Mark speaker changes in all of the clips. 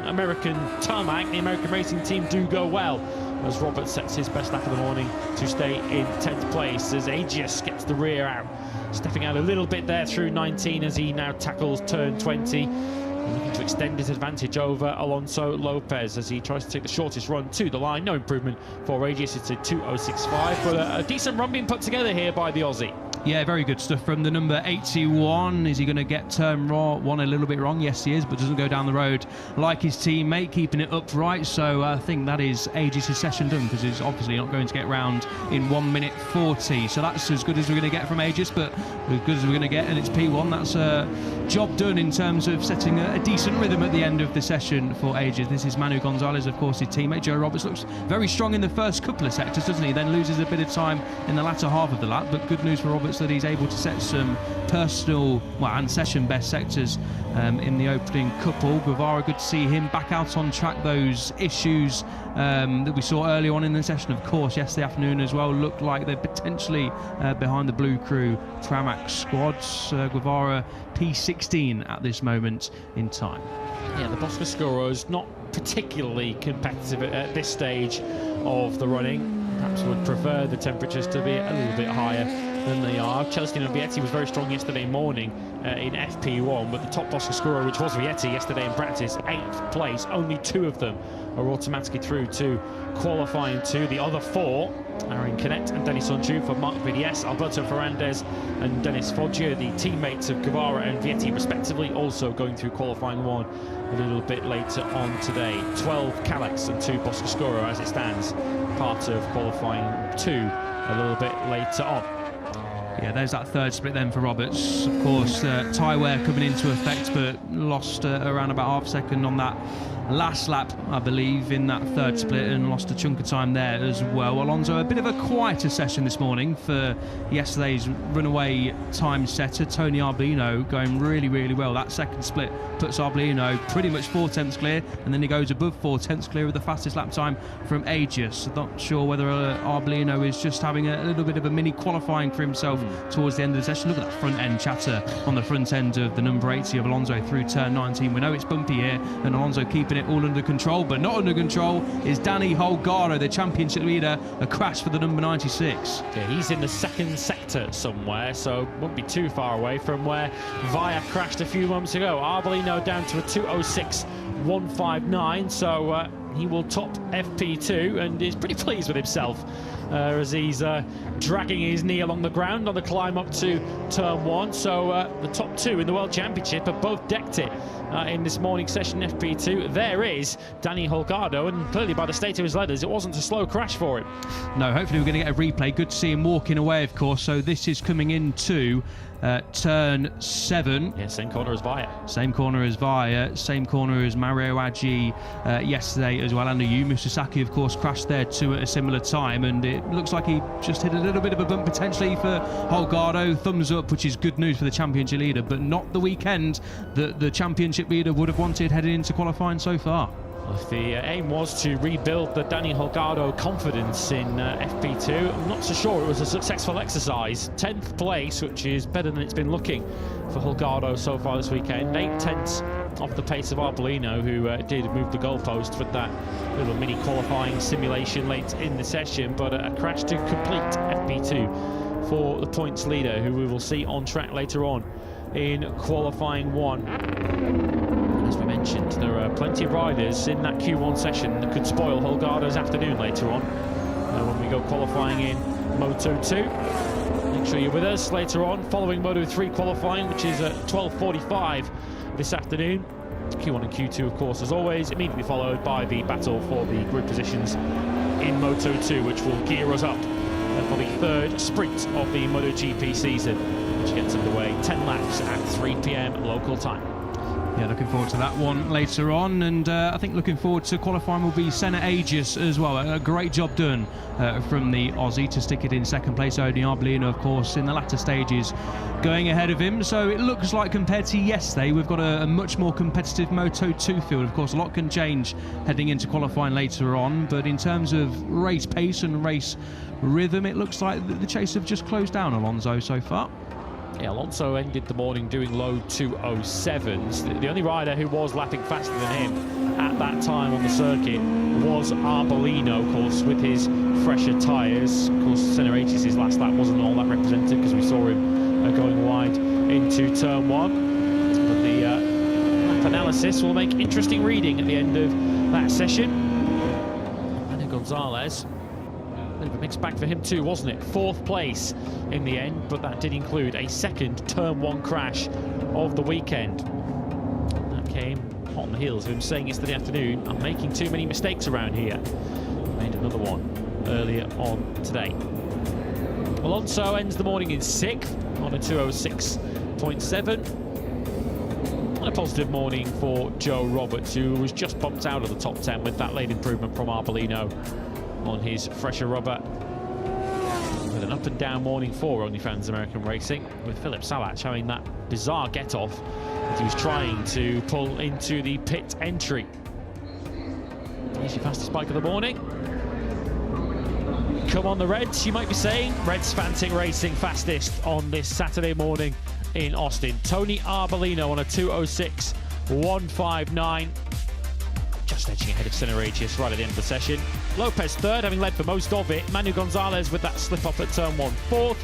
Speaker 1: American tarmac, the American racing team do go well, as Roberts sets his best lap of the morning to stay in 10th place, as Aegis gets the rear out, stepping out a little bit there through 19 as he now tackles turn 20. Looking to extend his advantage over Alonso Lopez as he tries to take the shortest run to the line. No improvement for Aegis, it's a 2:06.5, but a decent run being put together here by the Aussie.
Speaker 2: Yeah, very good stuff from the number 81. Is he going to get turn one a little bit wrong? Yes, he is, but doesn't go down the road like his teammate, keeping it upright. So I think that is Aegis' session done, because he's obviously not going to get round in 1 minute 40. So that's as good as we're going to get from Aegis, but as good as we're going to get, and it's P1. That's a job done in terms of setting a decent rhythm at the end of the session for Aegis. This is Manu Gonzalez, of course, his teammate. Joe Roberts looks very strong in the first couple of sectors, doesn't he? Then loses a bit of time in the latter half of the lap, but good news for Roberts that he's able to set some personal and session best sectors in the opening couple. Guevara, good to see him back out on track. Those issues that we saw early on in the session, of course, yesterday afternoon as well, looked like they're potentially behind the Blue Crew Pramac squads. Guevara P16 at this moment in time.
Speaker 1: Yeah, the Boscoscuro's not particularly competitive at this stage of the running. Perhaps would prefer the temperatures to be a little bit higher than they are. Celestino Vietti was very strong yesterday morning in FP1, but the top Boscoscuro, which was Vietti yesterday in practice, 8th place. Only 2 of them are automatically through to qualifying 2. The other 4 are in Canet and Denis Sonju for Marc Vidies, Alberto Ferrandez and Dennis Foggia, the teammates of Guevara and Vietti respectively, also going through qualifying 1 a little bit later on today. 12 Calex and 2 Boscoscuro as it stands, part of qualifying 2 a little bit later on.
Speaker 2: Yeah, there's that third split then for Roberts. Of course, tyre wear coming into effect, but lost around about half a second on that last lap, I believe, in that third split, and lost a chunk of time there as well. Alonso, a bit of a quieter session this morning for yesterday's runaway time setter. Tony Arbolino going really, really well. That second split puts Arbolino pretty much 4/10 clear, and then he goes above 4/10 clear with the fastest lap time from Aegis. Not sure whether Arbolino is just having a little bit of a mini qualifying for himself towards the end of the session. Look at that front end chatter on the front end of the number 80 of Alonso through turn 19. We know it's bumpy here, and Alonso keeping it all under control, but not under control is Danny Holgado, the championship leader. A crash for the number 96.
Speaker 1: Yeah, he's in the second sector somewhere, so won't be too far away from where Via crashed a few months ago. Arbolino down to a 2:06.159, so he will top FP2 and is pretty pleased with himself as he's dragging his knee along the ground on the climb up to turn 1. So the top 2 in the World Championship have both decked it in this morning session FP2. There is Danny Holgado, and clearly by the state of his leathers, it wasn't a slow crash for him.
Speaker 2: No, hopefully we're going to get a replay. Good to see him walking away, of course. So this is coming into turn 7.
Speaker 1: Yeah, same corner as Via.
Speaker 2: Same corner as Via, same corner as Mario Aggi yesterday as well. And Ayumu Sasaki, of course, crashed there too at a similar time, and it looks like he just hit a little bit of a bump potentially for Holgado. Thumbs up, which is good news for the championship leader, but not the weekend that the championship leader would have wanted heading into qualifying so far.
Speaker 1: If the aim was to rebuild the Danny Holgado confidence in FP2, I'm not so sure it was a successful exercise. 10th place, which is better than it's been looking for Holgado so far this weekend. 8/10 off the pace of Arbolino, who did move the goalpost with that little mini qualifying simulation late in the session, but a crash to complete FP2 for the points leader, who we will see on track later on in qualifying 1. As we mentioned, there are plenty of riders in that Q1 session that could spoil Holgado's afternoon later on when we go qualifying in Moto 2. Make sure you're with us later on following Moto 3 qualifying, which is at 12:45 this afternoon. Q1 and Q2, of course, as always, immediately followed by the battle for the group positions in Moto 2, which will gear us up for the 3rd sprint of the MotoGP season, which gets underway 10 laps at 3 p.m. local time.
Speaker 2: Yeah, looking forward to that one later on, and I think looking forward to qualifying will be Senna Aegis as well. A great job done from the Aussie to stick it in second place. Only Arbolino, of course, in the latter stages going ahead of him. So it looks like compared to yesterday, we've got a much more competitive Moto 2 field. Of course, a lot can change heading into qualifying later on, but in terms of race pace and race rhythm, it looks like the chase have just closed down Alonso so far.
Speaker 1: Yeah, Alonso ended the morning doing low 2:07s. The only rider who was lapping faster than him at that time on the circuit was Arbolino, of course, with his fresher tyres. Of course, Senna H's last lap wasn't all that representative because we saw him going wide into turn 1. But the lap analysis will make interesting reading at the end of that session. And Gonzalez, a bit of a mixed bag for him too, wasn't it? 4th place in the end, but that did include a second turn 1 crash of the weekend. That came on the heels of him saying yesterday afternoon, I'm making too many mistakes around here. Made another one earlier on today. Alonso ends the morning in 6th on a 2:06.7. And a positive morning for Joe Roberts, who was just bumped out of the top 10 with that late improvement from Arbolino on his fresher rubber. With an up and down morning for OnlyFans American Racing, with Philip Salach having that bizarre get-off as he was trying to pull into the pit entry. Here's your fastest bike of the morning. Come on the Reds, you might be saying. Reds Fantic Racing fastest on this Saturday morning in Austin. Tony Arbolino on a 2:06.159. Just edging ahead of Senna H's right at the end of the session. Lopez 3rd, having led for most of it. Manu Gonzalez with that slip up at turn 1, 4th.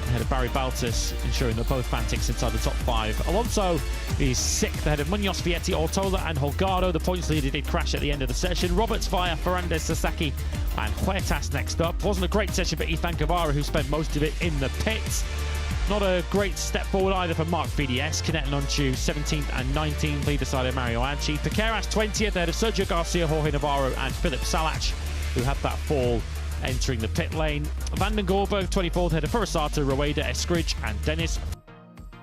Speaker 1: Ahead of Barry Baltus, ensuring that both Fantics inside the top 5. Alonso is 6th ahead of Munoz, Vietti, Ortola and Holgado. The points leader did crash at the end of the session. Roberts via Ferrandez, Sasaki and Huertas next up. Wasn't a great session for Ethan Guevara, who spent most of it in the pits. Not a great step forward either for Mark BDS. Canet and Onchu 17th and 19th, leader side of Mario Anchi. Piqueras 20th ahead of Sergio Garcia, Jorge Navarro and Philip Salach, who had that fall entering the pit lane. Van den Gorberg 24th ahead of Furasata, Rueda, Eskridge and Dennis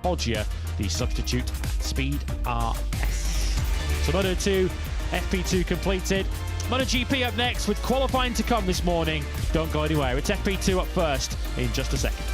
Speaker 1: Foggia, the substitute Speed RS. So Moto2 FP2 completed. MotoGP up next with qualifying to come this morning. Don't go anywhere. It's FP2 up first in just a second.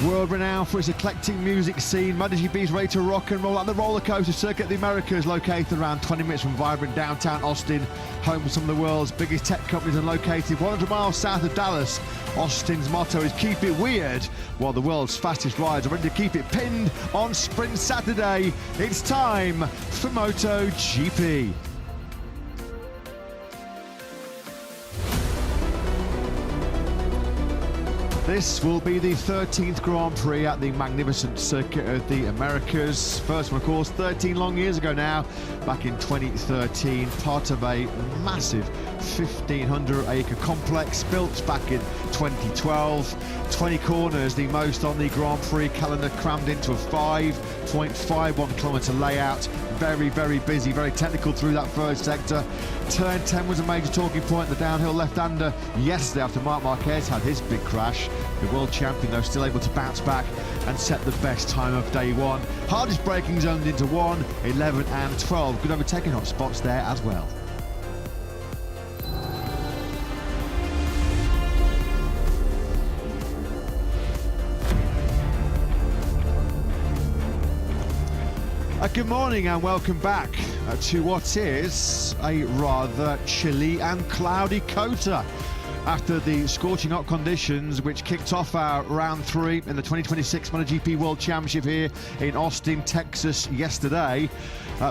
Speaker 3: World renowned for its eclectic music scene, MotoGP's ready to rock and roll at the roller coaster circuit of the Americas, located around 20 minutes from vibrant downtown Austin, home of some of the world's biggest tech companies and located 100 miles south of Dallas. Austin's motto is keep it weird, while the world's fastest riders are ready to keep it pinned on Sprint Saturday. It's time for MotoGP. This will be the 13th Grand Prix at the magnificent circuit of the Americas. First one, of course, 13 long years ago now, back in 2013, part of a massive 1,500-acre complex built back in 2012. 20 corners, the most on the Grand Prix calendar, crammed into a 5.51 kilometre layout. Very, very busy, very technical through that first sector. Turn 10 was a major talking point, the downhill left-hander yesterday after Marc Marquez had his big crash. The world champion, though, still able to bounce back and set the best time of day one. Hardest braking zoned into 1, 11 and 12. Good overtaking hot spots there as well. Good morning and welcome back to what is a rather chilly and cloudy COTA. After the scorching hot conditions which kicked off our round 3 in the 2026 MotoGP World Championship here in Austin, Texas yesterday,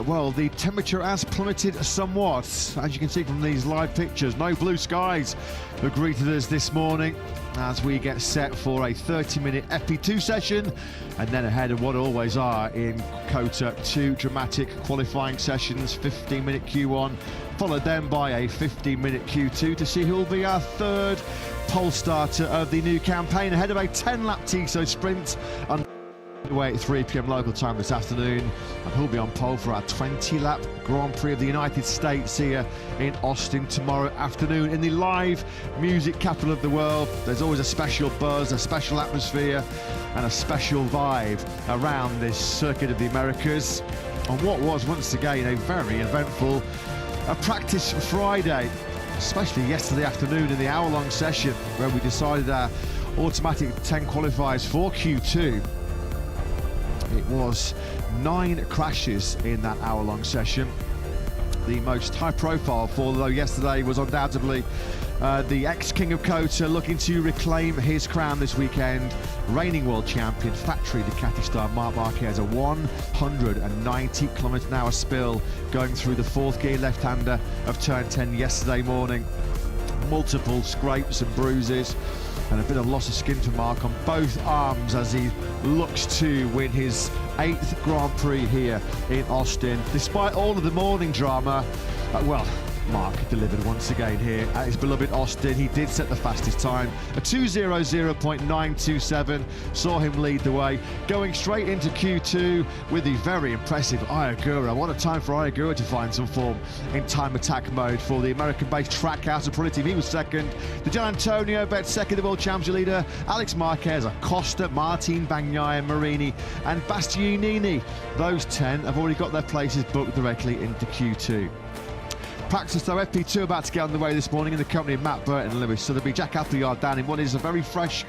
Speaker 3: well, the temperature has plummeted somewhat. As you can see from these live pictures, no blue skies have greeted us this morning as we get set for a 30-minute FP2 session, and then ahead of what always are in COTA, 2 dramatic qualifying sessions, 15-minute Q1, followed then by a 15-minute Q2 to see who will be our 3rd pole starter of the new campaign, ahead of a 10-lap TSO sprint underway at 3 p.m. local time this afternoon, and who'll be on pole for our 20-lap Grand Prix of the United States here in Austin tomorrow afternoon. In the live music capital of the world, there's always a special buzz, a special atmosphere and a special vibe around this circuit of the Americas on what was once again a very eventful practice Friday. especially yesterday afternoon in the hour-long session where we decided our automatic 10 qualifiers for Q2. It was 9 crashes in that hour-long session. The most high-profile fall, though, yesterday was undoubtedly the ex-King of Kota looking to reclaim his crown this weekend. Reigning world champion, factory Ducati star Marc Marquez, a 190 km/h spill going through the 4th gear left-hander of turn 10 yesterday morning. Multiple scrapes and bruises and a bit of loss of skin for Marc on both arms as he looks to win his 8th Grand Prix here in Austin. Despite all of the morning drama, well, Marc delivered once again here at his beloved Austin. He did set the fastest time, a 2:00.927, saw him lead the way, going straight into Q2 with the very impressive Ayagura. What a time for Ayagura to find some form in time attack mode for the American-based Trackhouse Aprilia team. He was second. The Gian Antonio bet second, the world championship leader, Alex Marquez, Acosta, Martin Bagnaia, Marini and Bastianini. Those 10 have already got their places booked directly into Q2. Practice though, FP2 about to get on the way this morning in the company of Matt Burton and Lewis. So there'll be Jack Appleyard down in what is a very fresh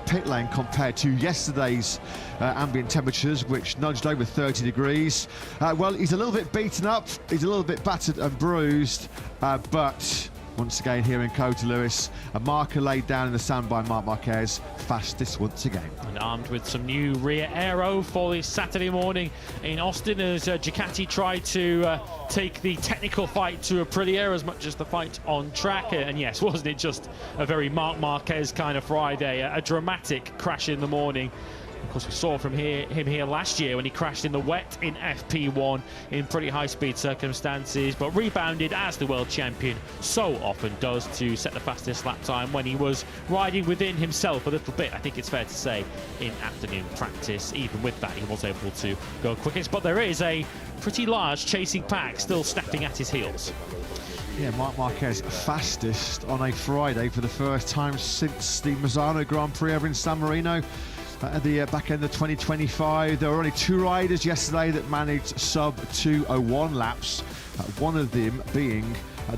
Speaker 3: pit lane compared to yesterday's ambient temperatures, which nudged over 30 degrees. Well, he's a little bit beaten up, he's a little bit battered and bruised, but once again here in Kota, Lewis, a marker laid down in the sand by Marc Marquez, fastest once again.
Speaker 1: And armed with some new rear aero for this Saturday morning in Austin as Ducati tried to take the technical fight to Aprilia as much as the fight on track. And yes, wasn't it just a very Marc Marquez kind of Friday, a dramatic crash in the morning. Of course, we saw from him here last year when he crashed in the wet in FP1 in pretty high-speed circumstances, but rebounded as the world champion so often does to set the fastest lap time when he was riding within himself a little bit, I think it's fair to say, in afternoon practice. Even with that, he was able to go quickest, but there is a pretty large chasing pack still snapping at his heels.
Speaker 3: Yeah, Marc Marquez fastest on a Friday for the first time since the Mazzano Grand Prix over in San Marino. At the back end of 2025, there were only 2 riders yesterday that managed sub 2:01 laps, one of them being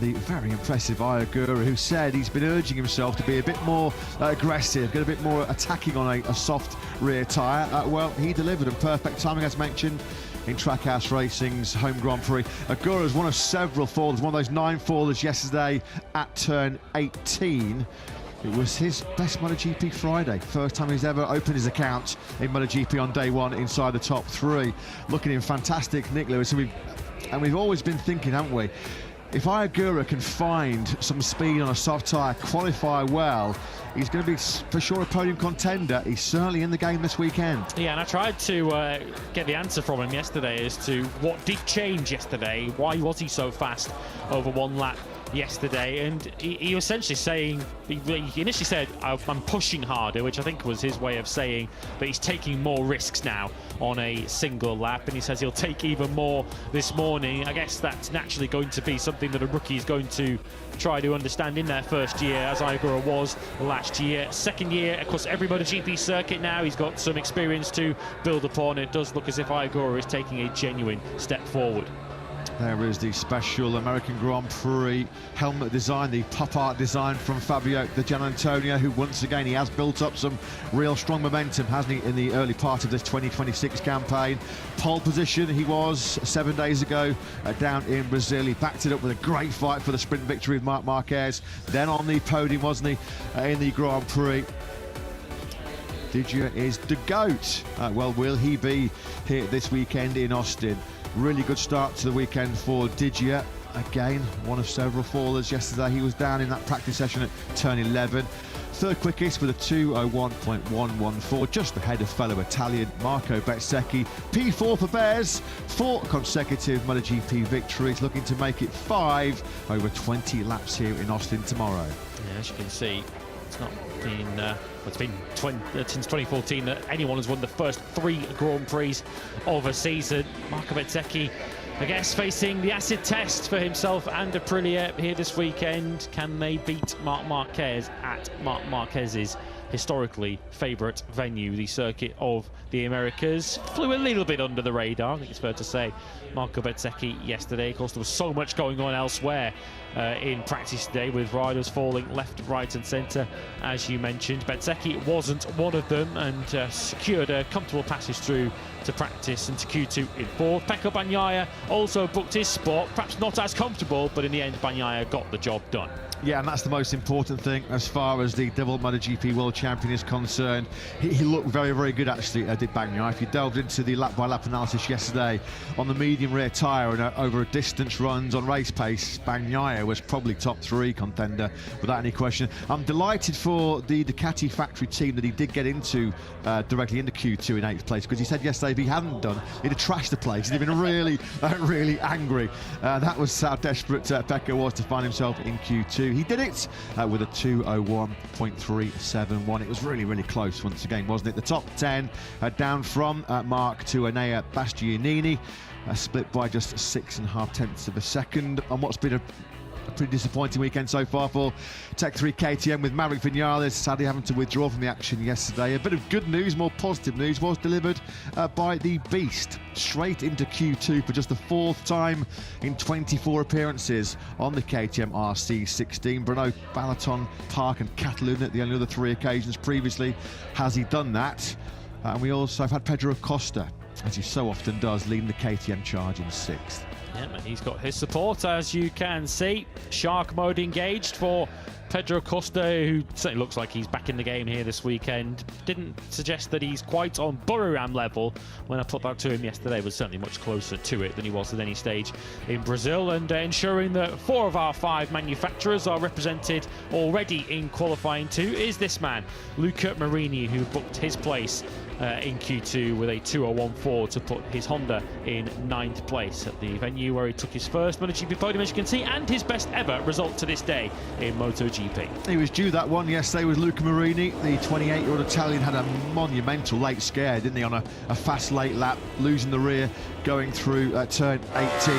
Speaker 3: the very impressive Ayagura, who said he's been urging himself to be a bit more aggressive, get a bit more attacking on a soft rear tyre. Well, he delivered, and perfect timing as mentioned in Trackhouse Racing's home Grand Prix. Agura is one of several fallers, one of those 9 fallers yesterday at turn 18. It was his best MotoGP Friday. First time he's ever opened his account in MotoGP on day 1 inside the top 3. Looking in fantastic nick, Lewis. And we've always been thinking, haven't we? If Ayagura can find some speed on a soft tyre, qualify well, he's going to be for sure a podium contender. He's certainly in the game this weekend.
Speaker 1: Yeah, and I tried to get the answer from him yesterday as to what did change yesterday. Why was he so fast over 1 lap yesterday? And he essentially saying, he initially said, I'm pushing harder, which I think was his way of saying that he's taking more risks now on a single lap, and he says he'll take even more this morning. I guess that's naturally going to be something that a rookie is going to try to understand in their first year, as Ayagura was last year. Second year, of course, every MotoGP circuit now, he's got some experience to build upon. It does look as if Ayagura is taking a genuine step forward.
Speaker 3: There is the special American Grand Prix helmet design, the pop art design from Fabio Di Gianantonio, who once again, he has built up some real strong momentum, hasn't he, in the early part of this 2026 campaign. Pole position he was 7 days ago down in Brazil. He backed it up with a great fight for the sprint victory of Marc Marquez. Then on the podium, wasn't he, in the Grand Prix. Digia is the GOAT. Well, will he be here this weekend in Austin? Really good start to the weekend for Digia. Again, one of several fallers yesterday. He was down in that practice session at turn 11. Third quickest with a 2:01.114, just ahead of fellow Italian Marco Bezzecchi. P4 for Bears, 4 consecutive MotoGP victories, looking to make it 5 over 20 laps here in Austin tomorrow.
Speaker 1: Yeah, as you can see, it's not been it's been since 2014 that anyone has won the first 3 Grand Prix of a season. Marco Bezzecchi, I guess, facing the acid test for himself and Aprilia here this weekend. Can they beat Marc Marquez at Marc Marquez's historically favourite venue, the Circuit of the Americas? Flew a little bit under the radar, I think it's fair to say, Marco Bezzecchi yesterday. Of course, there was so much going on elsewhere in practice today, with riders falling left, right and centre, as you mentioned. Bezeki wasn't one of them, and secured a comfortable passage through to practice and to Q2 in fourth. Pecco Bagnaia also booked his spot, perhaps not as comfortable, but in the end Bagnaia got the job done.
Speaker 3: Yeah, and that's the most important thing as far as the Developed MotoGP World Champion is concerned. He looked very, very good, actually, did Bagnaia. If you delved into the lap-by-lap analysis yesterday on the medium rear tyre and over a distance runs on race pace, Bagnaia was probably top 3 contender without any question. I'm delighted for the Ducati factory team that he did get into directly into Q2 in 8th place, because he said yesterday if he hadn't done, he'd have trashed the place. He'd have been really, really angry. That was how desperate Pecco was to find himself in Q2. He did it with a 2:01.371. It was really, really close once again, wasn't it? The top 10 down from Mark to Enea Bastianini, split by just 6.5 tenths of a second on what's been a pretty disappointing weekend so far for Tech 3 KTM, with Maverick Vinales sadly having to withdraw from the action yesterday. A bit of good news, more positive news, was delivered by the Beast, straight into Q2 for just the 4th time in 24 appearances on the KTM RC16. Bruno, Balaton, Park and Catalunya at the only other 3 occasions previously has he done that. And we also have had Pedro Acosta, as he so often does, leading the KTM charge in 6th.
Speaker 1: Yeah, and he's got his support, as you can see. Shark mode engaged for Pedro Acosta, who certainly looks like he's back in the game here this weekend. Didn't suggest that he's quite on Buriram level when I put that to him yesterday, but certainly much closer to it than he was at any stage in Brazil. And ensuring that 4 of our 5 manufacturers are represented already in qualifying 2 is this man, Luca Marini, who booked his place in Q2 with a 2:01.4 to put his Honda in 9th place at the venue where he took his first MotoGP podium, as you can see, and his best ever result to this day in MotoGP.
Speaker 3: He was due that one yesterday with Luca Marini. The 28-year-old Italian had a monumental late scare, didn't he, on a fast late lap, losing the rear going through turn 18.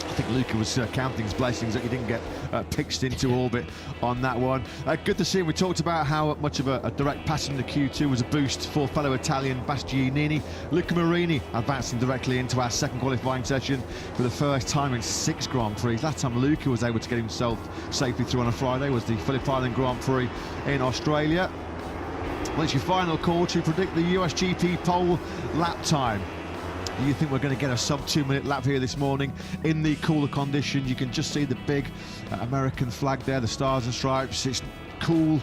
Speaker 3: I think Luca was counting his blessings that he didn't get pitched into orbit on that one. Good to see him. We talked about how much of a direct pass into Q2 was a boost for fellow Italian Bastianini. Luca Marini advancing directly into our 2nd qualifying session for the first time in 6 Grand Prix. Last time Luca was able to get himself safely through on a Friday was the Phillip Island Grand Prix in Australia. Well, it's your final call to predict the USGP pole lap time. Do you think we're going to get a sub 2-minute lap here this morning in the cooler conditions? You can just see the big American flag there, the stars and stripes. It's cool,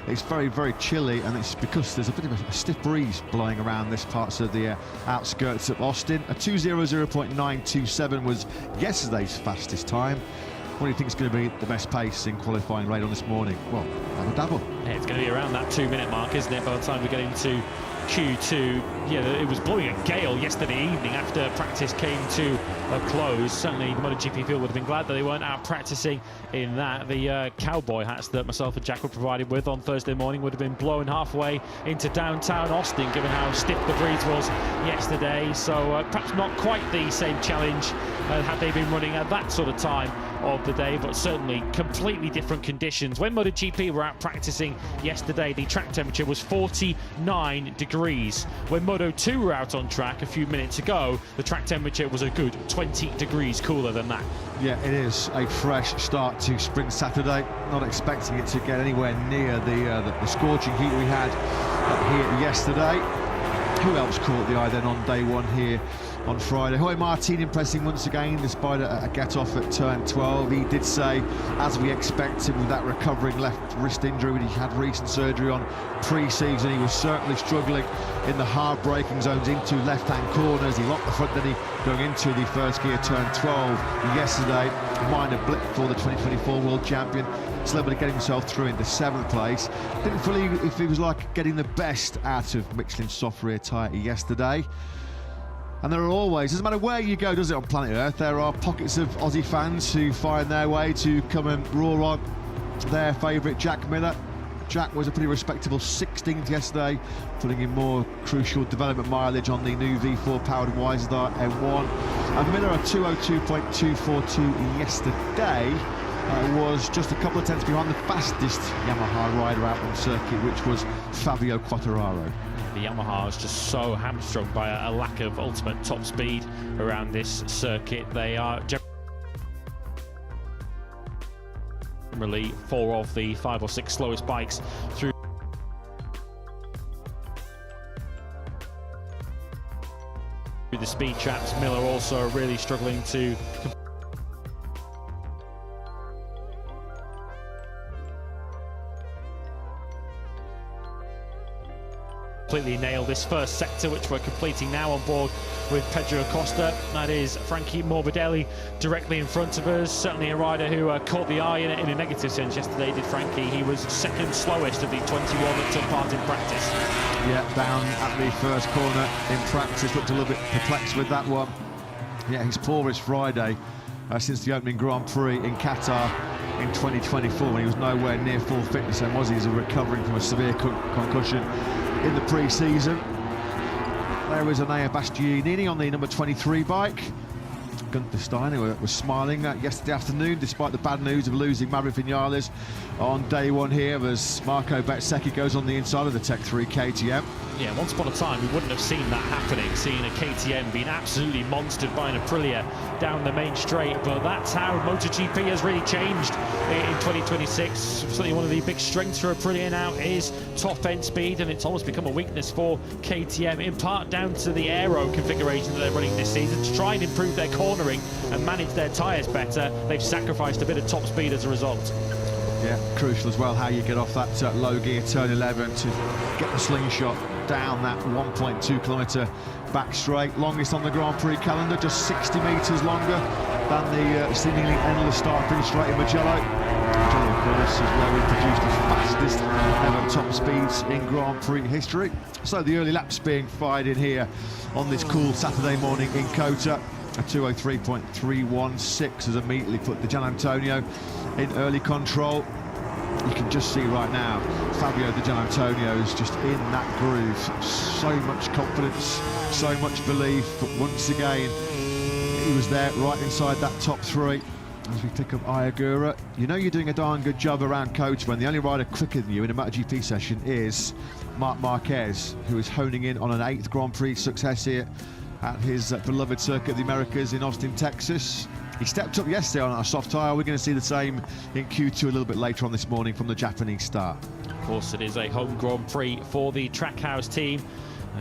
Speaker 3: it's very, very chilly, and it's because there's a bit of a stiff breeze blowing around this parts of the outskirts of Austin. A 2:00.927 was yesterday's fastest time. What do you think is going to be the best pace in qualifying later on this morning? Well, have a dabble.
Speaker 1: Yeah, it's going to be around that 2-minute mark, isn't it, by the time we get into Q2. Yeah, it was blowing a gale yesterday evening after practice came to a close. Certainly the MotoGP field would have been glad that they weren't out practicing in that. The cowboy hats that myself and Jack were provided with on Thursday morning would have been blown halfway into downtown Austin, given how stiff the breeze was yesterday. So perhaps not quite the same challenge had they been running at that sort of time of the day, but certainly completely different conditions. When MotoGP were out practicing yesterday, the track temperature was 49 degrees. When Moto2 were out on track a few minutes ago, the track temperature was a good 20 degrees cooler than that. Yeah,
Speaker 3: it is a fresh start to Spring Saturday. Not expecting it to get anywhere near the scorching heat we had here yesterday. Who else caught the eye then on day 1 here on Friday? Jorge Martin impressing once again despite a get-off at turn 12. He did say, as we expected, with that recovering left wrist injury when he had recent surgery on pre-season, he was certainly struggling in the hard braking zones into left-hand corners. He locked the front, then he going into the first gear, turn 12 yesterday. Minor blip for the 2024 world champion. Still able to get himself through into 7th place. Didn't fully if he was like getting the best out of Michelin soft rear tyre yesterday. And there are always, doesn't matter where you go, does it, on planet Earth, there are pockets of Aussie fans who find their way to come and roar on their favourite Jack Miller. Jack was a pretty respectable 16th yesterday, putting in more crucial development mileage on the new V4 powered Wisdar M1. And Miller, a 2:02.242 yesterday, was just a couple of tenths behind the fastest Yamaha rider out on circuit, which was Fabio Quartararo.
Speaker 1: The Yamaha is just so hamstrung by a lack of ultimate top speed around this circuit. They are generally 4 of the 5 or 6 slowest bikes through the speed traps. Miller also really struggling to completely nail this first sector, which we're completing now on board with Pedro Acosta. That is Frankie Morbidelli directly in front of us. Certainly a rider who caught the eye in a negative sense yesterday, did Frankie. He was second slowest of the 21 that took part in practice.
Speaker 3: Yeah, down at the first corner in practice, looked a little bit perplexed with that one. Yeah, his poorest Friday since the opening Grand Prix in Qatar in 2024, when he was nowhere near full fitness, and was he recovering from a severe concussion in the pre-season. There is Anea Bastianini on the number 23 bike. Gunther Steiner was smiling yesterday afternoon, despite the bad news of losing Maverick Vinales on day one here, as Marco Bezzecchi goes on the inside of the Tech 3 KTM.
Speaker 1: Yeah, once upon a time we wouldn't have seen that happening, seeing a KTM being absolutely monstered by an Aprilia down the main straight, but that's how MotoGP has really changed in 2026. Certainly one of the big strengths for Aprilia now is top end speed, and it's almost become a weakness for KTM, in part down to the aero configuration that they're running this season. To try and improve their cornering and manage their tyres better, they've sacrificed a bit of top speed as a result.
Speaker 3: Yeah, crucial as well how you get off that low gear turn 11 to get the slingshot down that 1.2 kilometre back straight. Longest on the Grand Prix calendar, just 60 metres longer than the seemingly endless start-finish straight in Mugello. Mugello, of course, is where we produced the fastest ever top speeds in Grand Prix history. So the early laps being fired in here on this cool Saturday morning in Kota. A 203.316 has immediately put the Gian Antonio in early control. You can just see right now Fabio Di Gian Antonio is just in that groove. So much confidence, so much belief, but once again he was there right inside that top 3. As we pick up Ayagura, you know you're doing a darn good job around Coach when the only rider quicker than you in a MotoGP session is Marc Marquez, who is honing in on an 8th Grand Prix success here at his beloved circuit of the Americas in Austin, Texas. He stepped up yesterday on a soft tyre. We're going to see the same in Q2 a little bit later on this morning from the Japanese star.
Speaker 1: Of course, it is a home Grand Prix for the Trackhouse team.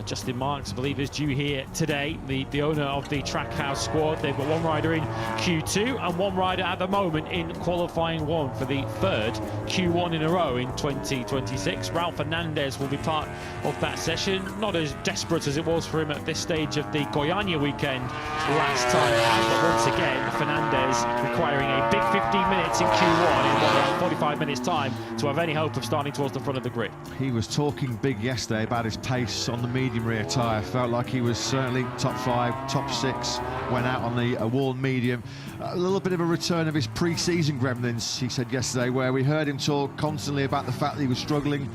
Speaker 1: Justin Marks, I believe, is due here today, the owner of the Trackhouse squad. They've got one rider in Q2 and one rider at the moment in qualifying 1 for the 3rd Q1 in a row in 2026. Raul Fernandez will be part of that session. Not as desperate as it was for him at this stage of the Goiânia weekend last time out, but once again, Fernandez requiring a big 15 minutes in Q1 in around 45 minutes time to have any hope of starting towards the front of the grid.
Speaker 3: He was talking big yesterday about his pace on the medium rear tyre. Felt like he was certainly top 5, top 6, went out on the worn medium. A little bit of a return of his pre-season gremlins, he said yesterday, where we heard him talk constantly about the fact that he was struggling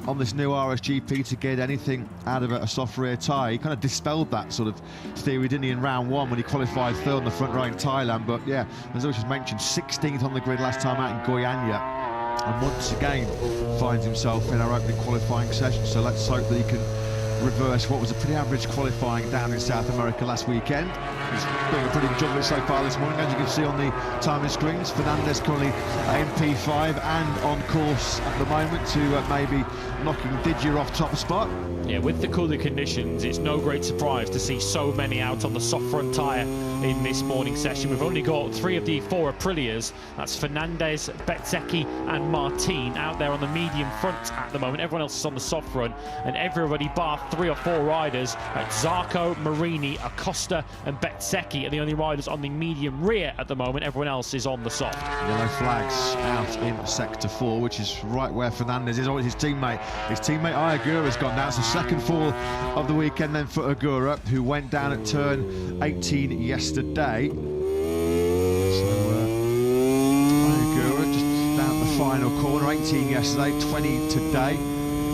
Speaker 3: on this new RSGP to get anything out of a soft rear tyre. He kind of dispelled that sort of theory, didn't he, in round 1 when he qualified 3rd on the front row in Thailand. But yeah, as I was just mentioned, 16th on the grid last time out in Goiânia, and once again finds himself in our opening qualifying session. So let's hope that he can reverse what was a pretty average qualifying down in South America last weekend. He's doing a pretty good job of it so far this morning, as you can see on the timing screens. Fernandez currently in P5 and on course at the moment to maybe knocking Didier off top spot.
Speaker 1: Yeah, with the cooler conditions, it's no great surprise to see so many out on the soft front tyre in this morning session. We've only got 3 of the 4 Aprilias. That's Fernandez, Bezzecchi and Martin out there on the medium front at the moment. Everyone else is on the soft front, and everybody bar 3 or 4 riders at Zarco, Marini, Acosta and Bezzecchi are the only riders on the medium rear at the moment. Everyone else is on the soft.
Speaker 3: Yellow flags out in sector 4, which is right where Fernandez is. Always his teammate. His teammate Ayagura has gone down. It's the second fall of the weekend then for Agura, who went down at turn 18 yesterday. So Ayagura just down the final corner, 18 yesterday, 20 today.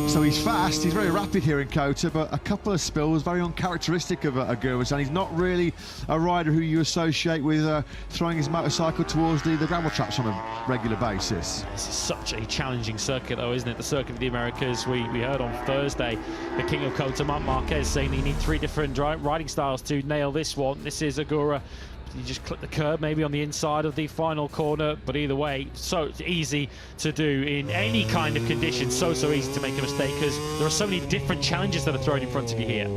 Speaker 3: So he's fast, he's very rapid here in Kota, but a couple of spills very uncharacteristic of Agura, and he's not really a rider who you associate with throwing his motorcycle towards the gravel traps on a regular basis.
Speaker 1: This is such a challenging circuit though, isn't it? The circuit of the Americas. We heard on Thursday the king of Kota, Marc Marquez, saying you need 3 different riding styles to nail this one. This is Agura you just clip the curb maybe on the inside of the final corner, but either way, so easy to do in any kind of condition, so easy to make a mistake because there are so many different challenges that are thrown in front of you here.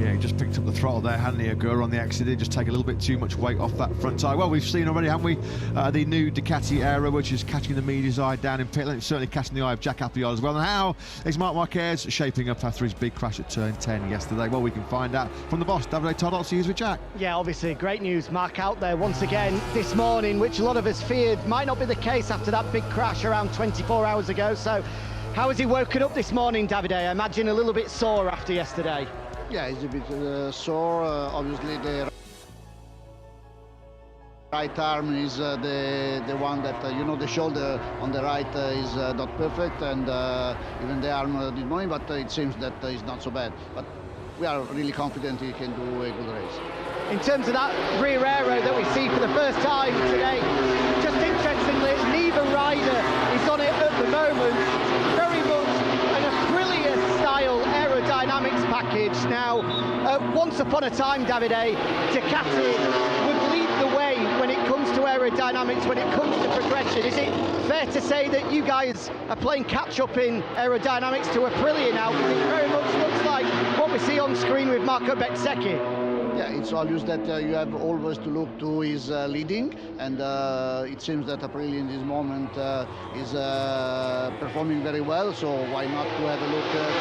Speaker 3: He just picked up the throttle there, hadn't he? Agura on the exit, just take a little bit too much weight off that front tyre. Well, we've seen already, haven't we, the new Ducati Aero, which is catching the media's eye down in pit lane. It's certainly catching the eye of Jack Appleyard as well. And how is Marc Marquez shaping up after his big crash at turn 10 yesterday? Well, we can find out from the boss, Davide Tardozzi, who's with Jack.
Speaker 4: Yeah, obviously great news. Marc out there once again this morning, which a lot of us feared might not be the case after that big crash around 24 hours ago. So how has he woken up this morning, Davide? I imagine a little bit sore after yesterday.
Speaker 5: Yeah, it's a bit sore. Obviously, the right arm is the one that, the shoulder on the right is not perfect, and even the arm this morning, but it seems that it's not so bad. But we are really confident he can do a good race.
Speaker 4: In terms of that rear aero that we see for the first time today, just interestingly, neither rider is on it at the moment. Very much an Aprilia-style aerodynamics package. Now, once upon a time, Davide, Ducati would lead the way when it comes to aerodynamics, when it comes to progression. Is it fair to say that you guys are playing catch-up in aerodynamics to Aprilia now? Because it very much looks like what we see on screen with Marco Bezzecchi.
Speaker 5: Yeah, it's obvious that you have always to look to his leading, and it seems that Aprilia in this moment is performing very well, so why not to have a look at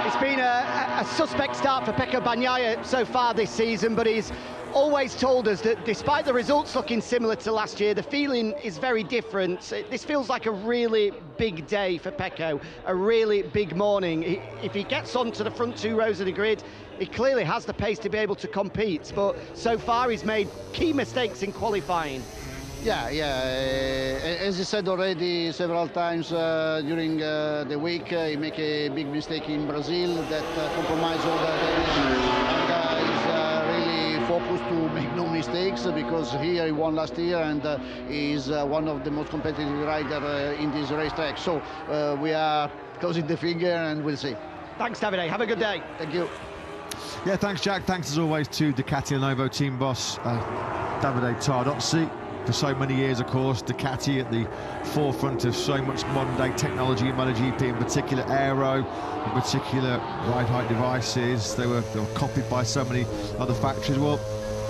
Speaker 4: It's been a suspect start for Pecco Bagnaia so far this season, but he's always told us that despite the results looking similar to last year, the feeling is very different. This feels like a really big day for Pecco, a really big morning. If he gets onto the front two rows of the grid, he clearly has the pace to be able to compete, but so far he's made key mistakes in qualifying.
Speaker 5: Yeah, as you said already several times during the week, he made a big mistake in Brazil that compromised all the and he's really focused to make no mistakes, because here he won last year and is one of the most competitive riders in this racetrack. So we are closing the finger and we'll see.
Speaker 4: Thanks, Davide. Have a good day.
Speaker 5: Thank you.
Speaker 3: Yeah, thanks, Jack. Thanks as always to Ducati Lenovo team boss Davide Tardozzi. For so many years, of course, Ducati at the forefront of so much modern-day technology in MotoGP, in particular aero, in particular ride height devices. They were copied by so many other factories. Well,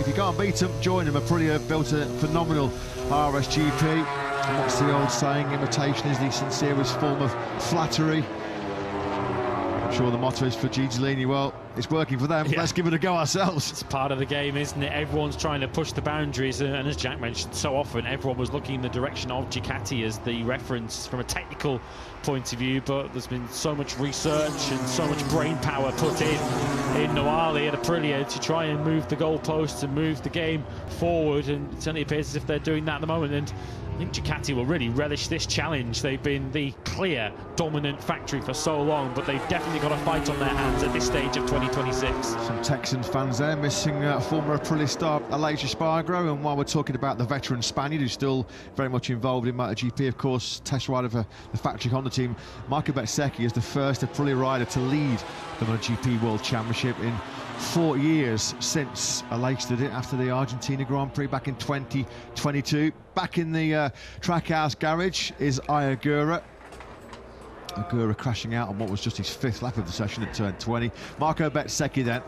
Speaker 3: if you can't beat them, join them. Aprilia have built a phenomenal RSGP. And what's the old saying? Imitation is the sincerest form of flattery. I'm sure the motto is for Gigolini. Well, it's working for them. Yeah. Let's give it a go ourselves.
Speaker 1: It's part of the game, isn't it? Everyone's trying to push the boundaries, and as Jack mentioned so often, everyone was looking in the direction of Ducati as the reference from a technical point of view, but there's been so much research and so much brain power put in Noali at Aprilia to try and move the goalposts and move the game forward, and it certainly appears as if they're doing that at the moment. And I think Ducati will really relish this challenge. They've been the clear dominant factory for so long, but they've definitely got a fight on their hands at this stage of 2026.
Speaker 3: Some Texans fans there missing former Aprilia star Aleix Espargaro. And while we're talking about the veteran Spaniard who's still very much involved in MotoGP, of course, test rider for the factory Honda team, Marco Bezzecchi is the first Aprilia rider to lead the MotoGP World Championship in 4 years since Aleix did it after the Argentina Grand Prix back in 2022. Back in the Trackhouse garage is Agura. Agura crashing out on what was just his 5th lap of the session at turn 20. Marco Bezzecchi then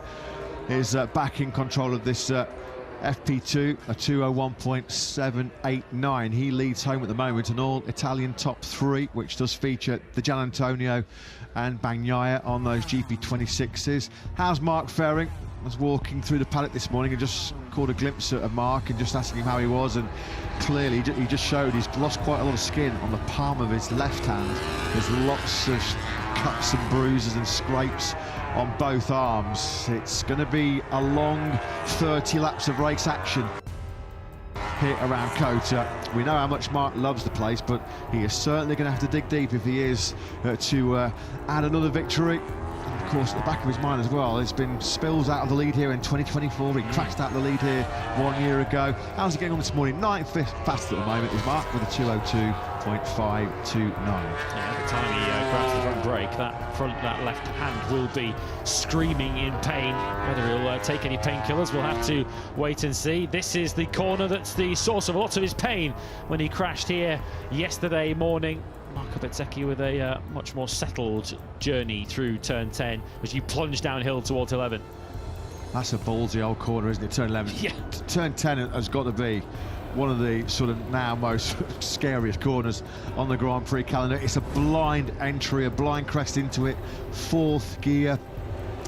Speaker 3: is back in control of this FP2, a 201.789. He leads home at the moment, an all-Italian top 3, which does feature the Gian Antonio and Bagnaia on those GP26s. How's Mark faring? I was walking through the paddock this morning and just caught a glimpse of Mark and just asking him how he was, and clearly he just showed he's lost quite a lot of skin on the palm of his left hand. There's lots of cuts and bruises and scrapes on both arms. It's going to be a long 30 laps of race action here around Kota. We know how much Mark loves the place, but he is certainly going to have to dig deep if he is to add another victory. And of course, at the back of his mind as well, there's been spills out of the lead here in 2024. He crashed out the lead here 1 year ago. How's he getting on this morning? 9th fastest at the moment is Mark with a 2:02.9. 1:04.529.
Speaker 1: Yeah, every time he grabs the front brake, that left hand will be screaming in pain. Whether he'll take any painkillers, we'll have to wait and see. This is the corner that's the source of a lot of his pain when he crashed here yesterday morning. Marco Bezzecchi with a much more settled journey through turn 10 as you plunge downhill towards 11.
Speaker 3: That's a ballsy old corner, isn't it? Turn 11.
Speaker 1: Yeah.
Speaker 3: Turn 10 has got to be one of the sort of now most scariest corners on the Grand Prix calendar. It's a blind entry, a blind crest into it, fourth gear,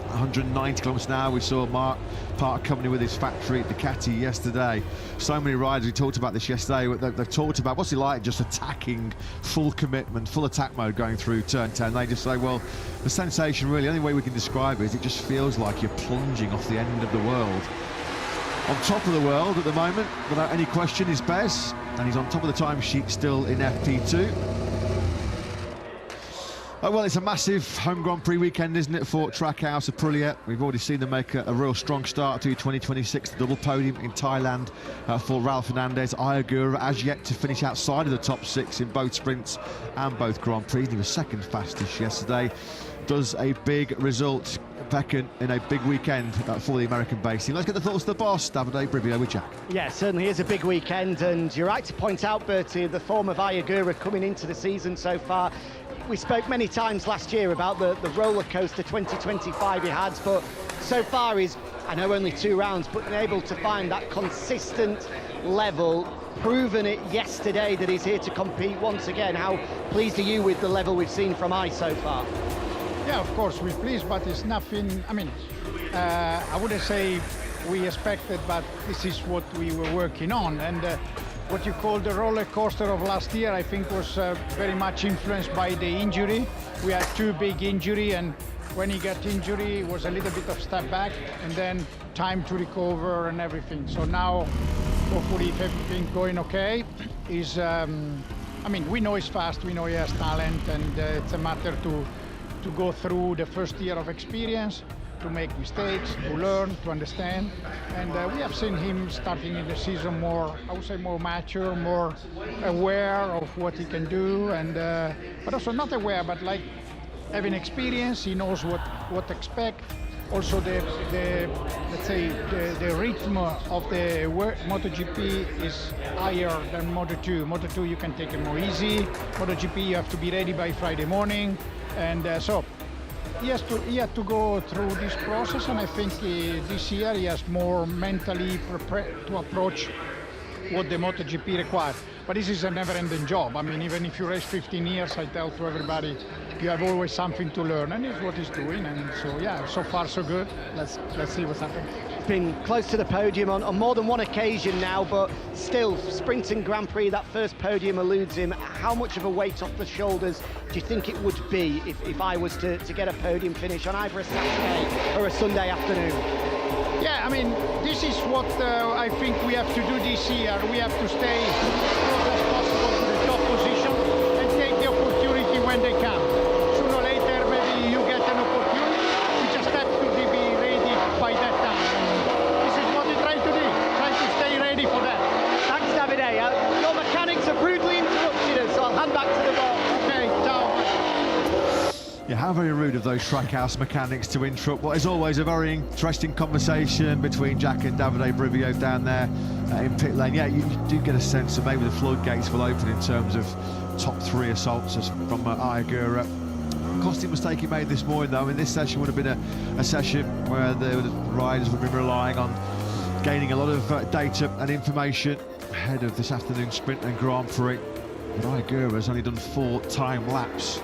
Speaker 3: 190 kilometers an hour. We saw Mark part company with his factory Ducati yesterday. So many riders, we talked about this yesterday, they've talked about what's it like just attacking, full commitment, full attack mode going through turn 10. They just say, well, the sensation really, the only way we can describe it is it just feels like you're plunging off the end of the world. On top of the world at the moment, without any question, is Bez, and he's on top of the timesheet still in FP2. Oh, well, it's a massive home Grand Prix weekend, isn't it, for Trackhouse Aprilia. We've already seen them make a real strong start to 2026, the double podium in Thailand for Raul Fernandez. Ayagura as yet to finish outside of the top 6 in both sprints and both Grand Prix. He was second fastest yesterday. Does a big result, Peckin, in a big weekend for the American base team. Let's get the thoughts of the boss, Davide Brivio with Jack.
Speaker 4: Yeah, certainly is a big weekend, and you're right to point out, Bertie, the form of Ayagura coming into the season so far. We spoke many times last year about the roller coaster 2025 he has, but so far he's, I know only 2 rounds, but been able to find that consistent level, proven it yesterday that he's here to compete once again. How pleased are you with the level we've seen from Ay so far?
Speaker 6: Yeah, of course we're pleased, but it's nothing, I mean, I wouldn't say we expected, but this is what we were working on. And what you call the roller coaster of last year, I think was very much influenced by the injury. We had 2 big injuries, and when he got injury, it was a little bit of step back, and then time to recover and everything. So now, hopefully, if everything's going okay, is, I mean, we know he's fast, we know he has talent, and it's a matter to go through the first year of experience, to make mistakes, to learn, to understand. And we have seen him starting in the season more, I would say, more mature, more aware of what he can do, and but also not aware, but like having experience, he knows what to expect. Also the let's say the rhythm of the MotoGP is higher than Moto2. Moto2 you can take it more easy. MotoGP you have to be ready by Friday morning, and so he had to go through this process, and I think this year he has more mentally prepared to approach what the MotoGP requires. But this is a never-ending job. I mean, even if you race 15 years, I tell to everybody, you have always something to learn, and it's what he's doing. And so, yeah, so far so good. Let's see what's happening.
Speaker 4: Been close to the podium on more than one occasion now, but still, sprinting Grand Prix, that first podium eludes him. How much of a weight off the shoulders do you think it would be if I was to get a podium finish on either a Saturday or a Sunday afternoon?
Speaker 6: Yeah, I mean, this is what I think we have to do this year. We have to stay as close as possible to the top position and take the opportunity when they come. Sooner or later, maybe you get an opportunity. We just have to be ready by that time. And this is what we try to do, try to stay ready for that.
Speaker 4: Thanks, Davide. Your mechanics have rudely interrupted us, so I'll hand back to the ball.
Speaker 6: Okay, ciao.
Speaker 3: Yeah, how very rude of those Trackhouse mechanics to interrupt what is always a very interesting conversation between Jack and Davide Brivio down there in pit lane. Yeah, you do get a sense of maybe the floodgates will open in terms of top 3 assaults from Ayagura. Costly mistake he made this morning, though. I mean, this session would have been a session where the riders would have been relying on gaining a lot of data and information ahead of this afternoon's sprint and Grand Prix. But Ayagura has only done 4 time laps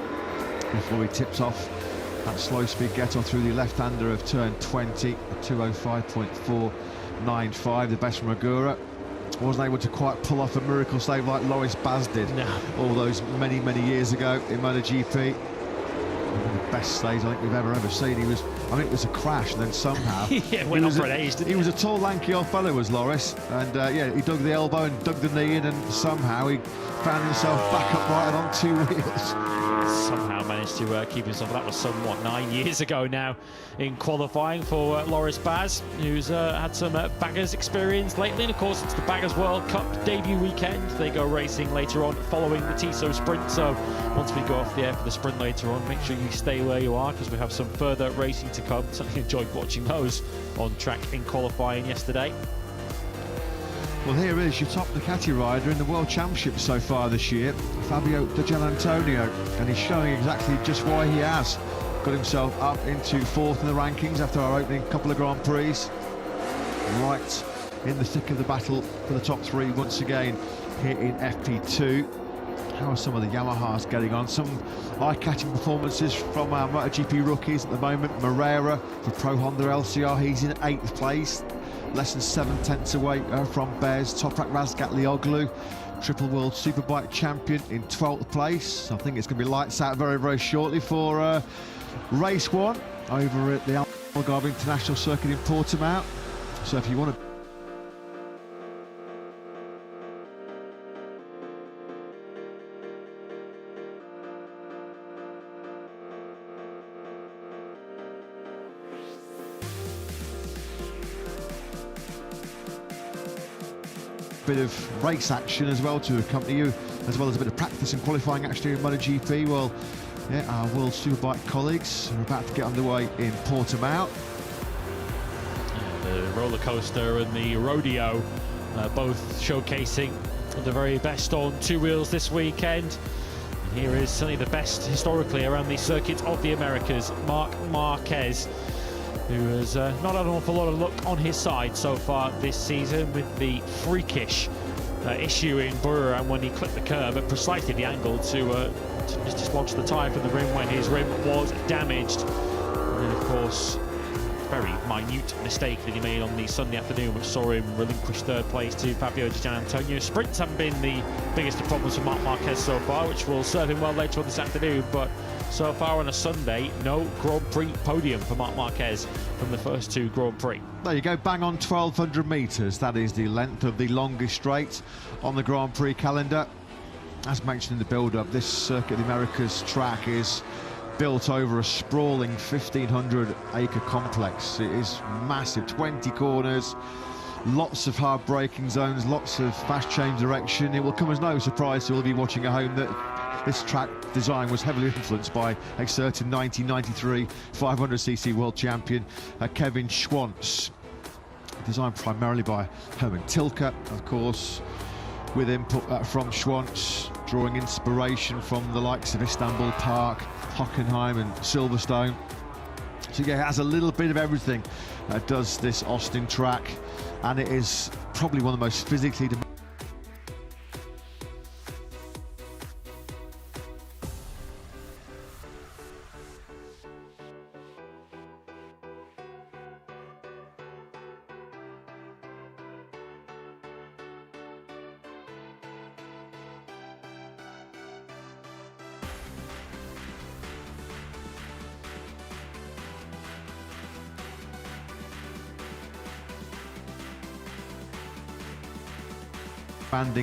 Speaker 3: before he tips off that slow speed get-off through the left-hander of turn 20, 2:05.495, the best from Agura. Wasn't able to quite pull off a miracle save like Loris Baz did all those many years ago in MotoGP. The best stage I think we've ever seen. He was, I think it was a crash, and then somehow
Speaker 1: yeah, went on for an age, didn't
Speaker 3: he was a tall, lanky old fellow, was Loris, and yeah, he dug the elbow and dug the knee in, and somehow he found himself back upright and on 2 wheels.
Speaker 1: Somehow managed to keep himself. That was somewhat 9 years ago now in qualifying for Loris Baz, who's had some baggers experience lately. And of course, it's the Baggers World Cup debut weekend. They go racing later on following the TISO sprint. So once we go off the air for the sprint later on, make sure you stay where you are, because we have some further racing to come. Certainly enjoyed watching those on track in qualifying yesterday.
Speaker 3: Well, here is your top Ducati rider in the World Championship so far this year, Fabio Di Gianantonio, and he's showing exactly just why he has got himself up into 4th in the rankings after our opening couple of Grand Prix. Right in the thick of the battle for the top 3 once again here in FP2. How are some of the Yamahas getting on? Some eye-catching performances from our MotoGP rookies at the moment. Moreira for Pro Honda LCR, he's in 8th place. Less than 7/10 away from Bez. Toprak Razgatlioglu, Triple World Superbike champion, in 12th place. I think it's going to be lights out very, very shortly for race 1 over at the Algarve International Circuit in Portimao. So if you want to bit of race action as well to accompany you, as well as a bit of practice and qualifying actually in MotoGP. Well, yeah, our World Superbike colleagues are about to get underway in Portimao.
Speaker 1: The roller coaster and the rodeo both showcasing the very best on 2 wheels this weekend. And here is certainly the best historically around the circuit of the Americas, Marc Marquez, who has not had an awful lot of luck on his side so far this season, with the freakish issue in Buriram when he clipped the curb at precisely the angle to dislodge the tyre from the rim when his rim was damaged. And then, of course, very minute mistake that he made on the Sunday afternoon, which saw him relinquish 3rd place to Fabio Di Gianantonio. Sprints haven't been the biggest of problems for Marc Marquez so far, which will serve him well later on this afternoon, but so far on a Sunday, no Grand Prix podium for Marc Marquez from the first 2 Grand Prix.
Speaker 3: There you go, bang on 1,200 metres. That is the length of the longest straight on the Grand Prix calendar. As mentioned in the build-up, this Circuit of the Americas track is built over a sprawling 1,500-acre complex. It is massive, 20 corners, lots of hard braking zones, lots of fast change direction. It will come as no surprise to all of you watching at home that this track design was heavily influenced by a certain 1993 500cc world champion Kevin Schwantz. Designed primarily by Herman Tilke, of course, with input from Schwantz, drawing inspiration from the likes of Istanbul Park, Hockenheim and Silverstone. So yeah, it has a little bit of everything, does this Austin track, and it is probably one of the most physically demanding.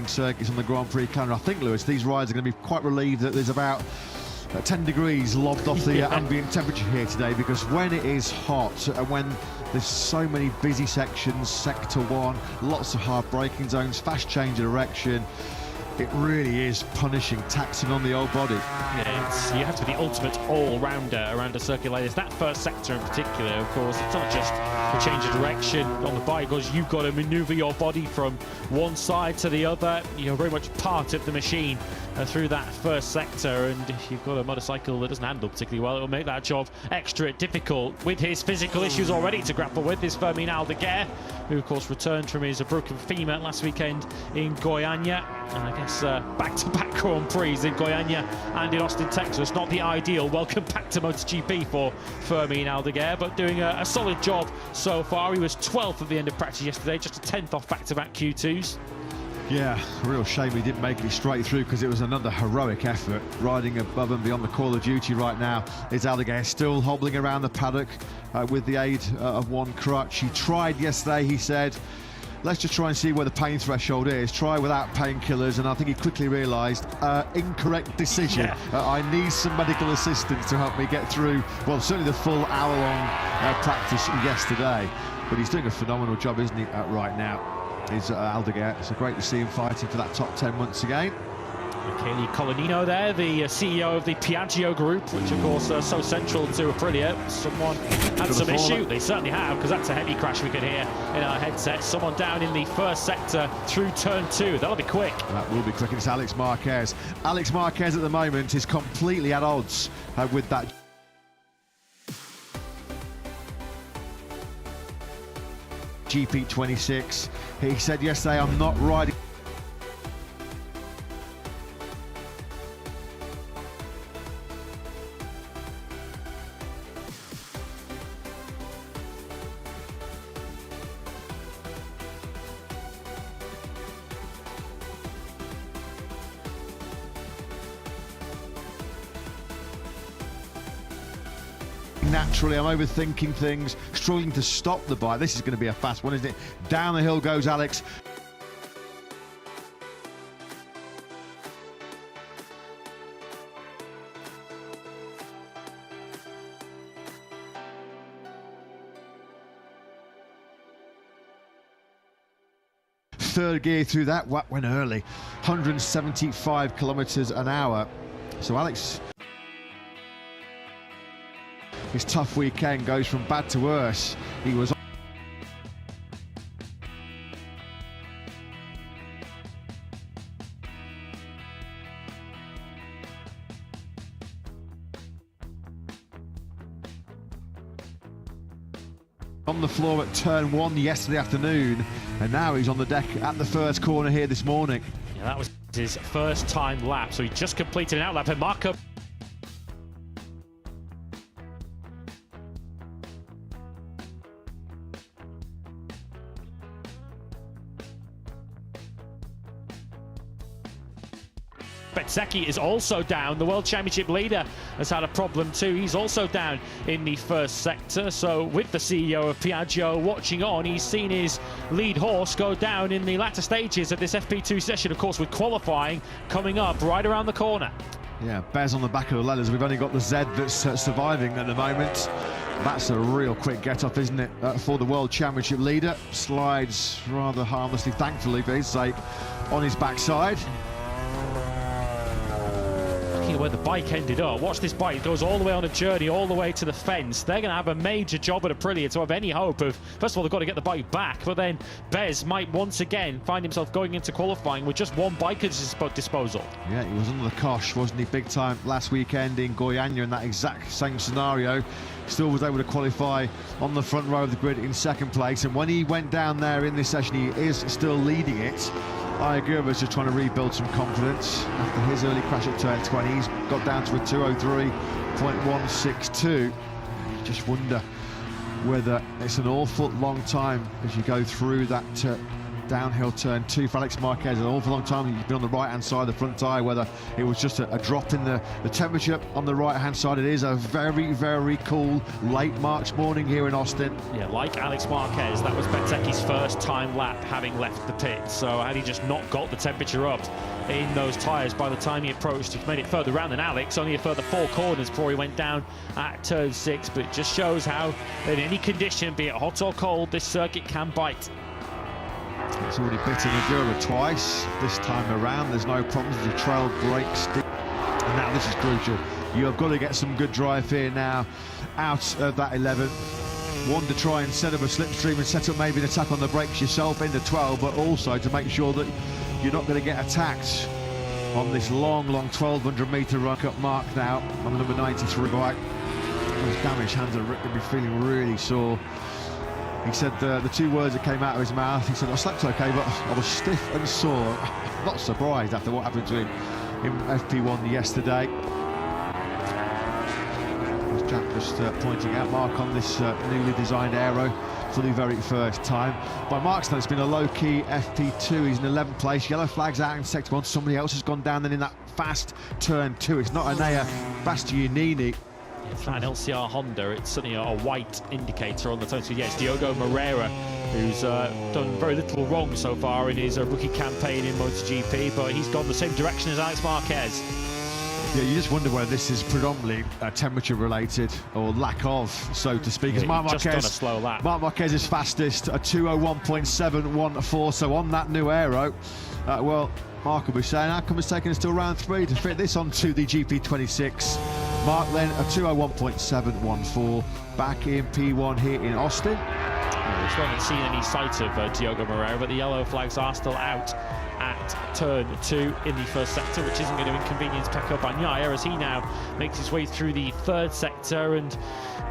Speaker 3: Circuits on the Grand Prix calendar. I think, Lewis, these riders are going to be quite relieved that there's about 10 degrees lobbed off the ambient temperature here today, because when it is hot and when there's so many busy sections, sector 1, lots of hard braking zones, fast change of direction, it really is punishing, taxing on the old body.
Speaker 1: Yeah, you have to be the ultimate all-rounder around a circuit like this. That first sector in particular, of course, it's not just a change of direction on the bike, because you've got to maneuver your body from one side to the other. You're very much part of the machine through that first sector, and if you've got a motorcycle that doesn't handle particularly well, it will make that job extra difficult. With his physical issues already to grapple with, is Fermin Aldeguer, who of course returned from his broken femur last weekend in Goiânia, and I guess back-to-back Grand Prix in Goiânia and in Austin, Texas. Not the ideal welcome back to MotoGP for Fermin Aldeguer, but doing a solid job so far. He was 12th at the end of practice yesterday, just a 10th off back-to-back Q2s.
Speaker 3: Yeah, real shame he didn't make it straight through, because it was another heroic effort. Riding above and beyond the call of duty right now is Aldeguer, still hobbling around the paddock with the aid of one crutch. He tried yesterday, he said, let's just try and see where the pain threshold is, try without painkillers, and I think he quickly realised, incorrect decision. I need some medical assistance to help me get through, well, certainly the full hour-long practice yesterday. But he's doing a phenomenal job, isn't he, right now? Is Aldeguer. It's great to see him fighting for that top 10 once again.
Speaker 1: Michele Colonnino there, the CEO of the Piaggio Group, which of course are so central to Aprilia. Someone had some issue, they certainly have, because that's a heavy crash we could hear in our headset. Someone down in the first sector through turn 2, that'll be quick.
Speaker 3: That will be quick, it's Alex Marquez. Alex Marquez at the moment is completely at odds with that GP26. He said yesterday, I'm not riding. Naturally, I'm overthinking things, struggling to stop the bike. This is going to be a fast one, isn't it? Down the hill goes Alex. Third gear through that, went early, 175 kilometers an hour. So Alex, his tough weekend goes from bad to worse. He was on the floor at turn 1 yesterday afternoon, and now he's on the deck at the first corner here this morning.
Speaker 1: Yeah, that was his first time lap, so he just completed an outlap, and Marco Bezzecchi is also down. The World Championship leader has had a problem too. He's also down in the first sector. So with the CEO of Piaggio watching on, he's seen his lead horse go down in the latter stages of this FP2 session, of course, with qualifying coming up right around the corner.
Speaker 3: Yeah, Bez on the back of the leathers. We've only got the Z that's surviving at the moment. That's a real quick get-off, isn't it, for the World Championship leader. Slides rather harmlessly, thankfully for his sake, on his backside.
Speaker 1: Where the bike ended up. Watch this bike, it goes all the way on a journey, all the way to the fence. They're going to have a major job at Aprilia to have any hope of, first of all, they've got to get the bike back, but then Bez might once again find himself going into qualifying with just one bike at his disposal.
Speaker 3: Yeah, he was under the cosh, wasn't he, big time last weekend in Goiânia in that exact same scenario. Still was able to qualify on the front row of the grid in second place, and when he went down there in this session, he is still leading it. Iagura was just trying to rebuild some confidence after his early crash at turn 20. He's got down to a 2:03.162. You just wonder whether it's an awful long time as you go through that downhill turn 2 for Alex Marquez. An awful long time he's been on the right hand side of the front tyre, whether it was just a drop in the temperature on the right hand side. It is a very, very cool late March morning here in Austin.
Speaker 1: Yeah, like Alex Marquez, that was Bezzecchi's first time lap having left the pit, so had he just not got the temperature up in those tyres by the time he approached, he made it further round than Alex, only a further 4 corners before he went down at turn 6. But it just shows how in any condition, be it hot or cold, this circuit can bite.
Speaker 3: It's already bitten Agura twice. This time around, there's no problems. The trail brakes. And now this is crucial. You have got to get some good drive here now out of that 11. One, to try and set up a slipstream and set up maybe an attack on the brakes yourself into 12, but also to make sure that you're not going to get attacked on this long 1,200 metre run-up mark now on the number 93 bike. Those damaged hands are going to be feeling really sore. He said the 2 words that came out of his mouth, he said, I slept okay, but I was stiff and sore. Not surprised after what happened to him in FP1 yesterday. As Jack just pointing out, Mark on this newly designed aero for the very first time. By Mark's note, it's been a low-key FP2. He's in 11th place. Yellow flag's out in sector 1. Somebody else has gone down then in that fast turn 2. It's not Anea Bastianini.
Speaker 1: It's not an LCR Honda, it's certainly a white indicator on the turn. So yes, Diogo Moreira, who's done very little wrong so far in his rookie campaign in MotoGP, but he's gone the same direction as Alex Marquez.
Speaker 3: Yeah, you just wonder whether this is predominantly temperature related or lack of, so to speak.
Speaker 1: Yeah, Marc Marquez, just done a slow lap.
Speaker 3: Marc Marquez is fastest, a 2:01.714. So on that new aero, well, Mark will be saying, how come it's taking us till round 3 to fit this onto the GP26? Mark then a 2:01.714 back in P1 here in Austin.
Speaker 1: We still haven't seen any sight of Diogo Moreira, but the yellow flags are still out at turn 2 in the first sector, which isn't going to inconvenience Pecco Bagnaia as he now makes his way through the third sector. And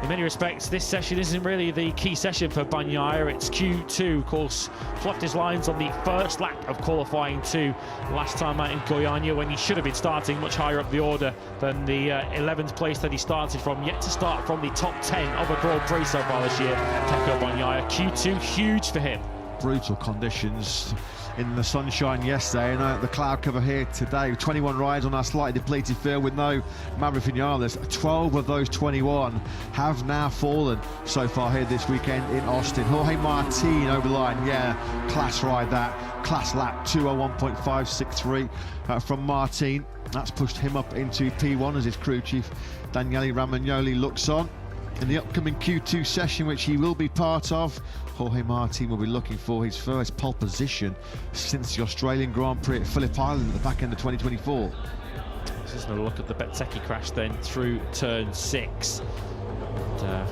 Speaker 1: in many respects, this session isn't really the key session for Bagnaia. It's Q2, of course, fluffed his lines on the first lap of qualifying 2 last time out in Goiânia, when he should have been starting much higher up the order than the 11th place that he started from. Yet to start from the top 10 of a Grand Prix so far this year, Pecco Bagnaia. Q2, huge for him.
Speaker 3: Brutal conditions in the sunshine yesterday, and the cloud cover here today. 21 rides on our slightly depleted field with no Maverick Vinales. 12 of those 21 have now fallen so far here this weekend in Austin. Jorge Martin over the line, yeah, class ride that, class lap, 2:01.563 from Martin. That's pushed him up into P1 as his crew chief Daniele Romagnoli looks on. In the upcoming Q2 session, which he will be part of, Jorge Martin will be looking for his first pole position since the Australian Grand Prix at Phillip Island at the back end of 2024.
Speaker 1: This is a look at the Bezzecchi crash then through turn 6. And,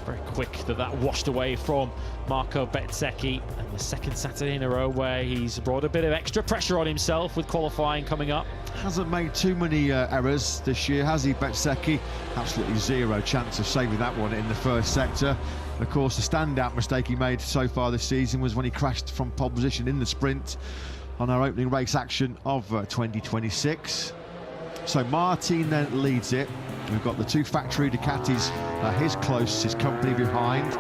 Speaker 1: very quick that washed away from Marco Bezzecchi, and the second Saturday in a row where he's brought a bit of extra pressure on himself with qualifying coming up.
Speaker 3: Hasn't made too many errors this year, has he, Bezzecchi? Absolutely zero chance of saving that one in the first sector. Of course, the standout mistake he made so far this season was when he crashed from pole position in the sprint on our opening race action of 2026. So Martin then leads it. We've got the 2 factory Ducatis, his closest company behind.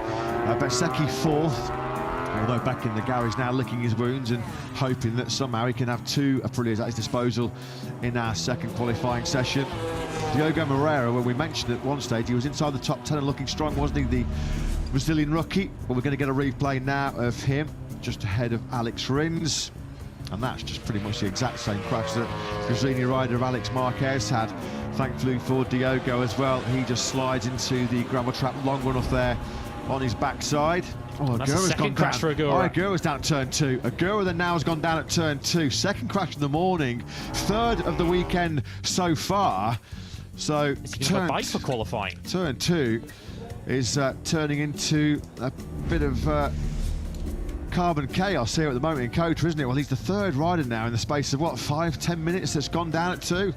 Speaker 3: Bezzecchi 4th, although back in the garage now licking his wounds and hoping that somehow he can have 2 Aprilias at his disposal in our second qualifying session. Diogo Moreira, when we mentioned at one stage, he was inside the top 10 and looking strong, wasn't he, the Brazilian rookie? Well, we're going to get a replay now of him just ahead of Alex Rins. And that's just pretty much the exact same crash that Brazilian rider Alex Marquez had. Thankfully for Diogo as well, he just slides into the gravel trap long runoff there on his backside. Oh,
Speaker 1: that's a second crash for Agura.
Speaker 3: Agura's down at turn 2. Agura then now has gone down at turn 2. Second crash of the morning, 3rd of the weekend so far. So
Speaker 1: is he going to have a bike for qualifying?
Speaker 3: Turn 2 is turning into a bit of carbon chaos here at the moment in COTA, isn't it? Well, he's the 3rd rider now in the space of, what, 5-10 minutes that's gone down at 2?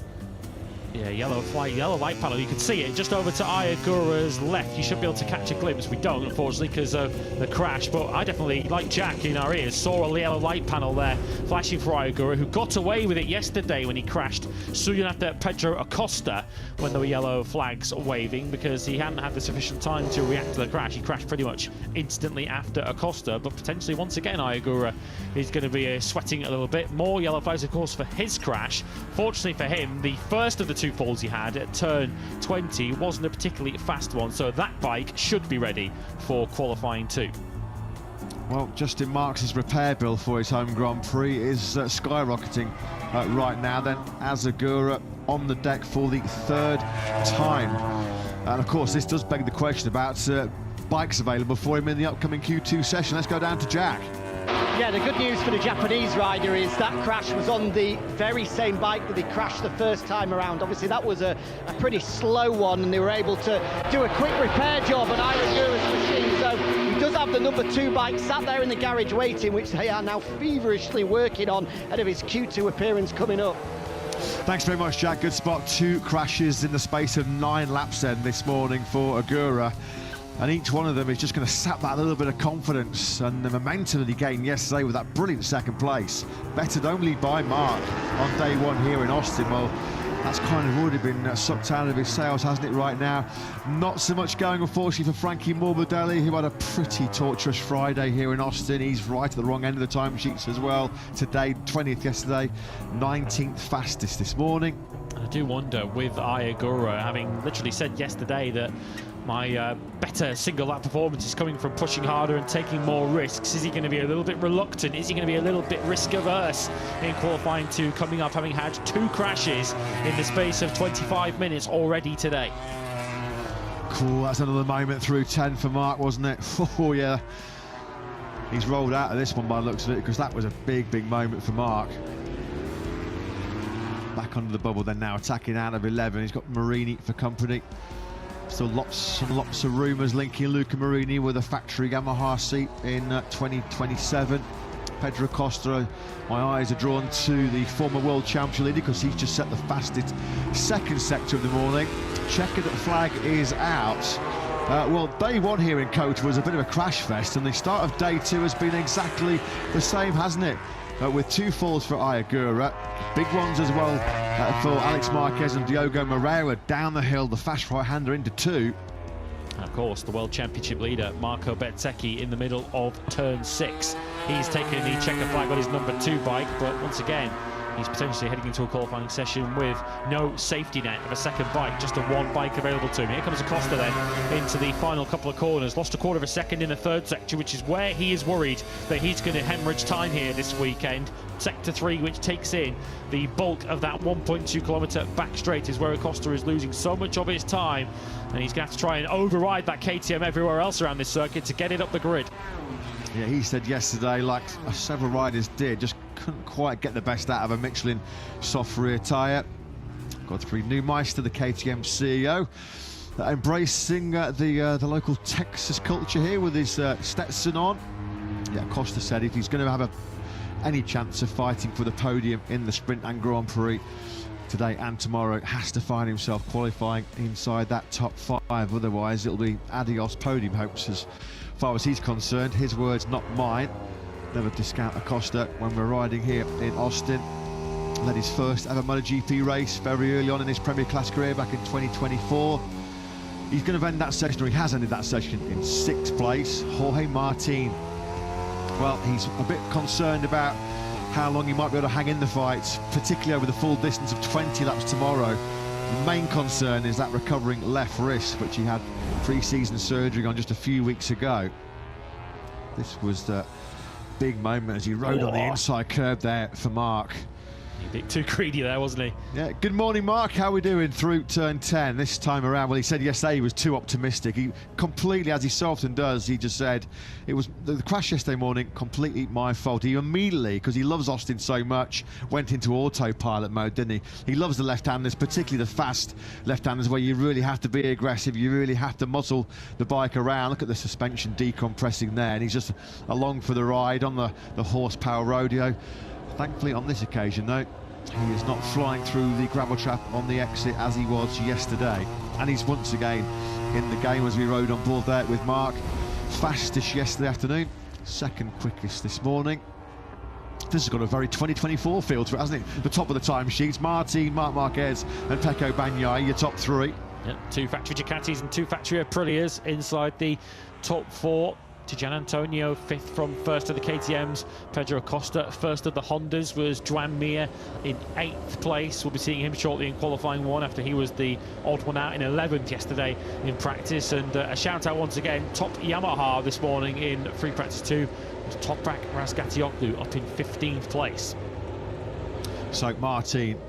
Speaker 1: Yeah, yellow light panel. You can see it just over to Ayagura's left. You should be able to catch a glimpse. We don't, unfortunately, because of the crash. But I definitely, like Jack in our ears, saw a yellow light panel there flashing for Ayagura, who got away with it yesterday when he crashed soon after Pedro Acosta when there were yellow flags waving, because he hadn't had the sufficient time to react to the crash. He crashed pretty much instantly after Acosta, but potentially once again Ayagura is going to be sweating a little bit. More yellow flags, of course, for his crash. Fortunately for him, the first of the 2 falls he had at turn 20 wasn't a particularly fast one, so that bike should be ready for qualifying 2.
Speaker 3: Well, Justin Marks' repair bill for his home Grand Prix is skyrocketing right now. Then Azagura on the deck for the 3rd time. And of course, this does beg the question about bikes available for him in the upcoming Q2 session. Let's go down to Jack.
Speaker 4: Yeah, the good news for the Japanese rider is that crash was on the very same bike that he crashed the first time around. Obviously, that was a pretty slow one, and they were able to do a quick repair job on Ayagura's machine. So he does have the number 2 bike sat there in the garage waiting, which they are now feverishly working on ahead of his Q2 appearance coming up.
Speaker 3: Thanks very much, Jack. Good spot. 2 crashes in the space of 9 laps then this morning for Agura. And each one of them is just going to sap that little bit of confidence and the momentum that he gained yesterday with that brilliant second place. Bettered only by Mark on day 1 here in Austin. Well, That's kind of already been sucked out of his sails, hasn't it, right now? Not so much going, unfortunately, for Frankie Morbidelli, who had a pretty torturous Friday here in Austin. He's right at the wrong end of the timesheets as well. Today, 20th yesterday, 19th fastest this morning.
Speaker 1: I do wonder, with Ayagura having literally said yesterday that my better single lap performance is coming from pushing harder and taking more risks, is he going to be a little bit reluctant? Is he going to be a little bit risk averse in qualifying 2, coming up having had 2 crashes in the space of 25 minutes already today?
Speaker 3: Cool, that's another moment through 10 for Mark, wasn't it? Oh yeah, he's rolled out of this one by the looks of it, because that was a big moment for Mark. Back under the bubble then now, attacking out of 11. He's got Marini for company. Still lots and lots of rumours linking Luca Marini with a factory Yamaha seat in 2027. Pedro Costa, my eyes are drawn to the former world champion leader, because he's just set the fastest second sector of the morning. Checkered flag is out. Well, day 1 here in Kota was a bit of a crash fest, and the start of day 2 has been exactly the same, hasn't it? With 2 falls for Ayagura, big ones as well for Alex Marquez and Diogo Moreira down the hill, the fast right-hander into 2.
Speaker 1: And of course, the World Championship leader, Marco Bezzecchi, in the middle of turn 6. He's taken the checker flag on his number 2 bike, but once again, he's potentially heading into a qualifying session with no safety net of a second bike, just a 1 bike available to him. Here comes Acosta then into the final couple of corners. Lost a quarter of a second in the 3rd sector, which is where he is worried that he's going to hemorrhage time here this weekend. Sector 3, which takes in the bulk of that 1.2 kilometre back straight, is where Acosta is losing so much of his time, and he's going to have to try and override that KTM everywhere else around this circuit to get it up the grid.
Speaker 3: Yeah, he said yesterday, like several riders did, just couldn't quite get the best out of a Michelin soft rear tyre. Godfrey Neumeister, the KTM CEO, embracing the local Texas culture here with his Stetson on. Yeah, Costa said if he's going to have any chance of fighting for the podium in the Sprint and Grand Prix today and tomorrow, has to find himself qualifying inside that top 5. Otherwise, it'll be adios podium hopes as far as he's concerned. His words, not mine. Never discount Acosta when we're riding here in Austin. Led his first ever MotoGP race very early on in his Premier Class career back in 2024. He's going to end that session, or he has ended that session, in 6th place. Jorge Martin, well, he's a bit concerned about how long he might be able to hang in the fight, particularly over the full distance of 20 laps tomorrow. The main concern is that recovering left wrist, which he had pre-season surgery on just a few weeks ago. This was the big moment as he rode on the inside curb there for Mark.
Speaker 1: A bit too greedy there, wasn't he?
Speaker 3: Yeah, good morning, Mark. How are we doing through turn 10 this time around? Well, he said yesterday he was too optimistic. He completely, as he so often does, he just said it was the crash yesterday morning, completely my fault. He immediately, because he loves Austin so much, went into autopilot mode, didn't he? He loves the left-handers, particularly the fast left-handers where you really have to be aggressive, you really have to muscle the bike around. Look at the suspension decompressing there, and he's just along for the ride on the horsepower rodeo. Thankfully, on this occasion, though, he is not flying through the gravel trap on the exit as he was yesterday. And he's once again in the game as we rode on board there with Mark. Fastest yesterday afternoon, 2nd quickest this morning. This has got a very 2024 feel to it, hasn't it? The top of the timesheets, Martin, Marc Marquez and Pecco Bagnaia, your top 3.
Speaker 1: Yep, 2 factory Ducatis and 2 factory Aprilias inside the top 4. Gian Antonio 5th from 1st of the KTMs. Pedro Acosta 1st of the Hondas was Joan Mir in 8th place. We'll be seeing him shortly in qualifying 1 after he was the odd one out in 11th yesterday in practice. And a shout out once again, top Yamaha this morning in free practice 2 was Toprak Razgatioglu up in 15th place.
Speaker 3: So Martin,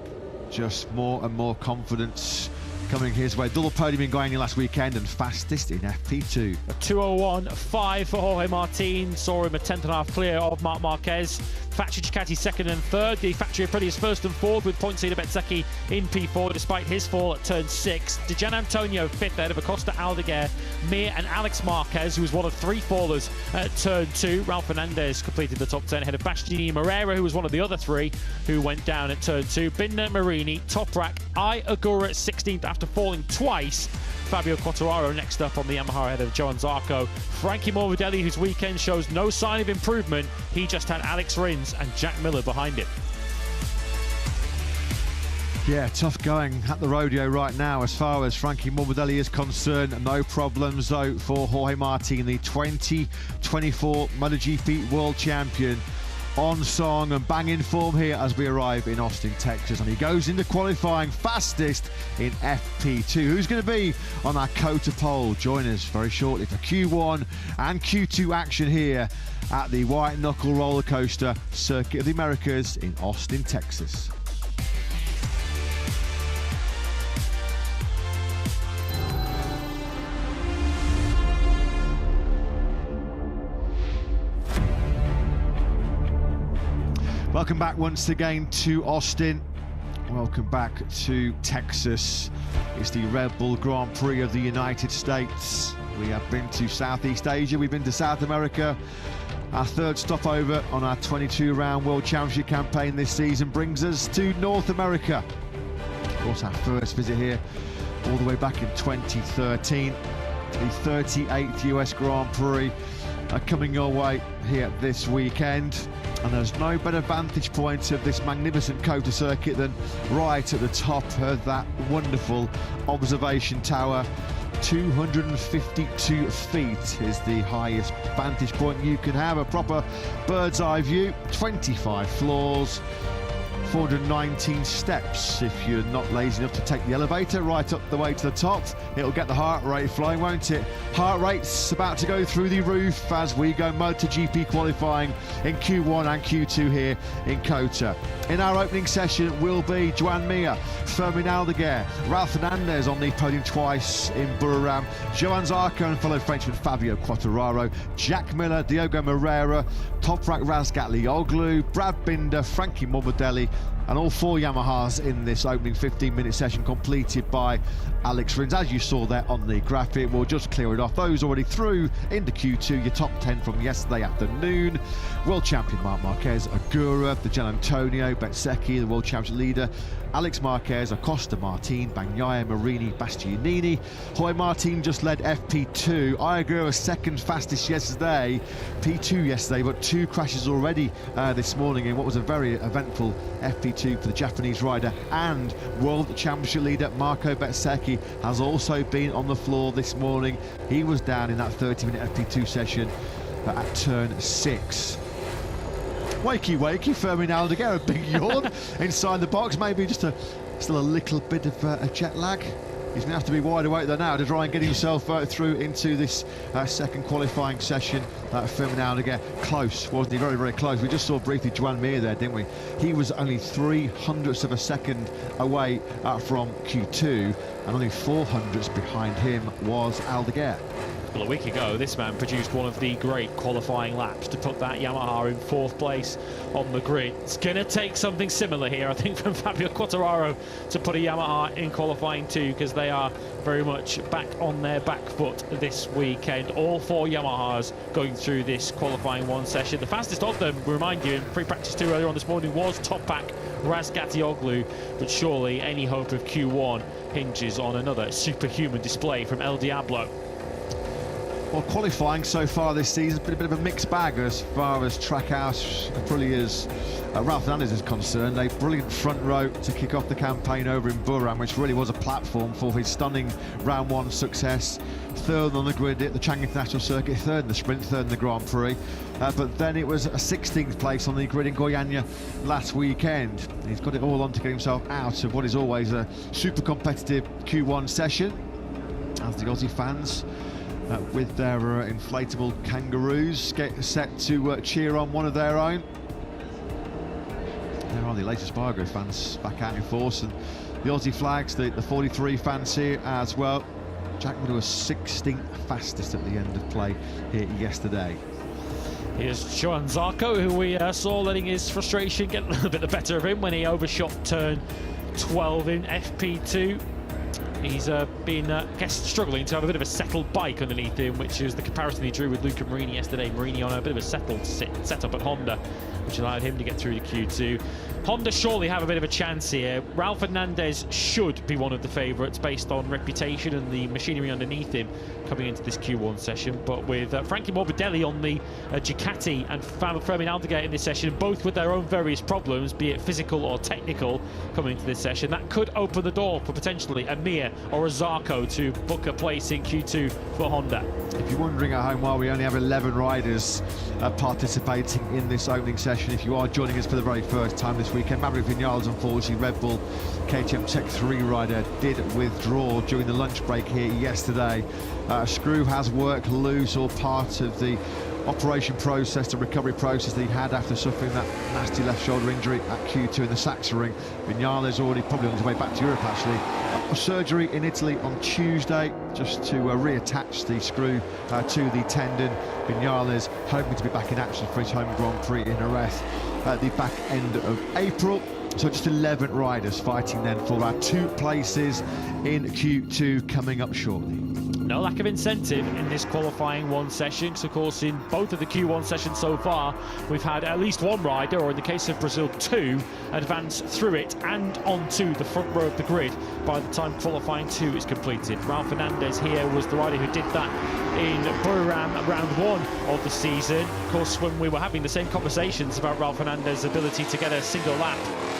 Speaker 3: just more and more confidence coming his way. Double podium in Guayana last weekend and fastest in FP2.
Speaker 1: A 2:01.5 for Jorge Martin. Saw him a 10th.5 clear of Marc Marquez. Factory Ducati 2nd and 3rd. The factory Aprilia is 1st and 4th with points leader Bezzecchi in P4 despite his fall at turn 6. Gian Antonio 5th ahead of Acosta, Aldeguer, Mir and Alex Marquez, who was one of 3 fallers at turn 2. Ralph Fernandez completed the top 10 ahead of Bastianini Moreira, who was one of the other 3 who went down at turn 2. Binder Marini, Toprak, Ayagura 16th after falling twice. Fabio Quartararo next up on the Yamaha ahead of Johan Zarco. Frankie Morbidelli, whose weekend shows no sign of improvement. He just had Alex Rins and Jack Miller behind him.
Speaker 3: Yeah, tough going at the rodeo right now as far as Frankie Morbidelli is concerned. No problems though for Jorge Martin, the 2024 MotoGP World Champion, on song and banging form here as we arrive in Austin, Texas, and he goes into qualifying fastest in FP2. Who's going to be on that COTA pole? Join us very shortly for Q1 and Q2 action here at the White Knuckle Roller Coaster Circuit of the Americas in Austin, Texas. Welcome back once again to Austin. Welcome back to Texas. It's the Red Bull Grand Prix of the United States. We have been to Southeast Asia, we've been to South America. Our third stopover on our 22-round World Championship campaign this season brings us to North America. Of course, our first visit here all the way back in 2013. The 38th US Grand Prix coming your way here this weekend. And there's no better vantage point of this magnificent COTA circuit than right at the top of that wonderful observation tower. 252 feet is the highest vantage point you can have, a proper bird's eye view. 25 floors, 419 steps if you're not lazy enough to take the elevator right up the way to the top. It'll get the heart rate flowing, won't it? Heart rate's about to go through the roof as we go MotoGP qualifying in Q1 and Q2 here in COTA. In our opening session will be Joan Mir, Fermin Aldeguer, Ralph Hernandez on the podium twice in Buriram, Johan Zarco and fellow Frenchman Fabio Quartararo, Jack Miller, Diogo Moreira, Toprak Razgatlioglu, Brad Binder, Frankie Morbidelli, and all four Yamahas in this opening 15-minute session completed by Alex Rins. As you saw there on the graphic, we'll just clear it off. Those already through into Q2, your top 10 from yesterday afternoon. World champion Marc Marquez, Agura, the Gian Antonio, Bezzecchi, the world championship leader, Alex Marquez, Acosta, Martin, Bagnaia, Marini, Bastianini. Jorge Martin just led FP2. Agura second fastest yesterday, P2 yesterday, but two crashes already this morning in what was a very eventful FP2 for the Japanese rider. And world championship leader Marco Bezzecchi has also been on the floor this morning. He was down in that 30-minute FP2 session at turn 6. Wakey, Fermin Aldeguer, a big yawn inside the box. Maybe still a little bit of a jet lag. He's going to have to be wide awake there now to try and get himself through into this second qualifying session. Fermin Aldeguer, close, wasn't he? Very, very close. We just saw briefly Joan Mir there, didn't we? He was only 0.03 of a second away from Q2, and only 0.04 behind him was Aldeguer.
Speaker 1: Well, a week ago, this man produced one of the great qualifying laps to put that Yamaha in 4th place on the grid. It's going to take something similar here, I think, from Fabio Quartararo to put a Yamaha in qualifying too, because they are very much back on their back foot this weekend. All 4 Yamahas going through this qualifying 1 session. The fastest of them, we remind you, in free practice 2 earlier on this morning was Toprak Razgatlioglu, but surely any hope of Q1 hinges on another superhuman display from El Diablo.
Speaker 3: Well, qualifying so far this season has been a bit of a mixed bag as far as Trackhouse Aprilia's Ralph Hernandez is concerned. A brilliant front row to kick off the campaign over in Buriram, which really was a platform for his stunning round 1 success. 3rd on the grid at the Chang International Circuit, 3rd in the sprint, 3rd in the Grand Prix. But then it was a 16th place on the grid in Goiânia last weekend. He's got it all on to get himself out of what is always a super competitive Q1 session, as the Aussie fans with their inflatable kangaroos get set to cheer on one of their own. There are the latest Spargo fans back out in force, and the Aussie flags, the 43 fans here as well. Jack Miller was 16th fastest at the end of play here yesterday.
Speaker 1: Here's Johan Zarco, who we saw letting his frustration get a little bit the better of him when he overshot turn 12 in FP2. He's been struggling to have a bit of a settled bike underneath him, which is the comparison he drew with Luca Marini yesterday. Marini on a bit of a settled setup at Honda, which allowed him to get through to Q2. Honda surely have a bit of a chance here. Ralph Hernandez should be one of the favourites based on reputation and the machinery underneath him coming into this Q1 session. But with Frankie Morbidelli on the Ducati and Fermin Aldeguer in this session, both with their own various problems, be it physical or technical, coming into this session, that could open the door for potentially a Mir or a Zarco to book a place in Q2 for Honda.
Speaker 3: If you're wondering at home why we only have 11 riders participating in this opening session, if you are joining us for the very first time this weekend, Maverick Vinales, unfortunately, Red Bull KTM Tech 3 rider, did withdraw during the lunch break here yesterday. A screw has worked loose, or part of the operation process, the recovery process that he had after suffering that nasty left shoulder injury at Q2 in the Sachsenring. Vinales already probably on his way back to Europe, actually. Surgery in Italy on Tuesday just to reattach the screw to the tendon. Vinales hoping to be back in action for his home Grand Prix in Jerez at the back end of April. So just 11 riders fighting then for our 2 places in Q2 coming up shortly.
Speaker 1: No lack of incentive in this qualifying 1 session, because of course in both of the Q1 sessions so far we've had at least 1 rider, or in the case of Brazil 2, advance through it and onto the front row of the grid by the time qualifying 2 is completed. Ralph Hernandez here was the rider who did that in Buriram round 1 of the season. Of course, when we were having the same conversations about Ralph Hernandez's ability to get a single lap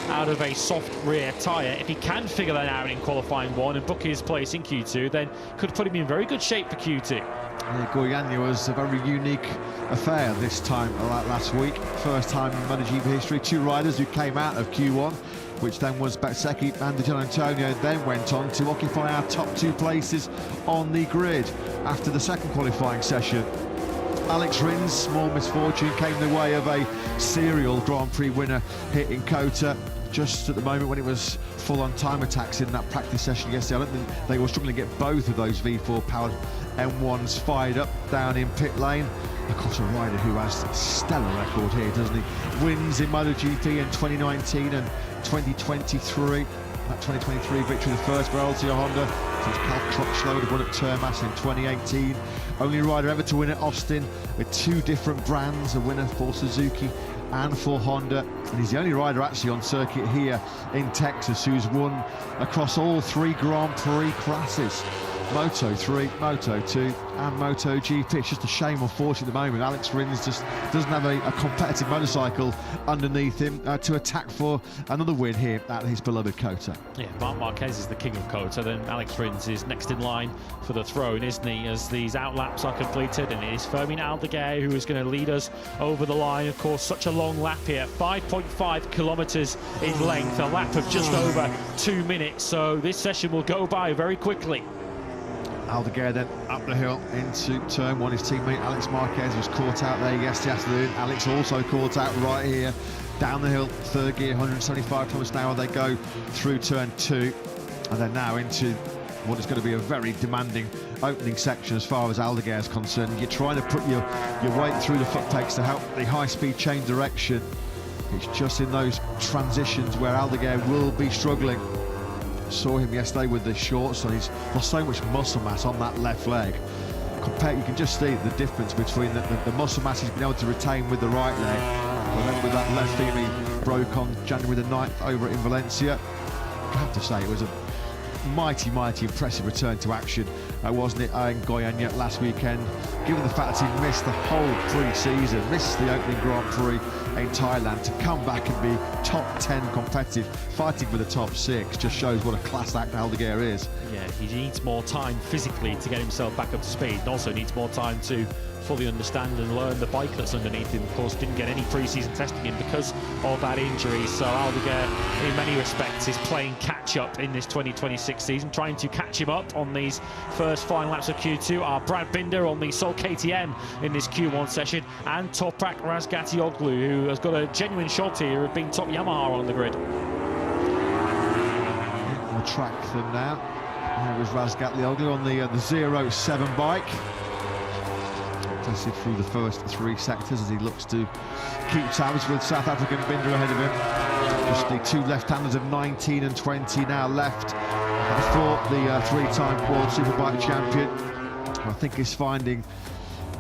Speaker 1: out of a soft rear tyre, if he can figure that out in qualifying 1 and book his place in Q2, then could put him in very good shape for Q2.
Speaker 3: Yeah, Goiânia was a very unique affair this time last week. First time in MotoGP history, 2 riders who came out of Q1, which then was Bezzecchi and Di Gianantonio, then went on to occupy our top 2 places on the grid after the second qualifying session. Alex Rins, small misfortune, came the way of a serial Grand Prix winner hit in Kota just at the moment when it was full-on time attacks in that practice session yesterday. I don't think they were struggling to get both of those V4 powered M1s fired up down in pit lane. Of course, a rider who has a stellar record here, doesn't he? Wins in MotoGP in 2019 and 2023. That 2023 victory, the first for LTO Honda since Cal Crutchlow had won at Termas in 2018. Only rider ever to win at Austin with 2 different brands, a winner for Suzuki and for Honda, and he's the only rider actually on circuit here in Texas who's won across all 3 Grand Prix classes: Moto 3, Moto 2 and Moto GP. It's just a shame, unfortunately, at the moment Alex Rins just doesn't have a competitive motorcycle underneath him to attack for another win here at his beloved Kota.
Speaker 1: Yeah, Marc Marquez is the king of Kota, then Alex Rins is next in line for the throne, isn't he, as these outlaps are completed, and it is Fermin Aldeguer who is going to lead us over the line. Of course, such a long lap here, 5.5 kilometres in length, a lap of just over 2 minutes, so this session will go by very quickly.
Speaker 3: Aldeguer then up the hill into turn 1. His teammate Alex Marquez was caught out there yesterday afternoon. Alex also caught out right here down the hill, 3rd gear, 175 kilometers an hour. They go through turn 2, and then now into what is going to be a very demanding opening section as far as Aldeguer is concerned. You're trying to put your weight through the foot pegs to help the high-speed change direction. It's just in those transitions where Aldeguer will be struggling. Saw him yesterday with the shorts, and he's lost so much muscle mass on that left leg. You can just see the difference between the muscle mass he's been able to retain with the right leg. Remember that left thing he broke on January the 9th over in Valencia. I have to say it was a mighty impressive return to action, wasn't it, in Goiânia last weekend, given the fact that he missed the whole pre-season, missed the opening Grand Prix in Thailand, to come back and be top 10 competitive, fighting for the top 6, just shows what a class act Aldeguer is.
Speaker 1: Yeah, he needs more time physically to get himself back up to speed, and also needs more time to fully understand and learn the bike that's underneath him. Of course, didn't get any pre-season testing in because of that injury, so Aldeguer in many respects is playing catch-up in this 2026 season. Trying to catch him up on these first flying laps of Q2 are Brad Binder on the Sol KTM in this Q1 session, and Toprak Razgatlioglu, who has got a genuine shot here of being top Yamaha on the grid.
Speaker 3: We'll track them now. There was Razgatlioglu on the 07 bike. Tested through the first 3 sectors as he looks to keep tabs with South African Binder ahead of him. Just the 2 left-handers of 19 and 20 now left for the 3-time World Superbike champion. I think he's finding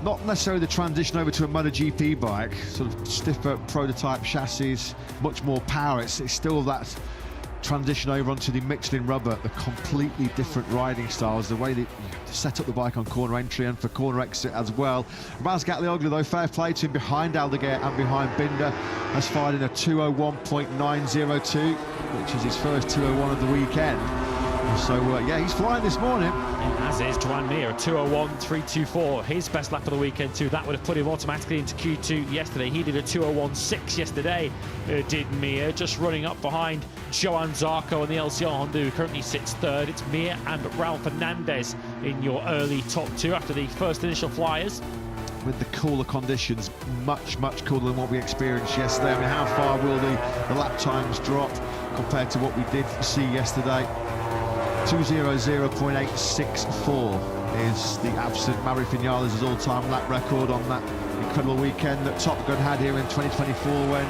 Speaker 3: not necessarily the transition over to a MotoGP bike, sort of stiffer prototype chassis, much more power. It's still that transition over onto the Michelin rubber, the completely different riding styles, the way that you set up the bike on corner entry and for corner exit as well. Razgatlioglu, though, fair play to him behind Aldeguer and behind Binder, has fired in a 2:01.902, which is his first 2:01 of the weekend. So, yeah, he's flying this morning.
Speaker 1: As is Juan Mir, a 2:01.324, his best lap of the weekend too. That would have put him automatically into Q2 yesterday. He did a 2:01.6 yesterday, did Mir, just running up behind Johan Zarco and the LCR Honda, who currently sits third. It's Mir and Raul Fernandez in your early top two after the first initial flyers.
Speaker 3: With the cooler conditions, much cooler than what we experienced yesterday. I mean, how far will the lap times drop compared to what we did see yesterday? 2:00.864 is the absent Mari Vinales' all-time lap record on that incredible weekend that Top Gun had here in 2024, when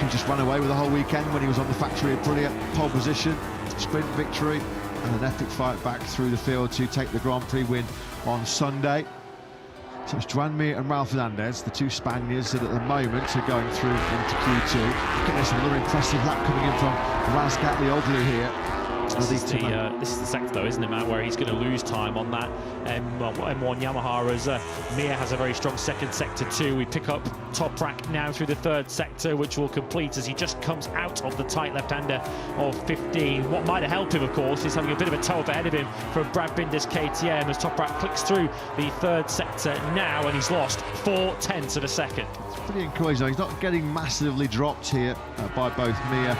Speaker 3: he just ran away with the whole weekend when he was on the factory Aprilia pole position, sprint victory, and an epic fight back through the field to take the Grand Prix win on Sunday. So it's Juan Mir and Raul Fernandez, the two Spaniards that at the moment are going through into Q2. Look at this, another impressive lap coming in from Razgatlioglu here.
Speaker 1: This is the sector, though, isn't it, Matt, where he's going to lose time on that M1 Yamaha, as Mir has a very strong second sector too. We pick up Toprak now through the third sector, which will complete as he just comes out of the tight left-hander of 15. What might have helped him, of course, is having a bit of a toe up ahead of him from Brad Binder's KTM as Toprak clicks through the third sector now, and he's lost 0.4 of a second.
Speaker 3: It's pretty encouraging. He's not getting massively dropped here by both Mir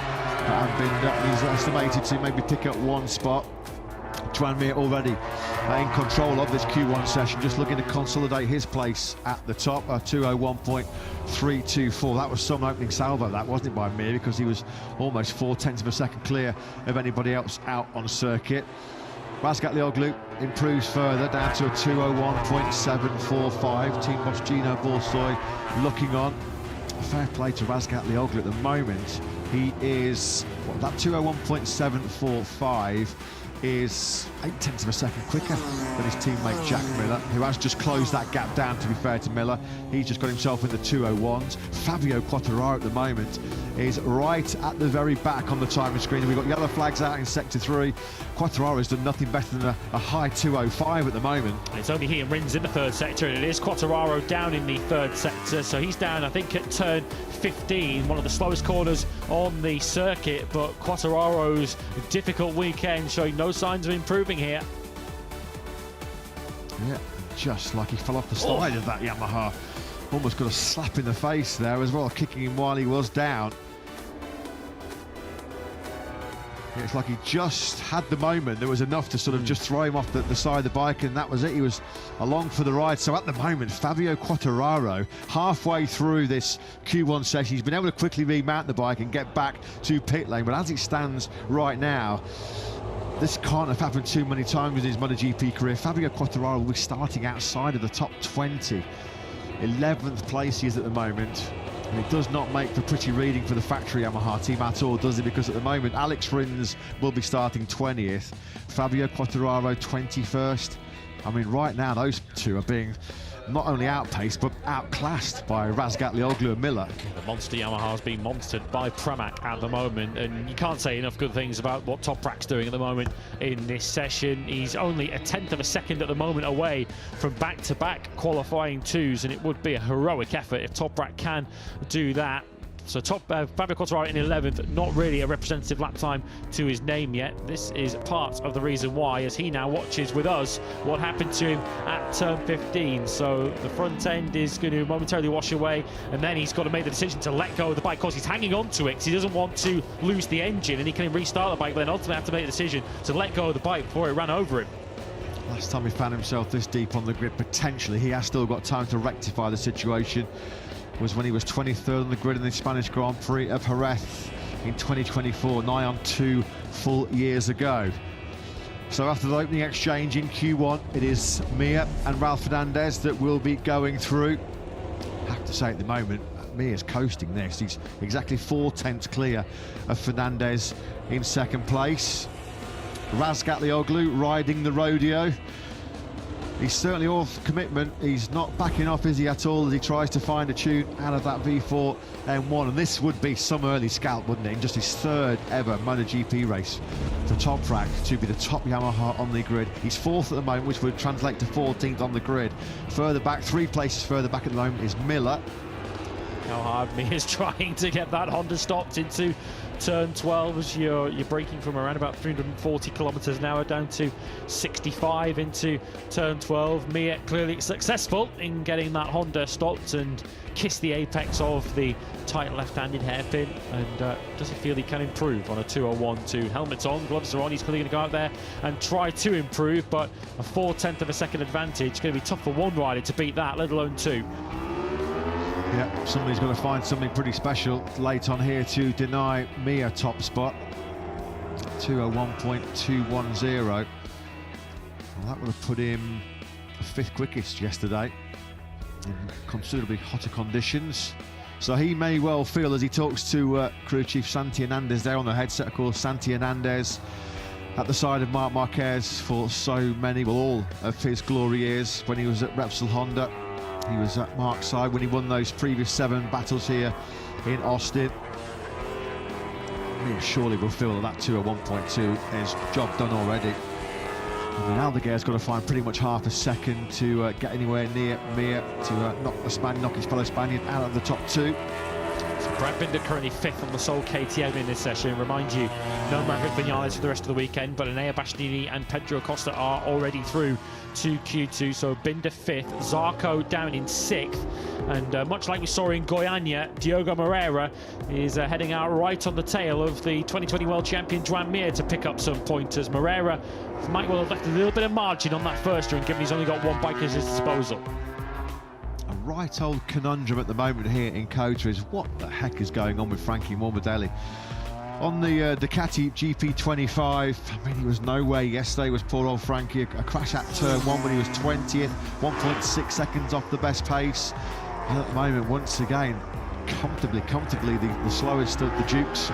Speaker 3: and Binder. He's estimated to maybe pick up one spot. Juan Mir already in control of this Q1 session, just looking to consolidate his place at the top, 2:01.324. That was some opening salvo, that wasn't it, by Mir, because he was almost 0.4 of a second clear of anybody else out on circuit. Razgatlioglu improves further down to a 2:01.745. Team boss Gino Borsoy looking on. Fair play to Razgatlioglu at the moment. He is, that 2:01.745 is 0.8 of a second quicker than his teammate Jack Miller, who has just closed that gap down, to be fair to Miller. He's just got himself in the 2:01s. Fabio Quartararo at the moment is right at the very back on the timing screen. We've got yellow flags out in sector 3. Quartararo's done nothing better than a high 2:05 at the moment.
Speaker 1: It's only he and Rins in the third sector, and it is Quartararo down in the third sector, so he's down, I think, at turn 15, one of the slowest corners on the circuit, but Quartararo's difficult weekend showing no signs of improving here.
Speaker 3: Yeah, just like he fell off the side of that Yamaha. Almost got a slap in the face there as well, kicking him while he was down. It's like he just had the moment. There was enough to sort of just throw him off the side of the bike, and that was it. He was along for the ride. So at the moment, Fabio Quartararo, halfway through this Q1 session, he's been able to quickly remount the bike and get back to pit lane. But as it stands right now, this can't have happened too many times in his MotoGP career. Fabio Quartararo will be starting outside of the top 20. 11th place he is at the moment. And it does not make for pretty reading for the factory Yamaha team at all, does it? Because at the moment, Alex Rins will be starting 20th. Fabio Quartararo 21st. I mean, right now, those two are being not only outpaced, but outclassed by Razgatlioglu and Miller.
Speaker 1: The monster Yamaha's being monstered by Pramac at the moment, and you can't say enough good things about what Toprak's doing at the moment in this session. He's only 1/10 of a second at the moment away from back-to-back qualifying twos, and it would be a heroic effort if Toprak can do that. So Fabio Quartararo in 11th, not really a representative lap time to his name yet. This is part of the reason why, as he now watches with us what happened to him at turn 15. So the front end is going to momentarily wash away, and then he's got to make the decision to let go of the bike. Of course, he's hanging on to it because he doesn't want to lose the engine, and he can restart the bike, but then ultimately have to make the decision to let go of the bike before it ran over him.
Speaker 3: Last time he found himself this deep on the grid, potentially, he has still got time to rectify the situation, was when he was 23rd on the grid in the Spanish Grand Prix of Jerez in 2024, nigh on 2 full years ago. So after the opening exchange in Q1, it is Mir and Raul Fernandez that will be going through. I have to say at the moment, Mir's coasting this. He's exactly 4/10 clear of Fernandez in second place. Razgatlioglu riding the rodeo. He's certainly all commitment. He's not backing off, is he, at all, as he tries to find a tune out of that V4 M1. And this would be some early scalp, wouldn't it, in just his third ever MotoGP race for Toprak to be the top Yamaha on the grid. He's fourth at the moment, which would translate to 14th on the grid. Further back, 3 places further back at the moment, is Miller.
Speaker 1: How hard Mia's trying to get that Honda stopped into turn 12 as you're braking from around about 340 kilometers an hour down to 65 into turn 12. Mia clearly successful in getting that Honda stopped and kissed the apex of the tight left-handed hairpin, and does he feel he can improve on a 2:01.2? Helmet's on, gloves are on, he's clearly going to go out there and try to improve, but a 0.4 of a second advantage, going to be tough for one rider to beat that, let alone two.
Speaker 3: Yeah, somebody's got to find something pretty special late on here to deny Mia top spot. 2:01.210. Well, that would have put him 5th quickest yesterday in considerably hotter conditions. So he may well feel, as he talks to crew chief Santi Hernandez there on the headset, of course, Santi Hernandez at the side of Marc Marquez for so many, well, all of his glory years when he was at Repsol Honda. He was at Mark's side when he won those previous 7 battles here in Austin. Mia surely will feel that 2:01.2 is job done already. I mean, Aldeguer's got to find pretty much half a second to get anywhere near Mia to knock his fellow Spaniard out of the top 2.
Speaker 1: Brad Binder currently 5th on the sole KTM in this session. Remind you, no Maverick Vinales for the rest of the weekend, but Enea Bastianini and Pedro Acosta are already through to Q2. So Binder 5th, Zarco down in 6th, and much like we saw in Goiânia, Diogo Moreira is heading out right on the tail of the 2020 World Champion Joan Mir to pick up some pointers. Moreira might well have left a little bit of margin on that first run, given he's only got 1 bike at his disposal.
Speaker 3: Right old conundrum at the moment here in COTA is what the heck is going on with Frankie Morbidelli. On the Ducati GP25, I mean, he was nowhere yesterday, was poor old Frankie. A crash at turn 1 when he was 20th, 1.6 seconds off the best pace. And at the moment, once again, comfortably the slowest of the Dukes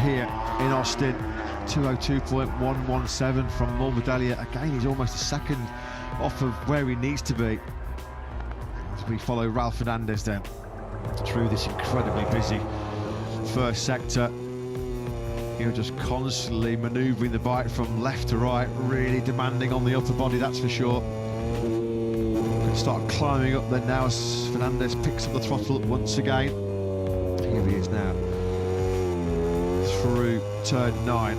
Speaker 3: here in Austin. 2:02.117 from Morbidelli. Again, he's almost a second off of where he needs to be. We follow Ralph Fernandez then through this incredibly busy first sector. You're just constantly manoeuvring the bike from left to right, really demanding on the upper body, that's for sure. Can start climbing up then now as Fernandez picks up the throttle once again. Here he is now through turn 9.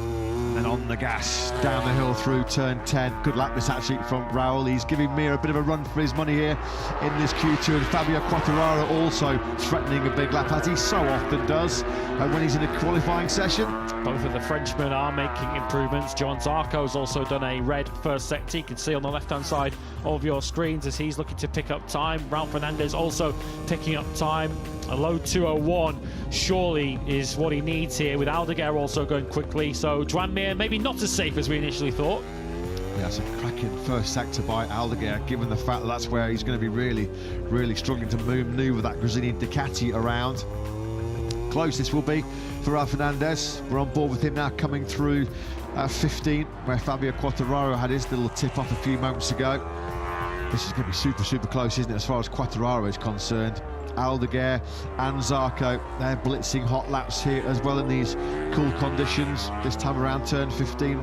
Speaker 3: And on the gas, down the hill through turn 10. Good lap this actually from Raul. He's giving Mir a bit of a run for his money here in this Q2. And Fabio Quartararo also threatening a big lap, as he so often does when he's in a qualifying session.
Speaker 1: Both of the Frenchmen are making improvements. Joan Zarco's also done a red first sector. You can see on the left-hand side of your screens as he's looking to pick up time. Ralph Fernandez also picking up time. A low 2:01 surely is what he needs here, with Aldeguer also going quickly. So Joan Mir maybe not as safe as we initially thought.
Speaker 3: Yeah, it's a cracking first sector by Aldeguer, given the fact that that's where he's going to be really struggling to manoeuvre that Gresini Ducati around. Close this will be for Ralph Fernandez. We're on board with him now, coming through 15, where Fabio Quartararo had his little tip-off a few moments ago. This is going to be super close, isn't it, as far as Quartararo is concerned. Aldeguer and Zarco, they're blitzing hot laps here as well in these cool conditions. This time around turn 15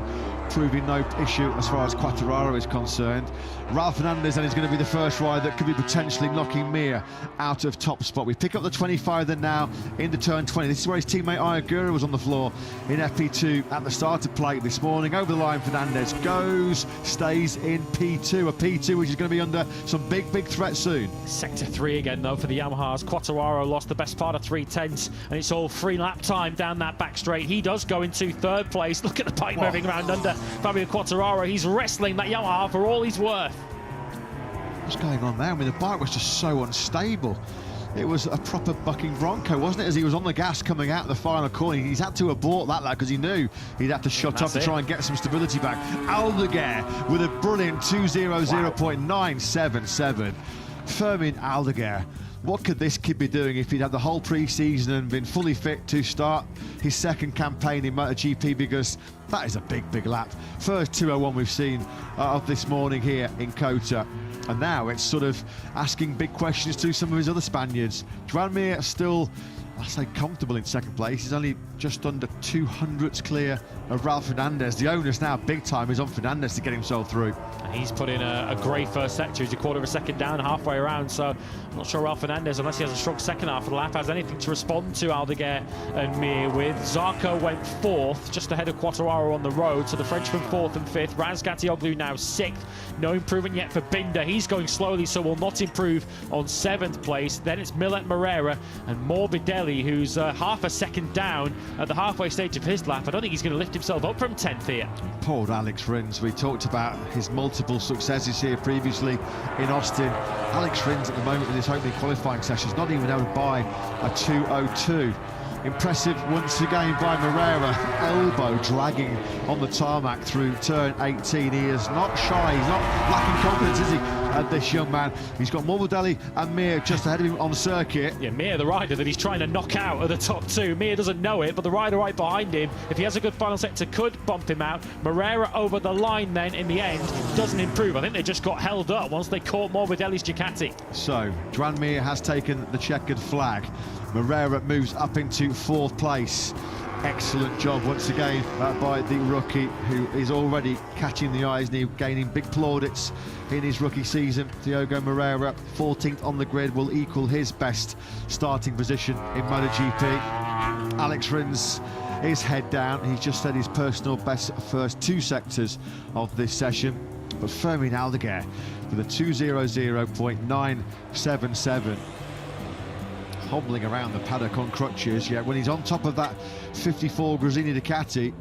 Speaker 3: proving no issue as far as Quartararo is concerned. Ralph Fernandez then is going to be the first rider that could be potentially knocking Mir out of top spot. We pick up the 25 then now into turn 20. This is where his teammate Ayagura was on the floor in FP2 at the starter plate this morning. Over the line, Fernandez goes, stays in P2, a P2 which is going to be under some big threat soon.
Speaker 1: Sector 3 again though for the Yamahas. Quartararo lost the best part of 3/10, and it's all free lap time down that back straight. He does go into 3rd place. Look at the bike moving around under Fabio Quartararo. He's wrestling that Yamaha for all he's worth.
Speaker 3: What's going on there? I mean, the bike was just so unstable. It was a proper bucking bronco, wasn't it, as he was on the gas coming out of the final corner. He's had to abort that lap because he knew he'd have to shut up to try and get some stability back. Aldeguer with a brilliant 2:00.977. Fermin Aldeguer what could this kid be doing if he'd had the whole pre-season and been fully fit to start his second campaign in MotoGP, because that is a big lap. First 201 we've seen of this morning here in Kota. And now it's sort of asking big questions to some of his other Spaniards. Joan Mir still, I say, comfortable in second place. He's only just under 200ths clear of Ralph Fernandez. The onus now, big time, is on Fernandez to get himself through.
Speaker 1: He's put in a great first sector. He's a quarter of a second down halfway around, so I'm not sure Ralph Fernandez, unless he has a strong second half of the lap, has anything to respond to Aldeguer and Mir with. Zarco went fourth, just ahead of Quartararo on the road, so the Frenchman fourth and fifth. Razgatlioglu now sixth. No improvement yet for Binder. He's going slowly, so will not improve on seventh place. Then it's Millet Moreira and Morbidelli, who's half a second down at the halfway stage of his lap. I don't think he's going to lift himself up from 10th here.
Speaker 3: Poor old Alex Rins. We talked about his multiple successes here previously in Austin. Alex Rins at the moment in this opening qualifying session is not even able to buy a 2:02. Impressive once again by Moreira, elbow dragging on the tarmac through turn 18. He is not shy, he's not lacking confidence, is he, this young man? He's got Morbidelli and Mir just ahead of him on the circuit.
Speaker 1: Yeah, Mir, the rider that he's trying to knock out at the top two. Mir doesn't know it, but the rider right behind him, if he has a good final sector, could bump him out. Moreira over the line then in the end doesn't improve. I think they just got held up once they caught Morbidelli's Ducati.
Speaker 3: So, Joan Mir has taken the checkered flag. Moreira moves up into fourth place. Excellent job once again by the rookie, who is already catching the eyes and gaining big plaudits in his rookie season. Diogo Moreira, 14th on the grid, will equal his best starting position in MotoGP. Alex Rins is head down. He's just set his personal best first two sectors of this session. But Fermin Aldeguer with a 2:00.977. Hobbling around the paddock on crutches, yet when he's on top of that 54 Gresini Ducati,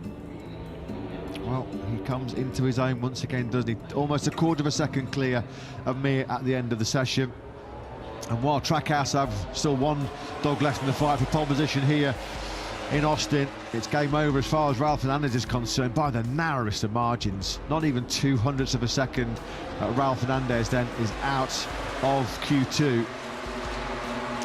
Speaker 3: well, he comes into his own once again, doesn't he? Almost a quarter of a second clear of Mir at the end of the session. And while Trackhouse have still one dog left in the fight for pole position here in Austin, it's game over as far as Ralph Fernandez is concerned by the narrowest of margins. Not even 200ths of a second. Ralph Fernandez then is out of Q2.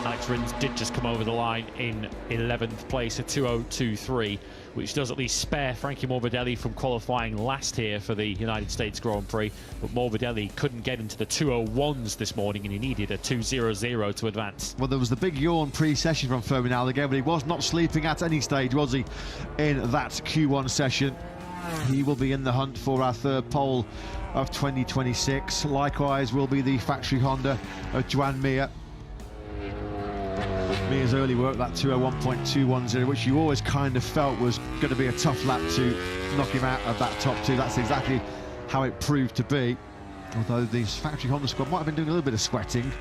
Speaker 1: Alex Rins did just come over the line in 11th place, a 2:023, which does at least spare Frankie Morbidelli from qualifying last here for the United States Grand Prix. But Morbidelli couldn't get into the 2:01s this morning, and he needed a 2:00 to advance.
Speaker 3: Well, there was the big yawn pre-session from Fermin Aldeguer, but he was not sleeping at any stage, was he, in that Q1 session? He will be in the hunt for our third pole of 2026. Likewise will be the factory Honda of Joan Mir. Mir's early work, that 2:01.210, which you always kind of felt was going to be a tough lap to knock him out of that top two. That's exactly how it proved to be. Although the factory Honda squad might have been doing a little bit of sweating,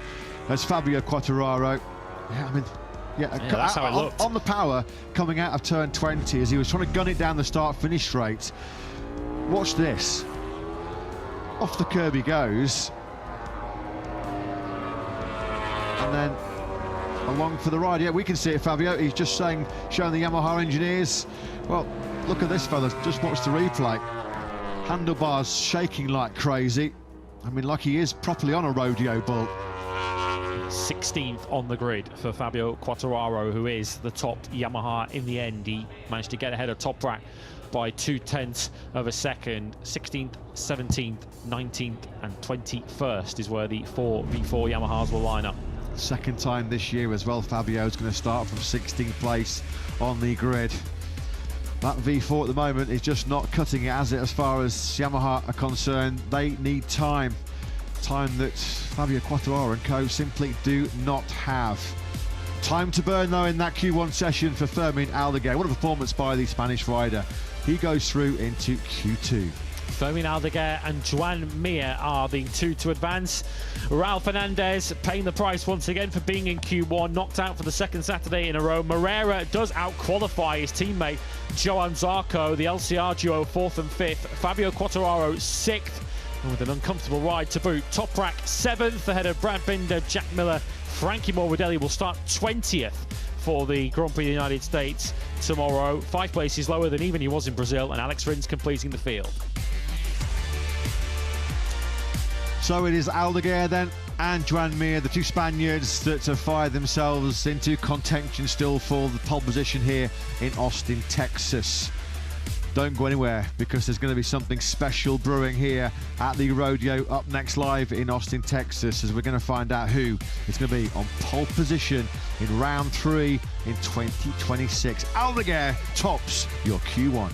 Speaker 3: as Fabio Quartararo,
Speaker 1: that's how it looked.
Speaker 3: On the power coming out of turn 20 as he was trying to gun it down the start-finish straight. Watch this. Off the curb he goes. And then along for the ride. Yeah, we can see it, Fabio. He's just showing the Yamaha engineers. Well, look at this, fellas. Just watch the replay. Handlebars shaking like crazy. I mean, like he is properly on a rodeo bull.
Speaker 1: 16th on the grid for Fabio Quartararo, who is the top Yamaha in the end. He managed to get ahead of Toprak by 0.2 of a second. 16th, 17th, 19th and 21st is where the four V4 Yamahas will line up.
Speaker 3: Second time this year as well. Fabio's going to start from 16th place on the grid. That V4 at the moment is just not cutting it, as far as Yamaha are concerned. They need time that Fabio Quartararo and co simply do not have. Time to burn though in that Q1 session for Fermin Aldeguer. What a performance by the Spanish rider. He goes through into Q2.
Speaker 1: Fermin Aldeguer and Joan Mir are the two to advance. Ralph Fernandez paying the price once again for being in Q1, knocked out for the second Saturday in a row. Moreira does out-qualify his teammate Joan Zarco, the LCR duo 4th and 5th. Fabio Quartararo 6th, and with an uncomfortable ride to boot. Toprak 7th ahead of Brad Binder, Jack Miller. Frankie Morbidelli will start 20th for the Grand Prix of the United States tomorrow. 5 places lower than even he was in Brazil, and Alex Rins completing the field.
Speaker 3: So it is Aldeguer then and Juan Mir, the two Spaniards that have fired themselves into contention still for the pole position here in Austin, Texas. Don't go anywhere, because there's going to be something special brewing here at the rodeo up next live in Austin, Texas, as we're going to find out who is going to be on pole position in round 3 in 2026. Aldeguer tops your Q1.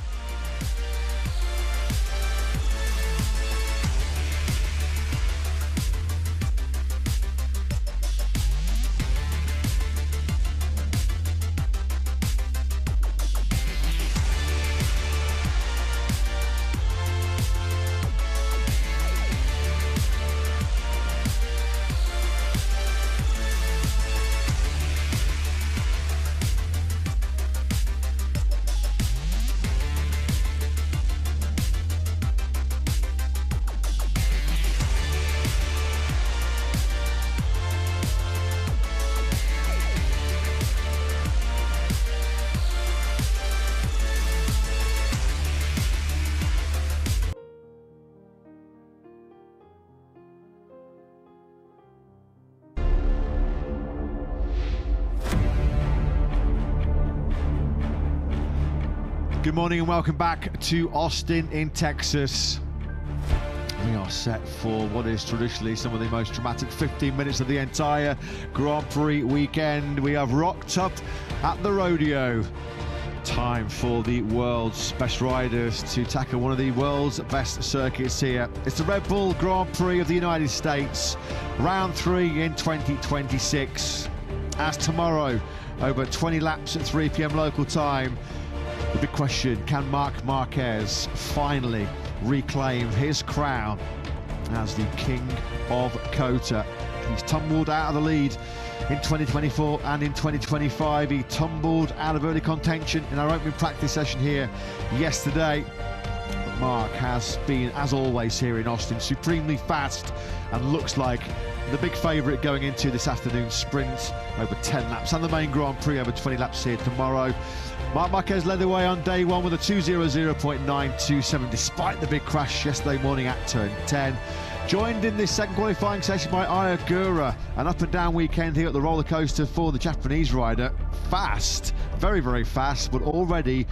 Speaker 3: Good morning and welcome back to Austin in Texas. We are set for what is traditionally some of the most dramatic 15 minutes of the entire Grand Prix weekend. We have rocked up at the rodeo. Time for the world's best riders to tackle one of the world's best circuits here. It's the Red Bull Grand Prix of the United States, round 3 in 2026. As tomorrow, over 20 laps at 3 p.m. local time. The big question, can Marc Marquez finally reclaim his crown as the King of COTA? He's tumbled out of the lead in 2024 and in 2025. He tumbled out of early contention in our opening practice session here yesterday. But Marc has been, as always here in Austin, supremely fast and looks like the big favourite going into this afternoon's sprint, over 10 laps, and the main Grand Prix over 20 laps here tomorrow. Marc Marquez led the way on day 1 with a 2:00.927 despite the big crash yesterday morning at turn 10. Joined in this second qualifying session by Ayagura, an up and down weekend here at the roller coaster for the Japanese rider. Fast, very, very fast, but already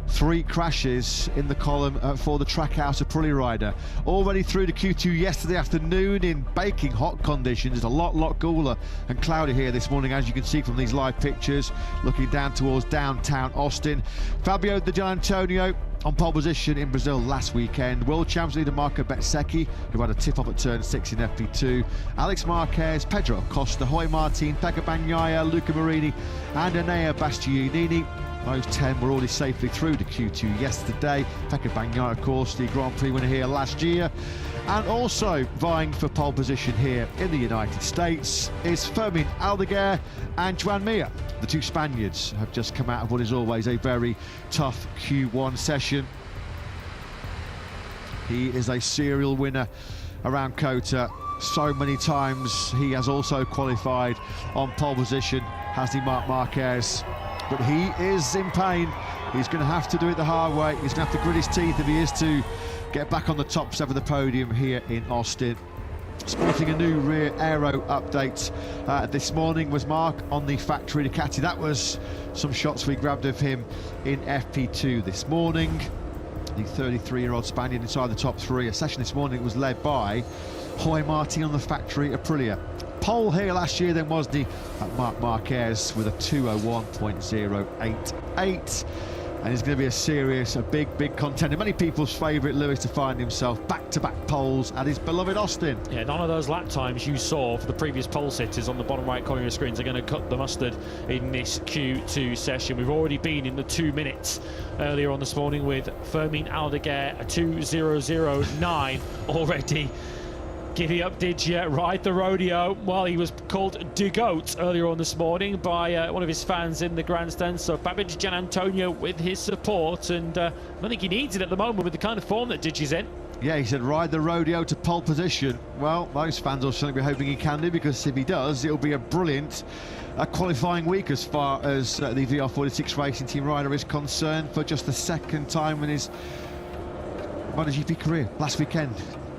Speaker 3: 3 crashes in the column for the Trackhouse Aprilia rider. Already through to Q2 yesterday afternoon in baking hot conditions. It's a lot cooler and cloudy here this morning, as you can see from these live pictures, looking down towards downtown Austin. Fabio Di Gianantonio on pole position in Brazil last weekend. World Champions leader Marco Bezzecchi, who had a tip-off at turn 6 in FP2. Alex Marquez, Pedro Acosta, Jorge Martin, Pecco Bagnaia, Luca Marini and Enea Bastianini. Those 10 were already safely through to Q2 yesterday. Pecco Bagnaia, of course, the Grand Prix winner here last year. And also vying for pole position here in the United States is Fermin Aldeguer and Juan Mir. The two Spaniards have just come out of what is always a very tough Q1 session. He is a serial winner around COTA. So many times he has also qualified on pole position, has he, Marc Marquez. But he is in pain. He's going to have to do it the hard way. He's going to have to grit his teeth if he is to get back on the top step of the podium here in Austin. Sporting a new rear aero update this morning was Marc on the factory Ducati. That was some shots we grabbed of him in FP2 this morning. The 33-year-old Spaniard inside the top 3. A session this morning was led by Jorge Martin on the factory Aprilia. Pole here last year then was the Marc Marquez with a 2:01.088. And he's going to be a big contender. Many people's favourite Lewis to find himself back-to-back poles at his beloved Austin.
Speaker 1: Yeah, none of those lap times you saw for the previous pole sitters on the bottom right corner of the screens are going to cut the mustard in this Q2 session. We've already been in the 2 minutes earlier on this morning with Fermin Aldeguer, a 2:00.9 already. Giddy up, did you? Ride the rodeo. Well, he was called De Goat earlier on this morning by one of his fans in the grandstand. So Fabio Di Gianantonio with his support, and I don't think he needs it at the moment with the kind of form that Digi's in.
Speaker 3: Yeah, he said ride the rodeo to pole position. Well, those fans will certainly be hoping he can do, because if he does, it'll be a brilliant qualifying week as far as the VR46 Racing Team rider is concerned, for just the second time in his MotoGP career. Last weekend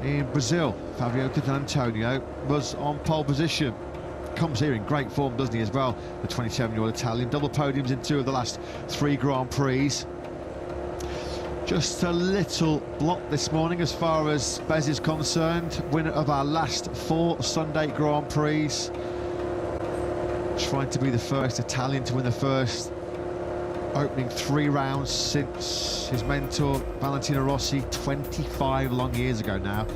Speaker 3: in Brazil. Fabio Antonio was on pole position. Comes here in great form, doesn't he, as well? The 27-year-old Italian. Double podiums in 2 of the last 3 Grand Prix. Just a little block this morning as far as Bez is concerned. Winner of our last 4 Sunday Grand Prix. Trying to be the first Italian to win the first opening 3 rounds since his mentor Valentino Rossi 25 long years ago now,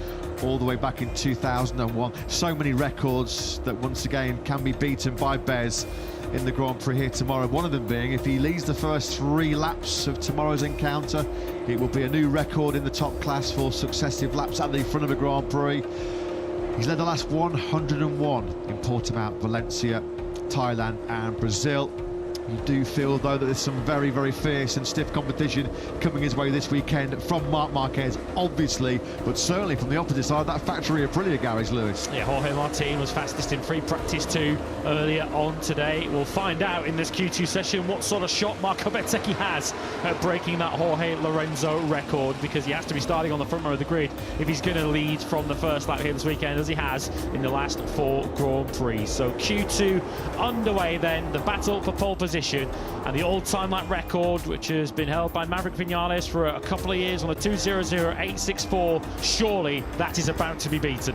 Speaker 3: all the way back in 2001. So many records that once again can be beaten by Bez in the Grand Prix here tomorrow. One of them being, if he leads the first 3 laps of tomorrow's encounter, it will be a new record in the top class for successive laps at the front of a Grand Prix. He's led the last 101 in Portimao, Valencia, Thailand and Brazil. You do feel, though, that there's some very, very fierce and stiff competition coming his way this weekend from Marc Marquez, obviously, but certainly from the opposite side, that factory Aprilia garage, Lewis.
Speaker 1: Yeah, Jorge Martin was fastest in free practice 2 earlier on today. We'll find out in this Q2 session what sort of shot Marco Bezzecchi has at breaking that Jorge Lorenzo record, because he has to be starting on the front row of the grid if he's going to lead from the first lap here this weekend, as he has in the last 4 Grand Prix. So Q2 underway then, the battle for pole position, and the all-time lap record, which has been held by Maverick Vinales for a couple of years on a 2:00.864. Surely that is about to be beaten.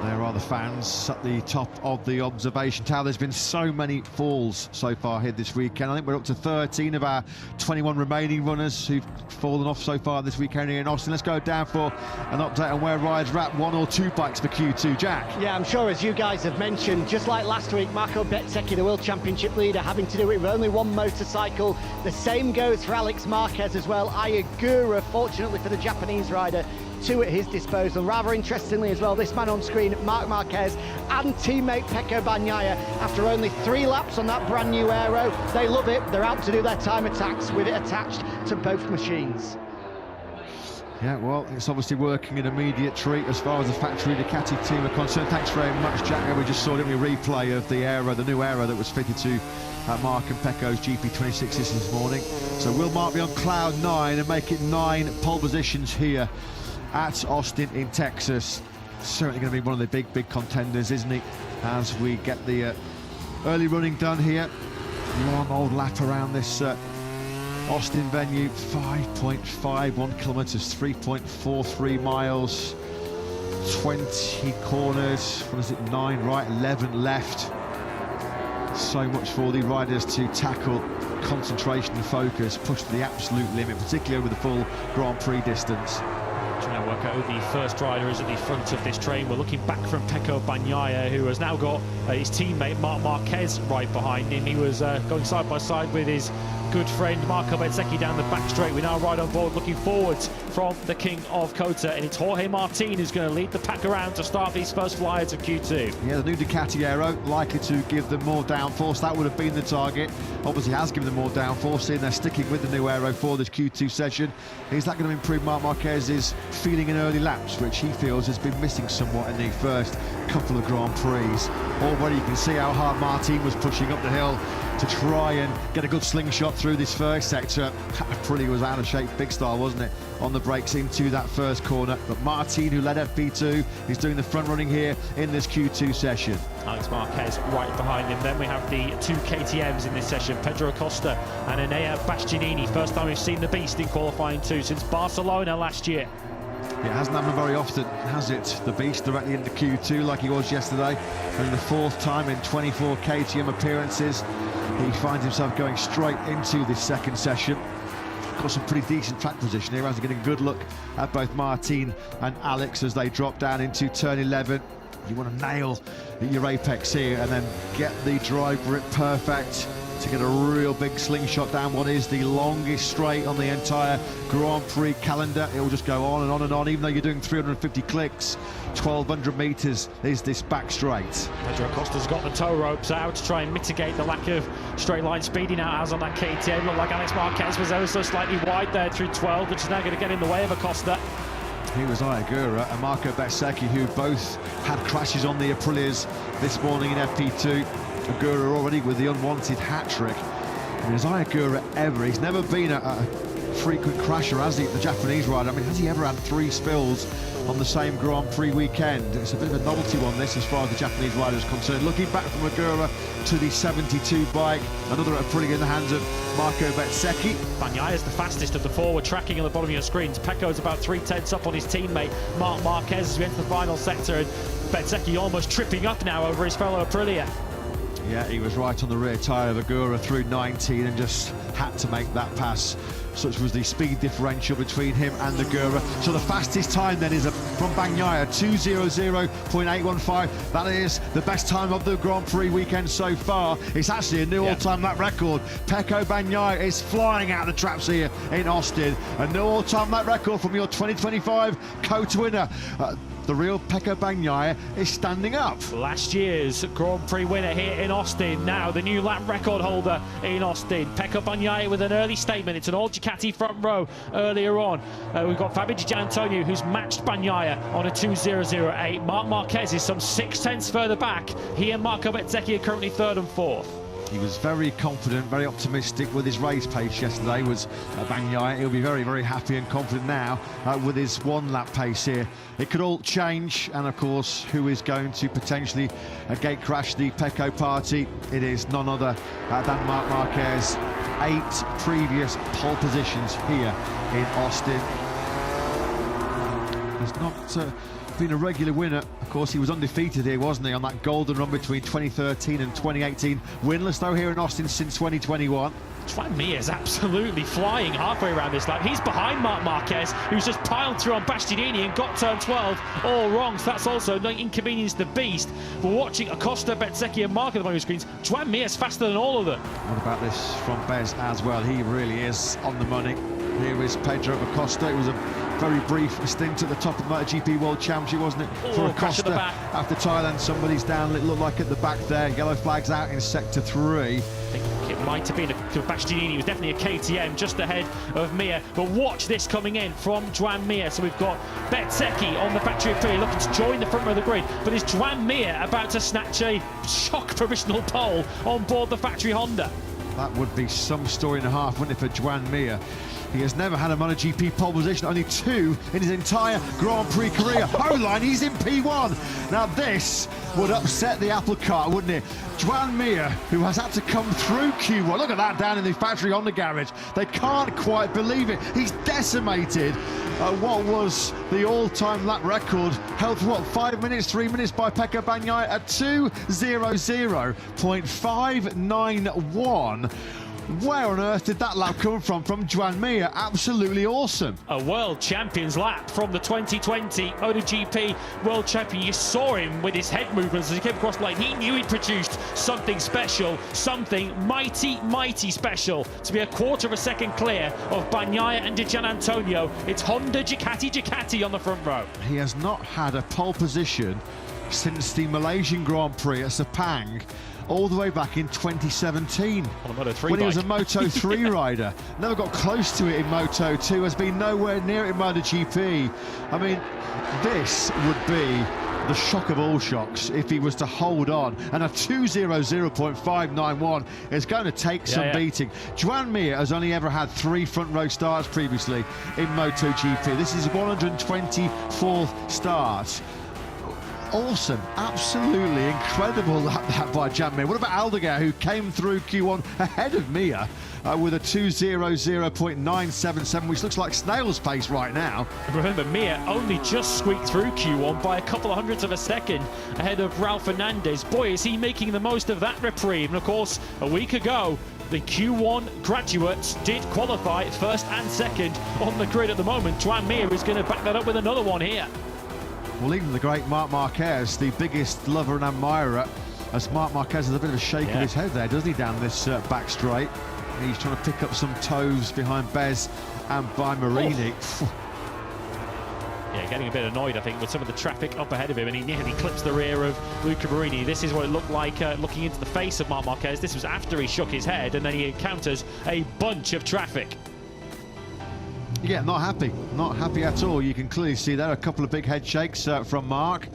Speaker 3: There are the fans at the top of the observation tower. There's been so many falls so far here this weekend. I think we're up to 13 of our 21 remaining runners who've fallen off so far this weekend here in Austin. Let's go down for an update on where riders are at. 1 or 2 bikes for Q2. Jack?
Speaker 4: Yeah, I'm sure, as you guys have mentioned, just like last week, Marco Bezzecchi, the World Championship leader, having to do it with only 1 motorcycle. The same goes for Alex Marquez as well. Ayagura, fortunately for the Japanese rider, 2 at his disposal. Rather interestingly as well, this man on screen, Marc Marquez, and teammate Pecco Bagnaia, after only 3 laps on that brand new aero. They love it. They're out to do their time attacks with it attached to both machines.
Speaker 3: Yeah, well, it's obviously working an immediate treat as far as the factory Ducati team are concerned. Thanks very much, Jack. We just saw a replay of the aero, the new aero that was fitted to Mark and Pecco's GP26s this morning. So will Mark be on cloud 9 and make it 9 pole positions here at Austin in Texas? Certainly going to be one of the big contenders, isn't he, as we get the early running done here. Long old lap around this Austin venue, 5.51 kilometers, 3.43 miles, 20 corners, what is it, 9 right, 11 left. So much for the riders to tackle, concentration and focus, push to the absolute limit, particularly over the full Grand Prix distance.
Speaker 1: Trying to work out who the first rider is at the front of this train. We're looking back from Pecco Bagnaia, who has now got his teammate Marc Marquez right behind him. He was going side by side with his good friend Marco Bezzecchi down the back straight. We now ride on board looking forwards from the King of Kota, and it's Jorge Martin who's going to lead the pack around to start these first flyers of Q2.
Speaker 3: Yeah, the new Ducati aero likely to give them more downforce. That would have been the target. Obviously has given them more downforce, seeing they're sticking with the new aero for this Q2 session. Is that going to improve Marc Marquez's feeling in early laps, which he feels has been missing somewhat in the first couple of Grand Prix? Already you can see how hard Martin was pushing up the hill to try and get a good slingshot through this first sector. Pretty was out of shape, big style, wasn't it, on the brakes into that first corner. But Martin, who led FP2, is doing the front running here in this Q2 session.
Speaker 1: Alex Marquez right behind him. Then we have the 2 KTMs in this session, Pedro Acosta and Enea Bastianini. First time we've seen the beast in qualifying 2 since Barcelona last year.
Speaker 3: It hasn't happened very often, has it? The beast directly into Q2 like he was yesterday. And the 4th time in 24 KTM appearances, he finds himself going straight into this second session. Got some pretty decent track position here, as we're getting a good look at both Martin and Alex as they drop down into turn 11. You want to nail your apex here and then get the drive grip perfect to get a real big slingshot down what is the longest straight on the entire Grand Prix calendar. It will just go on and on and on, even though you're doing 350 clicks. 1,200 metres is this back straight.
Speaker 1: Pedro Acosta's got the tow ropes out to try and mitigate the lack of straight line speeding out as on that KTM. Looked like Alex Marquez was ever so slightly wide there through 12, which is now going to get in the way of Acosta.
Speaker 3: He was Ayagura and Marco Bezzecchi, who both had crashes on the Aprilias this morning in FP2. Agura already with the unwanted hat-trick. And as Ayagura ever, he's never been a frequent crasher, has he, the Japanese rider? I mean, has he ever had 3 spills on the same Grand Prix weekend? It's a bit of a novelty one, this, as far as the Japanese rider is concerned. Looking back from Agura to the 72 bike, another putting in the hands of Marco Bezzecchi.
Speaker 1: Bagnaia is the fastest of the forward tracking on the bottom of your screens. Pecco's about 3/10 up on his teammate Marc Marquez as we enter the final sector, and Bezzecchi almost tripping up now over his fellow Aprilia.
Speaker 3: Yeah, he was right on the rear tyre of Agura through 19 and just had to make that pass. Such was the speed differential between him and Agura. So the fastest time then is from Bagnaia, 2:00.815. That is the best time of the Grand Prix weekend so far. It's actually a new all-time lap record. Pecco Bagnaia is flying out of the traps here in Austin. A new all-time lap record from your 2025 COTA winner. The real Pecco Bagnaia is standing up.
Speaker 1: Last year's Grand Prix winner here in Austin, now the new lap record holder in Austin. Pecco Bagnaia with an early statement. It's an old Ducati front row earlier on. We've got Fabio Di Gianantonio, who's matched Bagnaia on a 2:00.8. Marc Marquez is some 6/10 further back. He and Marco Bezzecchi are currently 3rd and 4th.
Speaker 3: He was very confident, very optimistic with his race pace yesterday, was Bagnaia. He'll be very, very happy and confident now with his 1 lap pace here. It could all change, and of course, who is going to potentially gate crash the Pecco party? It is none other than Marc Marquez. 8 previous pole positions here in Austin. He's not been a regular winner. Of course, he was undefeated here, wasn't he, on that golden run between 2013 and 2018. Winless, though, here in Austin since 2021.
Speaker 1: Juan Mir is absolutely flying halfway around this lap. He's behind Marc Marquez, who's just piled through on Bastianini and got turn 12 all wrong. So that's also inconvenienced the beast. We're watching Acosta, Bezzecchi and Marco on the screens. Juan Mir is faster than all of them.
Speaker 3: What about this from Bez as well? He really is on the money. Here is Pedro Acosta. It was a very brief stint at the top of the MotoGP World Championship, wasn't it, for Acosta? After Thailand, somebody's down, it looked like at the back there. Yellow flags out in sector 3.
Speaker 1: I think it might have been a Bastianini. It was definitely a KTM just ahead of Mir. But watch this coming in from Juan Mir. So we've got Bezzecchi on the factory Aprilia looking to join the front row of the grid. But is Juan Mir about to snatch a shock provisional pole on board the factory Honda?
Speaker 3: That would be some story and a half, wouldn't it, for Juan Mir? He has never had a MotoGP pole position, only 2 in his entire Grand Prix career. O-line, he's in P1. Now this would upset the apple cart, wouldn't it? Juan Mir, who has had to come through Q1. Look at that down in the factory Honda garage. They can't quite believe it. He's decimated what was the all-time lap record, held for what, 5 minutes, 3 minutes by Pecco Bagnaia at 2:00.591. Where on earth did that lap come from Juan Mir? Absolutely awesome.
Speaker 1: A world champion's lap from the 2020 MotoGP world champion. You saw him with his head movements as he came across the line. He knew he'd produced something special, something mighty, mighty special. To be a 1/4 of a second clear of Bagnaia and Di Gianantonio. It's Honda, Ducati on the front row.
Speaker 3: He has not had a pole position since the Malaysian Grand Prix at Sepang, all the way back in 2017
Speaker 1: on a Moto3
Speaker 3: when he was a
Speaker 1: bike.
Speaker 3: Moto3 rider. Never got close to it in Moto2, has been nowhere near it in MotoGP. I mean, this would be the shock of all shocks if he was to hold on, and a 2:00.591 is going to take some beating. Juan Mir has only ever had 3 front row starts previously in MotoGP. This is his 124th start. Awesome, absolutely incredible that by Juan Mir. What about Aldegar, who came through Q1 ahead of Mir with a 2:00.977, which looks like snail's pace right now.
Speaker 1: Remember, Mir only just squeaked through Q1 by a couple of hundredths of a second ahead of Ralph Fernandez. Boy, is he making the most of that reprieve. And of course, a week ago, the Q1 graduates did qualify 1st and 2nd on the grid at the moment. Juan Mir is going to back that up with another one here.
Speaker 3: Well, even the great Marc Marquez, the biggest lover and admirer, as Marc Marquez has a bit of a shake of his head there, doesn't he, down this back straight? He's trying to pick up some toes behind Bez and by Marini. Oh.
Speaker 1: Yeah, getting a bit annoyed, I think, with some of the traffic up ahead of him, and he nearly clips the rear of Luca Marini. This is what it looked like looking into the face of Marc Marquez. This was after he shook his head, and then he encounters a bunch of traffic.
Speaker 3: Yeah, not happy at all. You can clearly see there a couple of big head shakes from Marc.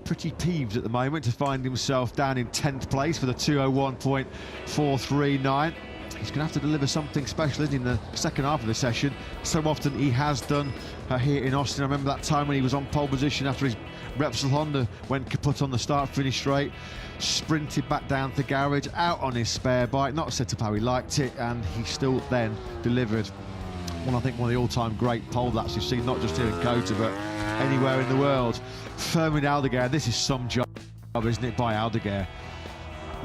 Speaker 3: Pretty peeved at the moment to find himself down in 10th place with a 2:01.439. he's going to have to deliver something special, isn't he, in the second half of the session. So often he has done here in Austin. I remember that time when he was on pole position after his Repsol Honda went kaput on the start-finish straight, sprinted back down to the garage, out on his spare bike, not set up how he liked it, and he still then delivered I think one of the all-time great pole laps you've seen, not just here in COTA, but anywhere in the world. Fermín Aldeguer, this is some job, isn't it, by Aldeguer?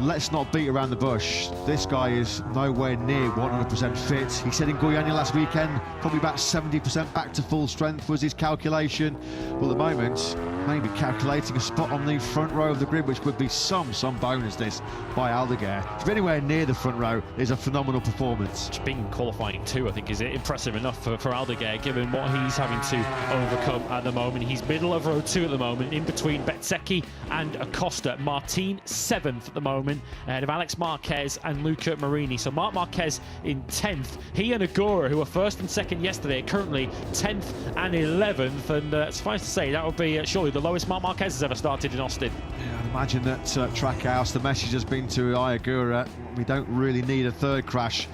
Speaker 3: Let's not beat around the bush. This guy is nowhere near 100% fit. He said in Guyana last weekend, probably about 70% back to full strength was his calculation. Well, at the moment, maybe calculating a spot on the front row of the grid, which would be some bonus, this, by Aldeguer. To be anywhere near the front row is a phenomenal performance.
Speaker 1: Being qualifying too, I think, is impressive enough for Aldeguer, given what he's having to overcome at the moment. He's middle of row 2 at the moment, in between Bezzecchi and Acosta. Martin 7th at the moment, ahead of Alex Marquez and Luca Marini. So Marc Marquez in 10th. He and Agura, who were 1st and 2nd yesterday, are currently 10th and 11th. And suffice to say, that would be surely the lowest Marc Marquez has ever started in Austin.
Speaker 3: Yeah, I'd imagine that Trackhouse, the message has been to Agura, we don't really need a third crash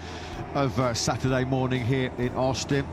Speaker 3: of Saturday morning here in Austin.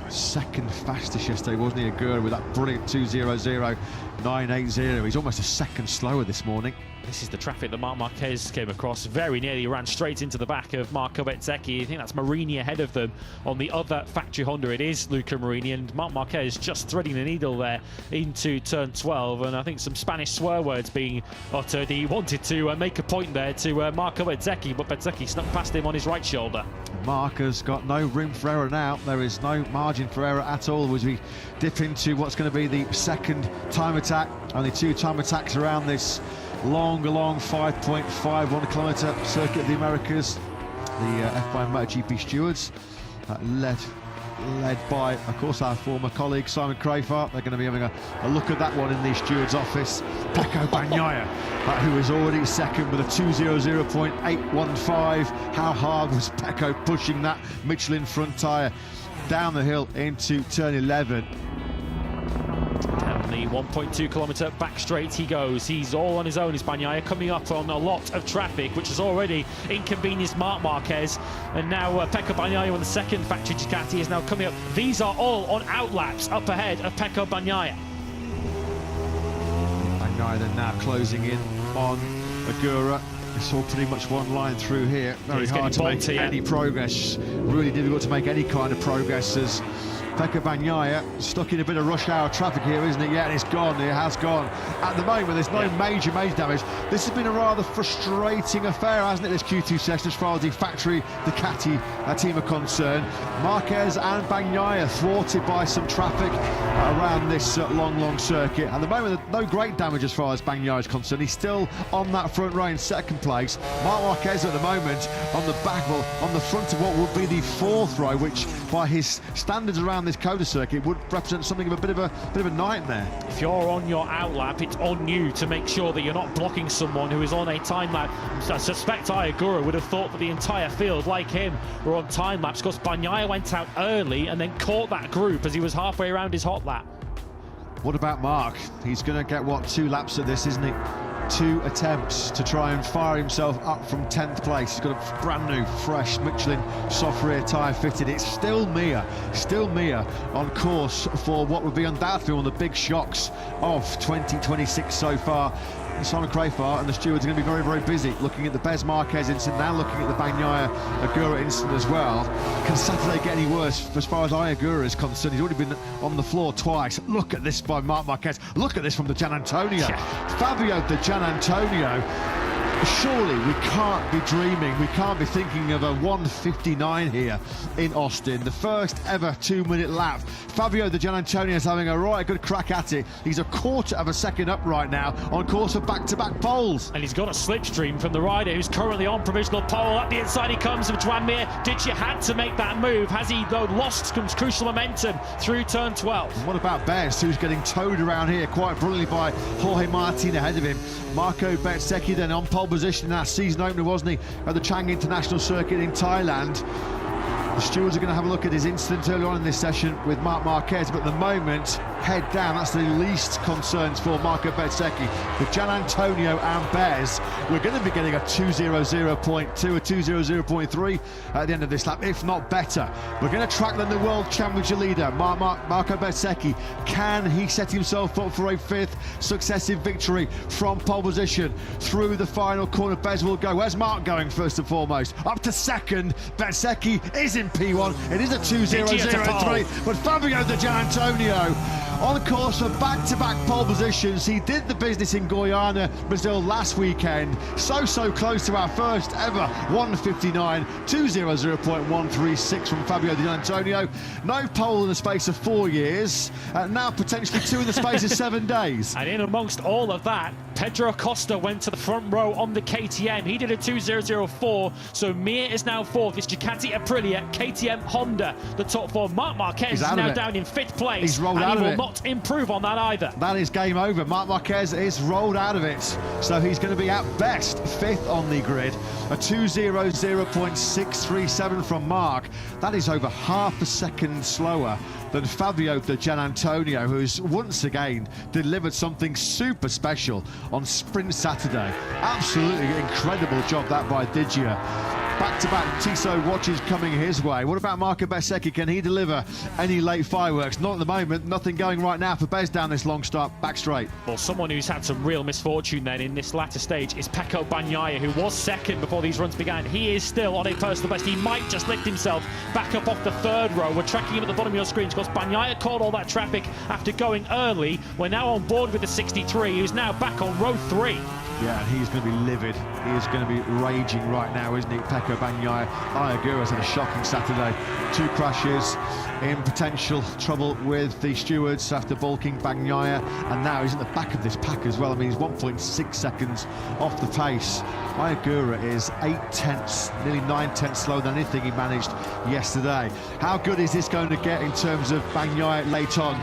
Speaker 3: Second fastest yesterday, wasn't he, Agura, with that brilliant 2:00.980. He's almost a second slower this morning.
Speaker 1: This is the traffic that Marc Marquez came across. Very nearly ran straight into the back of Marco Bezzecchi. I think that's Marini ahead of them on the other factory Honda. It is Luca Marini, and Marc Marquez just threading the needle there into turn 12. And I think some Spanish swear words being uttered. He wanted to make a point there to Marco Bezzecchi, but Bezzecchi snuck past him on his right shoulder.
Speaker 3: Marc has got no room for error now. There is no margin for error at all as we dip into what's going to be the second time attack. Only 2 time attacks around this long 5.51 kilometre circuit of the Americas. The F1 MotoGP stewards led by, of course, our former colleague Simon Crafart. They're going to be having a look at that one in the stewards' office. Pecco Bagnaia, who is already second with a 2:00.815. How hard was Pecco pushing that Michelin front tyre down the hill into turn 11?
Speaker 1: The 1.2 kilometre back straight he goes. He's all on his own, is Bagnaia, coming up on a lot of traffic, which has already inconvenienced Marc Marquez. And now Pecco Bagnaia on the second factory Ducati is now coming up. These are all on outlaps up ahead of Pecco Bagnaia.
Speaker 3: Bagnaia then now closing in on Agura. It's all pretty much one line through here. Very hard to make any progress. Really difficult to make any kind of progress as Pecco Bagnaia stuck in a bit of rush hour traffic here, isn't it? Yeah, and it's gone. It has gone. At the moment, there's no major damage. This has been a rather frustrating affair, hasn't it, this Q2 session, as far as the factory Ducati team are concerned. Marquez and Bagnaia thwarted by some traffic around this long circuit. At the moment, no great damage as far as Bagnaia is concerned. He's still on that front row in second place. Marc Marquez at the moment on the back, well, on the front of what would be the 4th row, which by his standards around this COTA circuit would represent something of a bit of a nightmare.
Speaker 1: If you're on your outlap, it's on you to make sure that you're not blocking someone who is on a time lap. I suspect Agura would have thought that the entire field, like him, were on time laps, because Bagnaia went out early and then caught that group as he was halfway around his hot lap.
Speaker 3: What about Marc? He's going to get, what, 2 laps at this, isn't he? 2 attempts to try and fire himself up from 10th place. He's got a brand new, fresh Michelin soft rear tyre fitted. It's still Mia on course for what would be undoubtedly one of the big shocks of 2026 so far. Simon Crafart and the stewards are going to be very busy looking at the Bez Marquez incident, now looking at the Bagnaia Agura incident as well. Can Saturday get any worse as far as Agura is concerned? He's already been on the floor twice. Look at this by Marc Marquez. Look at this from the Gian Antonio. Fabio de Gian Antonio. Surely we can't be dreaming, we can't be thinking of a 1:59 here in Austin. The first ever 2-minute lap. Fabio de Gian Antonio is having a right good crack at it. He's a 1/4 of a second up right now on course for back-to-back poles.
Speaker 1: And he's got a slipstream from the rider who's currently on provisional pole. Up the inside he comes with Joan Mir. Dichi had to make that move. Has he, though, lost some crucial momentum through turn 12?
Speaker 3: And what about Bez, who's getting towed around here quite brilliantly by Jorge Martin ahead of him. Marco Bezzecchi then on pole position in that season opener, wasn't he, at the Chang International Circuit in Thailand. stewards are going to have a look at his incident earlier on in this session with Marc Marquez, but at the moment, head down. That's the least concerns for Marco Bezzecchi. With Gian Antonio and Bez, we're going to be getting a 2:00.2, a 2:00.3 at the end of this lap, if not better. We're going to track then the World Championship leader, Marco Bezzecchi. Can he set himself up for a 5th successive victory from pole position through the final corner? Bez will go. Where's Mark going first and foremost? Up to second. Bezzecchi is in P1. It is a 2:00.3, but Fabio Di Gianantonio on course for back-to-back pole positions. He did the business in Guyana, Brazil last weekend. So close to our first ever 1:59, 2:00.136 from Fabio Di Gianantonio. No pole in the space of 4 years, now potentially 2 in the space of 7 days.
Speaker 1: And in amongst all of that, Pedro Costa went to the front row on the KTM. He did a 2:00.4, so Mir is now 4th. It's Ducati Aprilia, KTM Honda, the top 4. Marc Marquez is now down in 5th place.
Speaker 3: He's rolled out of it.
Speaker 1: He will not improve on that either.
Speaker 3: That is game over. Marc Marquez is rolled out of it, so he's going to be at best 5th on the grid. A 2:00.637 from Marc. That is over half a second slower than Fabio Di Gianantonio, who's once again delivered something super special on Sprint Saturday. Absolutely incredible job that by Digia. Back-to-back Tissot watches coming his way. What about Marco Bezzecchi? Can he deliver any late fireworks? Not at the moment. Nothing going right now for Bez down this long start, back straight.
Speaker 1: Well, someone who's had some real misfortune then in this latter stage is Pecco Bagnaia, who was second before these runs began. He is still on a personal best. He might just lift himself back up off the 3rd row. We're tracking him at the bottom of your screen. Of course, Bagnaia caught all that traffic after going early. We're now on board with the 63, who's now back on row 3.
Speaker 3: Yeah, and he's going to be livid. He is going to be raging right now, isn't he? Pecco Bagnaia. Ayagura's had a shocking Saturday. 2 crashes, in potential trouble with the stewards after balking Bagnaia, and now he's at the back of this pack as well. I mean, he's 1.6 seconds off the pace. Ayagura is 8/10, nearly 9/10 slower than anything he managed yesterday. How good is this going to get in terms of Bagnaia late on?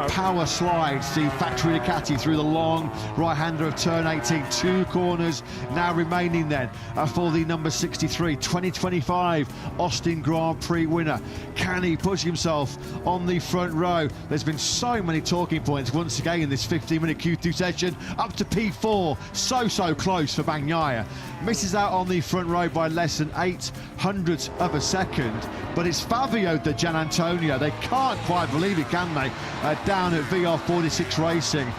Speaker 3: Power slides the factory Ducati through the long right-hander of turn 18. 2 corners now remaining then for the number 63, 2025 Austin Grand Prix winner. Can he push himself on the front row? There's been so many talking points once again in this 15-minute Q2 session. Up to P4, so close for Bagnaia. Misses out on the front row by less than 0.08 of a second, but it's Fabio Di Gianantonio. They can't quite believe it, can they? Down at VR46 Racing.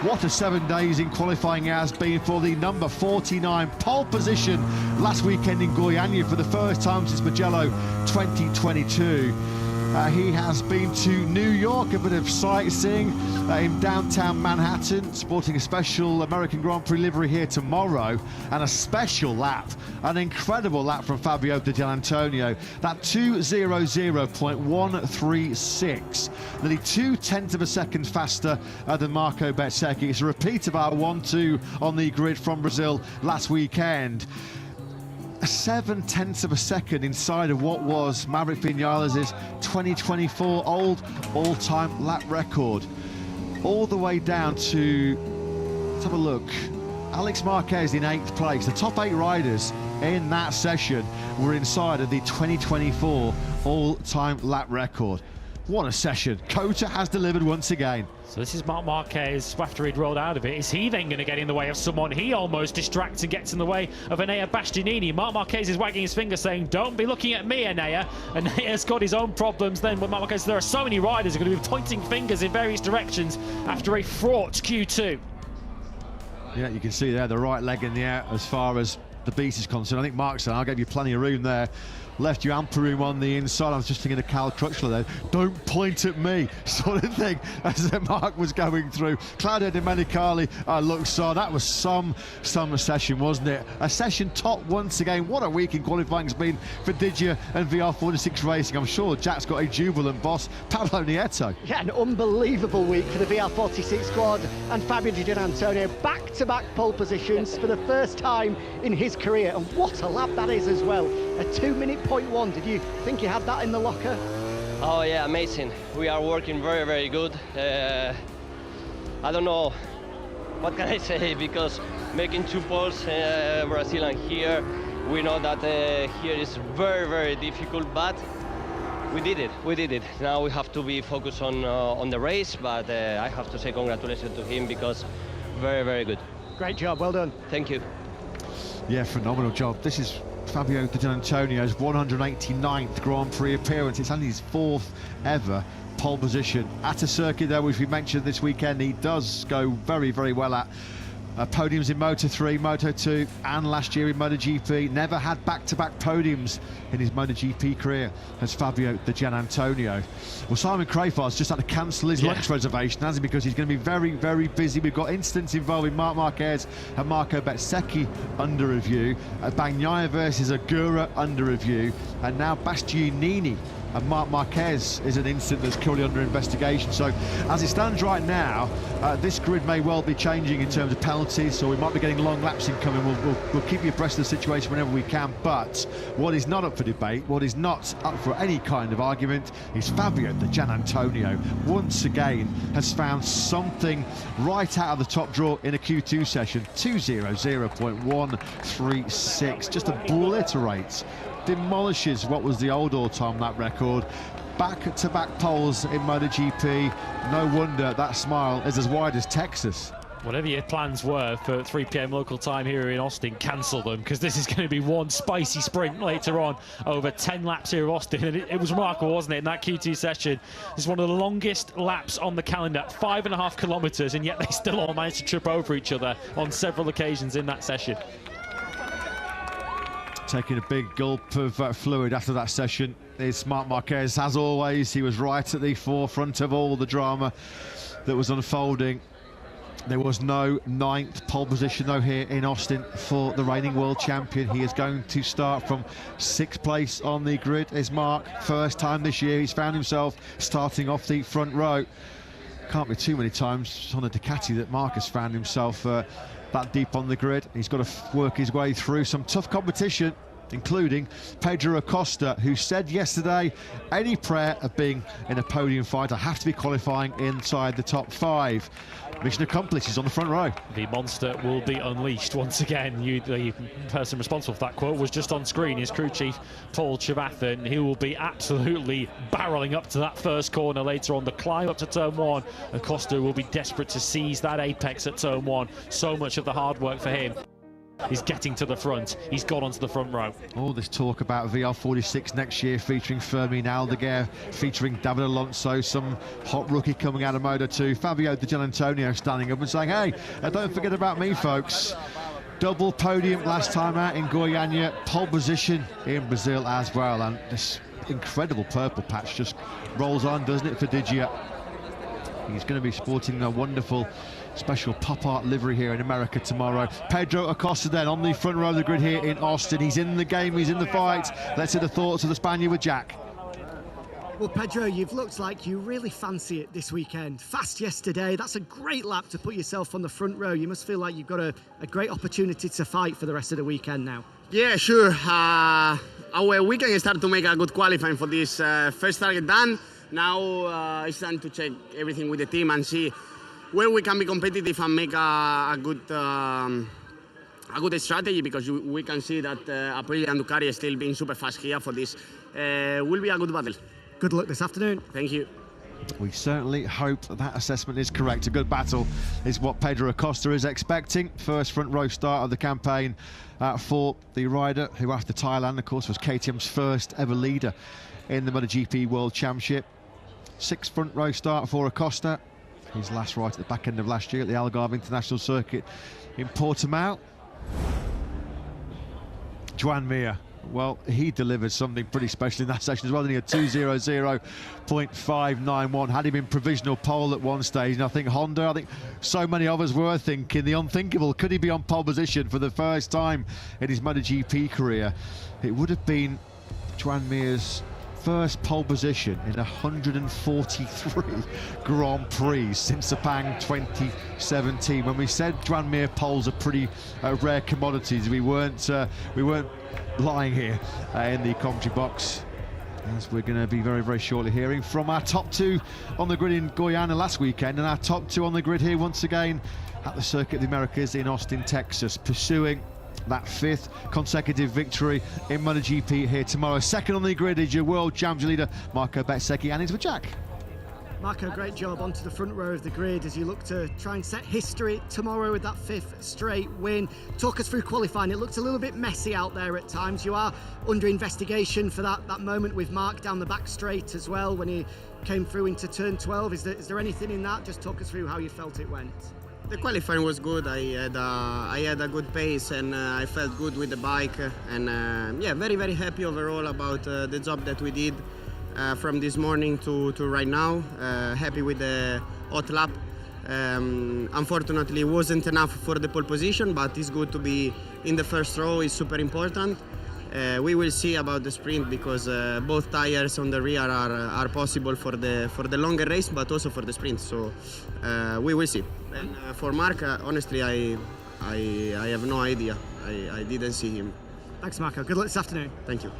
Speaker 3: What a 7 days in qualifying it has been for the number 49 pole position last weekend in Guyana for the first time since Mugello 2022. He has been to New York, a bit of sightseeing in downtown Manhattan, sporting a special American Grand Prix livery here tomorrow, and a special lap, an incredible lap from Fabio Di Gianantonio. That 2:00.136, nearly 0.2 of a second faster than Marco Bezzecchi. It's a repeat of our 1-2 on the grid from Brazil last weekend. 0.7 of a second inside of what was Maverick Vinales' 2024 all-time lap record. All the way down to, let's have a look, Alex Marquez in 8th place. The top 8 riders in that session were inside of the 2024 all-time lap record. What a session. Cota has delivered once again.
Speaker 1: So this is Marc Marquez after he'd rolled out of it. Is he then going to get in the way of someone? He almost distracts and gets in the way of Enea Bastianini. Marc Marquez is wagging his finger saying, don't be looking at me, Enea. Enea's got his own problems then with Marc Marquez. There are so many riders who are going to be pointing fingers in various directions after a fraught Q2.
Speaker 3: Yeah, you can see there the right leg in the air as far as the beast is concerned. I think Mark said, I gave you plenty of room there. Left you ample room on the inside. I was just thinking of Cal Crutchlow there. Don't point at me, sort of thing, as Mark was going through. Claudio Domenicali looks so. That was some session, wasn't it? A session top once again. What a week in qualifying it's been for Digia and VR46 Racing. I'm sure Jack's got a jubilant boss, Pablo Nieto.
Speaker 4: Yeah, an unbelievable week for the VR46 squad, and Fabio Di Gianantonio back-to-back pole positions for the first time in his career. And what a lap that is as well. A 2:01. Did you think you had that in the locker?
Speaker 7: Oh yeah, amazing. We are working very, very good. I don't know what can I say, because making 2 poles Brazil and here, We know that here is very, very difficult, but we did it. Now we have to be focused on the race, but I have to say congratulations to him because very, very good.
Speaker 4: Great job, well done.
Speaker 7: Thank you.
Speaker 3: Yeah, phenomenal job. This is Fabio Di Giannantonio's 189th Grand Prix appearance. It's only his 4th ever pole position at a circuit there, which we mentioned this weekend. He does go very, very well at. Podiums in Moto3, Moto2 and last year in MotoGP. Never had back-to-back podiums in his MotoGP career as Fabio Di Giannantonio. Well, Simon Crayfar's just had to cancel his lunch reservation, hasn't he, because he's going to be very, very busy. We've got incidents involving Marc Marquez and Marco Bezzecchi under review, Bagnaia versus Agura under review, and now Bastianini and Marc Marquez is an incident that's currently under investigation. So as it stands right now, this grid may well be changing in terms of penalties, so we might be getting long laps incoming. We'll keep you abreast of the situation whenever we can, but what is not up for debate, what is not up for any kind of argument, is Fabio Di Giannantonio once again has found something right out of the top drawer in a Q2 session. 2:00.136, just obliterates, demolishes what was the old all-time lap record. Back-to-back poles in MotoGP. No wonder that smile is as wide as Texas.
Speaker 1: Whatever your plans were for 3 p.m. local time here in Austin, cancel them, because this is going to be one spicy sprint later on over 10 laps here of Austin. And it was remarkable, wasn't it, in that Q2 session? It's one of the longest laps on the calendar, 5.5 kilometres, and yet they still all managed to trip over each other on several occasions in that session.
Speaker 3: Taking a big gulp of fluid after that session is Marc Marquez. As always, he was right at the forefront of all the drama that was unfolding. There was no 9th pole position, though, here in Austin for the reigning world champion. He is going to start from 6th place on the grid. Is Marc, first time this year he's found himself starting off the front row. Can't be too many times on a Ducati that Marc has found himself that deep on the grid. He's got to work his way through some tough competition, including Pedro Acosta, who said yesterday, any prayer of being in a podium fight, I have to be qualifying inside the top 5. Mission accomplished. He's on the front row.
Speaker 1: The monster will be unleashed once again. The person responsible for that quote was just on screen, his crew chief, Paul Chavathan. He will be absolutely barreling up to that first corner later on. The climb up to turn 1, Acosta will be desperate to seize that apex at turn 1. So much of the hard work for him. He's getting to the front. He's got onto the front row.
Speaker 3: All this talk about VR46 next year featuring Fermin Aldeguer, featuring David Alonso, some hot rookie coming out of Moto2. Fabio Di Giannantonio standing up and saying, hey, don't forget about me, folks. Double podium last time out in Goiânia, pole position in Brazil as well. And this incredible purple patch just rolls on, doesn't it, for Digia? He's going to be sporting a wonderful special pop art livery here in America tomorrow. Pedro Acosta then on the front row of the grid here in Austin. He's in the game, he's in the fight. Let's hear the thoughts of the Spaniard with Jack.
Speaker 8: Well, Pedro, you've looked like you really fancy it this weekend. Fast yesterday, that's a great lap to put yourself on the front row. You must feel like you've got a great opportunity to fight for the rest of the weekend now.
Speaker 9: Yeah, sure. Our weekend started to make a good qualifying for this first target done. Now it's time to check everything with the team and see where we can be competitive and make a good strategy, because we can see that Aprilia and Ducati is still being super fast here for this. Will be a good battle.
Speaker 8: Good luck this afternoon.
Speaker 9: Thank you.
Speaker 3: We certainly hope that assessment is correct. A good battle is what Pedro Acosta is expecting. First front row start of the campaign for the rider, who after Thailand, of course, was KTM's first ever leader in the MotoGP World Championship. 6th front row start for Acosta. His last right at the back end of last year at the Algarve International Circuit in Portimao. Joan Mir, well, he delivered something pretty special in that session as well. Then he had 2:00.591. Had him in provisional pole at one stage, and I think so many of us were thinking the unthinkable. Could he be on pole position for the first time in his MotoGP career? It would have been Joan Mir's first pole position in 143 Grand Prix since Sepang 2017. When we said Joan Mir poles are pretty rare commodities, we weren't lying here in the commentary box, as we're going to be very, very shortly hearing from our top 2 on the grid in Goiânia last weekend, and our top 2 on the grid here once again at the Circuit of the Americas in Austin, Texas, pursuing that 5th consecutive victory in MotoGP here tomorrow. Second on the grid is your world championship leader, Marco Bezzecchi, and he's with Jack.
Speaker 8: Marco, great job onto the front row of the grid as you look to try and set history tomorrow with that 5th straight win. Talk us through qualifying. It looked a little bit messy out there at times. You are under investigation for that moment with Mark down the back straight as well when he came through into turn 12. Is there anything in that? Just talk us through how you felt it went.
Speaker 9: The qualifying was good. I had a good pace and I felt good with the bike. And yeah, very, very happy overall about the job that we did. From this morning to right now, happy with the hot lap. Unfortunately, it wasn't enough for the pole position, but it's good to be in the first row. It's super important. We will see about the sprint because both tires on the rear are possible for the longer race, but also for the sprint. So we will see. And for Mark, honestly, I have no idea. I didn't see him.
Speaker 8: Thanks, Marco. Good luck this afternoon.
Speaker 9: Thank you.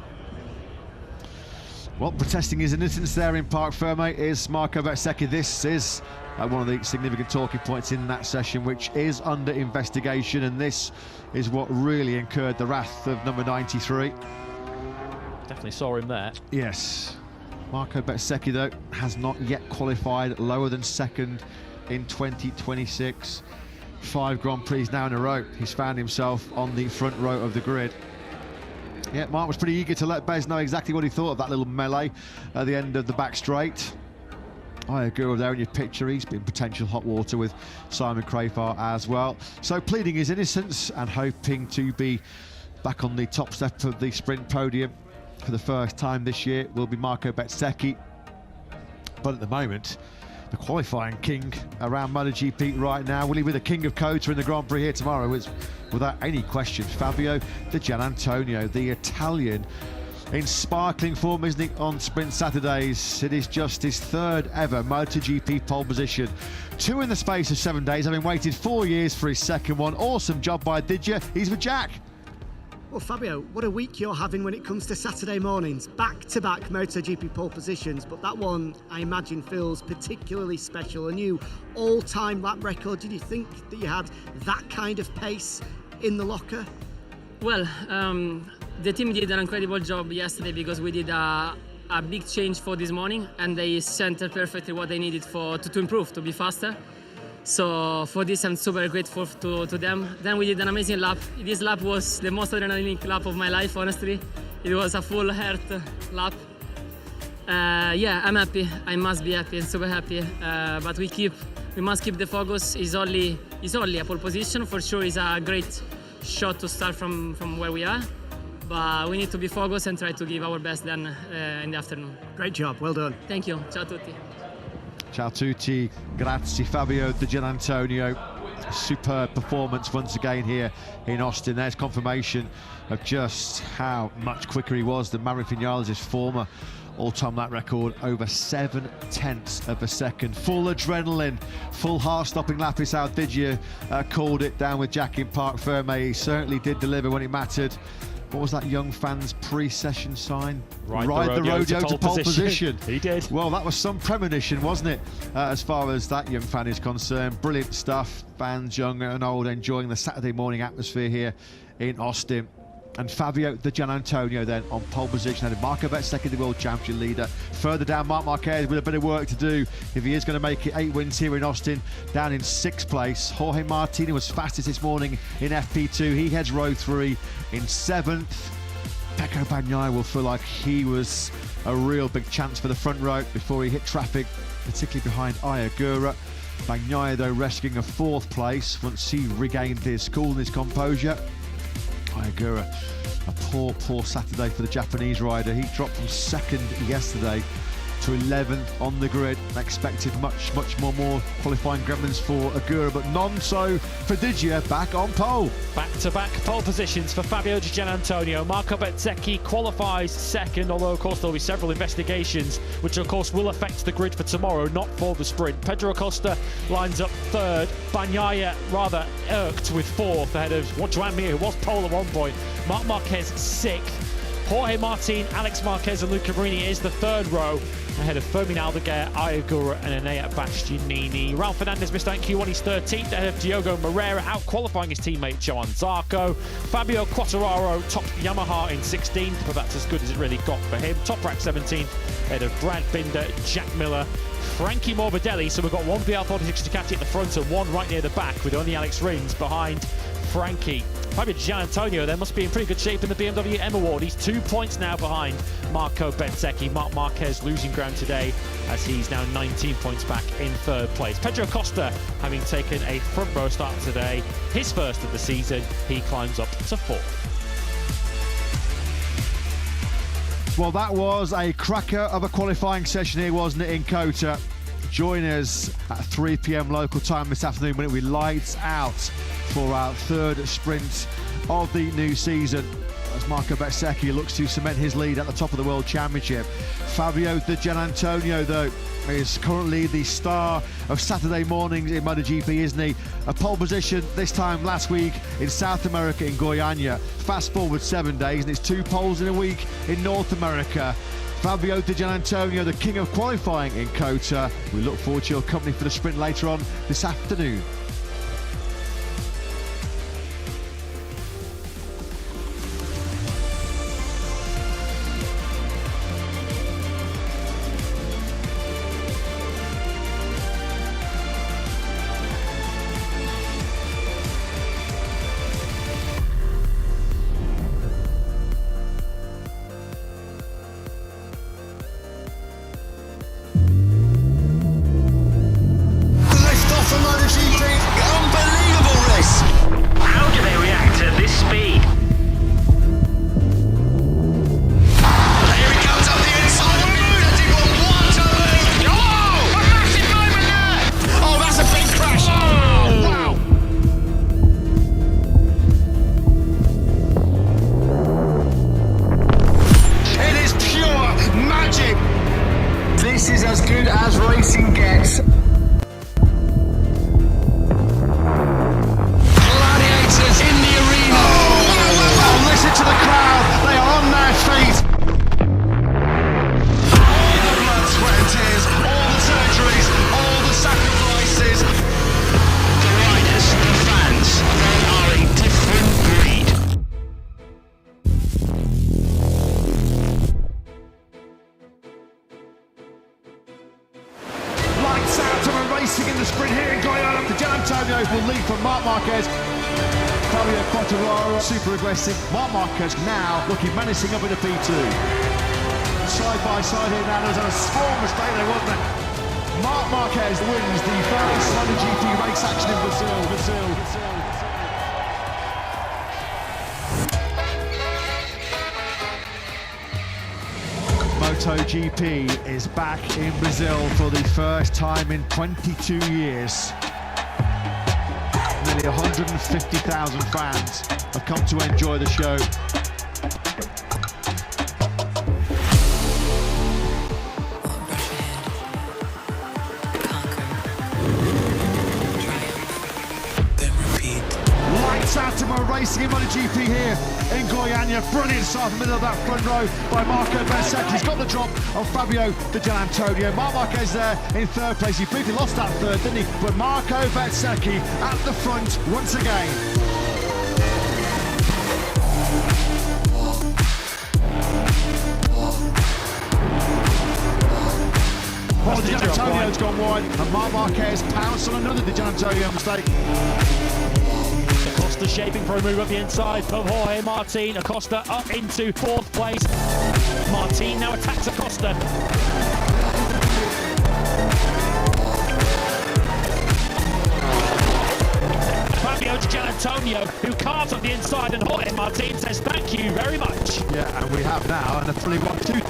Speaker 3: Well, protesting his innocence there in Parc Ferme is Marco Bezzecchi. This is one of the significant talking points in that session, which is under investigation, and this is what really incurred the wrath of number 93.
Speaker 1: Definitely saw him there.
Speaker 3: Yes. Marco Bezzecchi, though, has not yet qualified lower than second in 2026. 5 Grand Prix now in a row. He's found himself on the front row of the grid. Yeah, Mark was pretty eager to let Bez know exactly what he thought of that little melee at the end of the back straight. Ayagura there in your picture, he's been potential hot water with Simon Crafar as well. So pleading his innocence and hoping to be back on the top step of the sprint podium for the first time this year will be Marco Bezzecchi. But at the moment, the qualifying king around MotoGP right now, will he be the king of Cota in the Grand Prix here tomorrow? It's without any question Fabio Di Giannantonio, the Italian, in sparkling form, isn't he, on Sprint Saturdays. It is just his 3rd ever MotoGP pole position. 2 in the space of 7 days, having waited 4 years for his 2nd one. Awesome job by Digia. He's with Jack.
Speaker 8: Well, Fabio, what a week you're having when it comes to Saturday mornings. Back-to-back MotoGP pole positions, but that one, I imagine, feels particularly special. A new all-time lap record. Did you think that you had that kind of pace in the locker?
Speaker 10: Well, the team did an incredible job yesterday because we did a big change for this morning, and they centered perfectly what they needed to improve, to be faster. So for this, I'm super grateful to them. Then we did an amazing lap. This lap was the most adrenaline lap of my life, honestly. It was a full heart lap. Yeah, I'm happy. I must be happy and super happy. But we must keep the focus. It's only a pole position. For sure, it's a great shot to start from where we are. But we need to be focused and try to give our best then in the afternoon.
Speaker 8: Great job. Well done.
Speaker 10: Thank you. Ciao a tutti.
Speaker 3: Ciao tutti, grazie Fabio Di Giannantonio. Superb performance once again here in Austin. There's confirmation of just how much quicker he was than Maverick Vinales' former all-time lap record, over 7/10 of a second. Full adrenaline, full heart-stopping lap is how Digia called it down with Jack in Parc Ferme. He certainly did deliver when it mattered. What was that young fan's pre-session sign?
Speaker 1: Ride the rodeo to pole position. He did.
Speaker 3: Well, that was some premonition, wasn't it? As far as that young fan is concerned. Brilliant stuff. Fans, young and old, enjoying the Saturday morning atmosphere here in Austin. And Fabio Di Giannantonio then on pole position, and Marco Bezzecchi, the world champion leader. Further down, Marc Marquez with a bit of work to do if he is going to make it 8 wins here in Austin, down in 6th place. Jorge Martin was fastest this morning in FP2. He heads row 3 in 7th. Pecco Bagnaia will feel like he was a real big chance for the front row before he hit traffic, particularly behind Ayagura. Bagnaia, though, rescuing a 4th place once he regained his cool and his composure. Ayagura, a poor Saturday for the Japanese rider. He dropped from 2nd yesterday to 11th on the grid. Expected much more qualifying gremlins for Agura, but none so for Digia, back on pole.
Speaker 1: Back-to-back pole positions for Fabio Di Giannantonio. Marco Bezzecchi qualifies 2nd, although of course there'll be several investigations, which of course will affect the grid for tomorrow, not for the sprint. Pedro Acosta lines up 3rd. Bagnaia rather irked with 4th ahead of Juan Mir, who was pole at one point. Marc Marquez 6th. Jorge Martin, Alex Marquez and Luca Marini is the third row, ahead of Fermin Aldeguer, Ayagura and Enea Bastianini. Ralph Fernandez missed out in Q1, he's 13th, ahead of Diogo Moreira, out-qualifying his teammate Joan Zarco. Fabio Quattararo topped Yamaha in 16th, but that's as good as it really got for him. Toprak 17th, ahead of Brad Binder, Jack Miller, Frankie Morbidelli. So we've got one VR46 Ducati at the front and one right near the back, with only Alex Rins behind Frankie. Fabio Gianantonio then must be in pretty good shape in the BMW M Award. He's 2 points now behind Marco Bezzecchi. Marc Marquez losing ground today as he's now 19 points back in third place. Pedro Costa, having taken a front row start today, his first of the season, he climbs up to fourth.
Speaker 3: Well, that was a cracker of a qualifying session here, wasn't it, in Kota? Join us at 3 p.m. local time this afternoon when it will be lights out for our third sprint of the new season, as Marco Bezzecchi looks to cement his lead at the top of the World Championship. Fabio Di Gianantonio, though, is currently the star of Saturday mornings in MotoGP, isn't he? A pole position this time last week in South America in Goiânia. Fast forward 7 days and it's 2 poles in a week in North America. Fabio Di Gianantonio, the king of qualifying in Kota. We look forward to your company for the sprint later on this afternoon. Racing in the sprint here in Goiânia. Di Gianantonio will lead from Marc Marquez. Fabio Quattararo, super aggressive. Marc Marquez now looking menacing up in the P2. Side by side here now. There's a small mistake there, wasn't there? Marc Marquez wins the first MotoGP race action in Brazil. MotoGP is back in Brazil for the first time in 22 years. Nearly 150,000 fans have come to enjoy the show. Lights out to more racing in MotoGP here in Goiânia. Brilliant start in the middle of that front row by Marco Bezzecchi. He's got the drop of Fabio Di Gianantonio. Marc Marquez there in third place. He briefly lost that third, didn't he? But Marco Bezzecchi at the front once again. Well, Di Gianantonio's gone wide, and Marc Marquez pounced on another Di Gianantonio mistake.
Speaker 1: Acosta shaping for a move up the inside of Jorge Martin. Acosta up into fourth place. Martin now attacks Acosta. Fabio Di Gianantonio, who carves up the inside, and Jorge Martin says thank you very much.
Speaker 3: Yeah, and we have now an fully 1-2.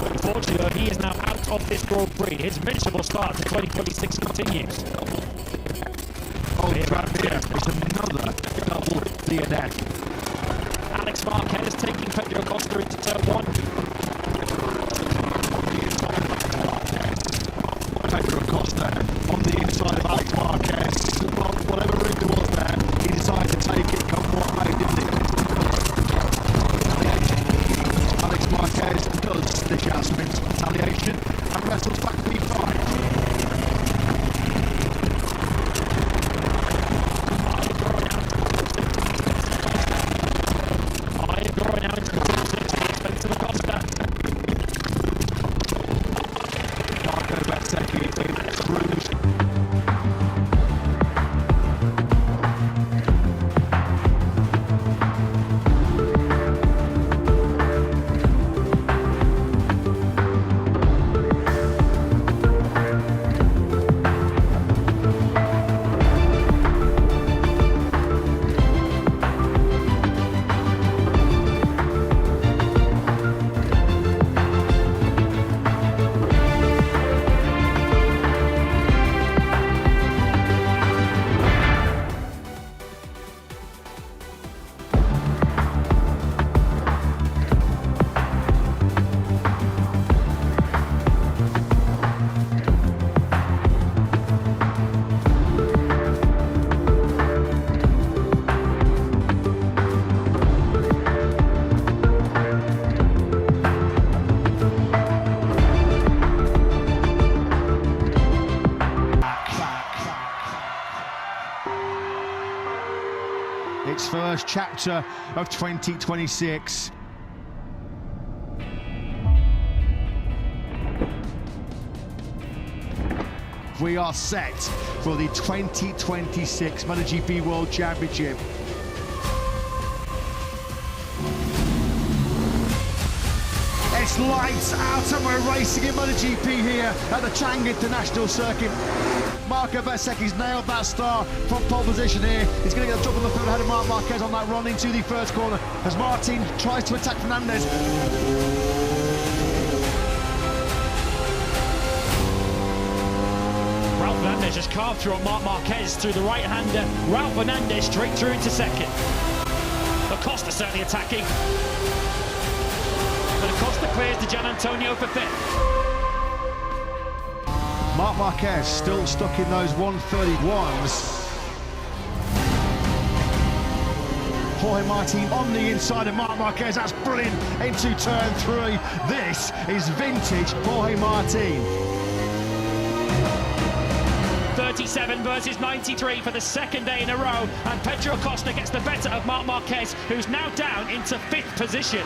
Speaker 1: Unfortunately, he is now out of this Grand Prix. His miserable start to 2026 continues.
Speaker 3: Oh, here is another double DNF.
Speaker 1: Alex Marquez taking Pedro Costa into turn 1.
Speaker 3: Pedro Costa on the inside of Alex Marquez. Well, whatever
Speaker 1: We're now into the 260 expense of Acosta.
Speaker 3: Marco Bezzecchi in Scrooge. Its first chapter of 2026. We are set for the 2026 MotoGP World Championship. It's lights out and we're racing in MotoGP here at the Chang International Circuit. Marco Bezzecchi's nailed that start from pole position here. He's going to get a drop on the field ahead of Marc Marquez on that run into the first corner as Martin tries to attack Fernandez.
Speaker 1: Ralph Fernandez just carved through on Marc Marquez through the right-hander. Ralph Fernandez straight through into second. Acosta certainly attacking. But Acosta clears to Gian Antonio for fifth.
Speaker 3: Marc Marquez still stuck in those 131s. Jorge Martin on the inside of Marc Marquez. That's brilliant into turn 3. This is vintage Jorge Martin.
Speaker 1: 37 versus 93 for the second day in a row, and Pedro Acosta gets the better of Marc Marquez, who's now down into 5th position.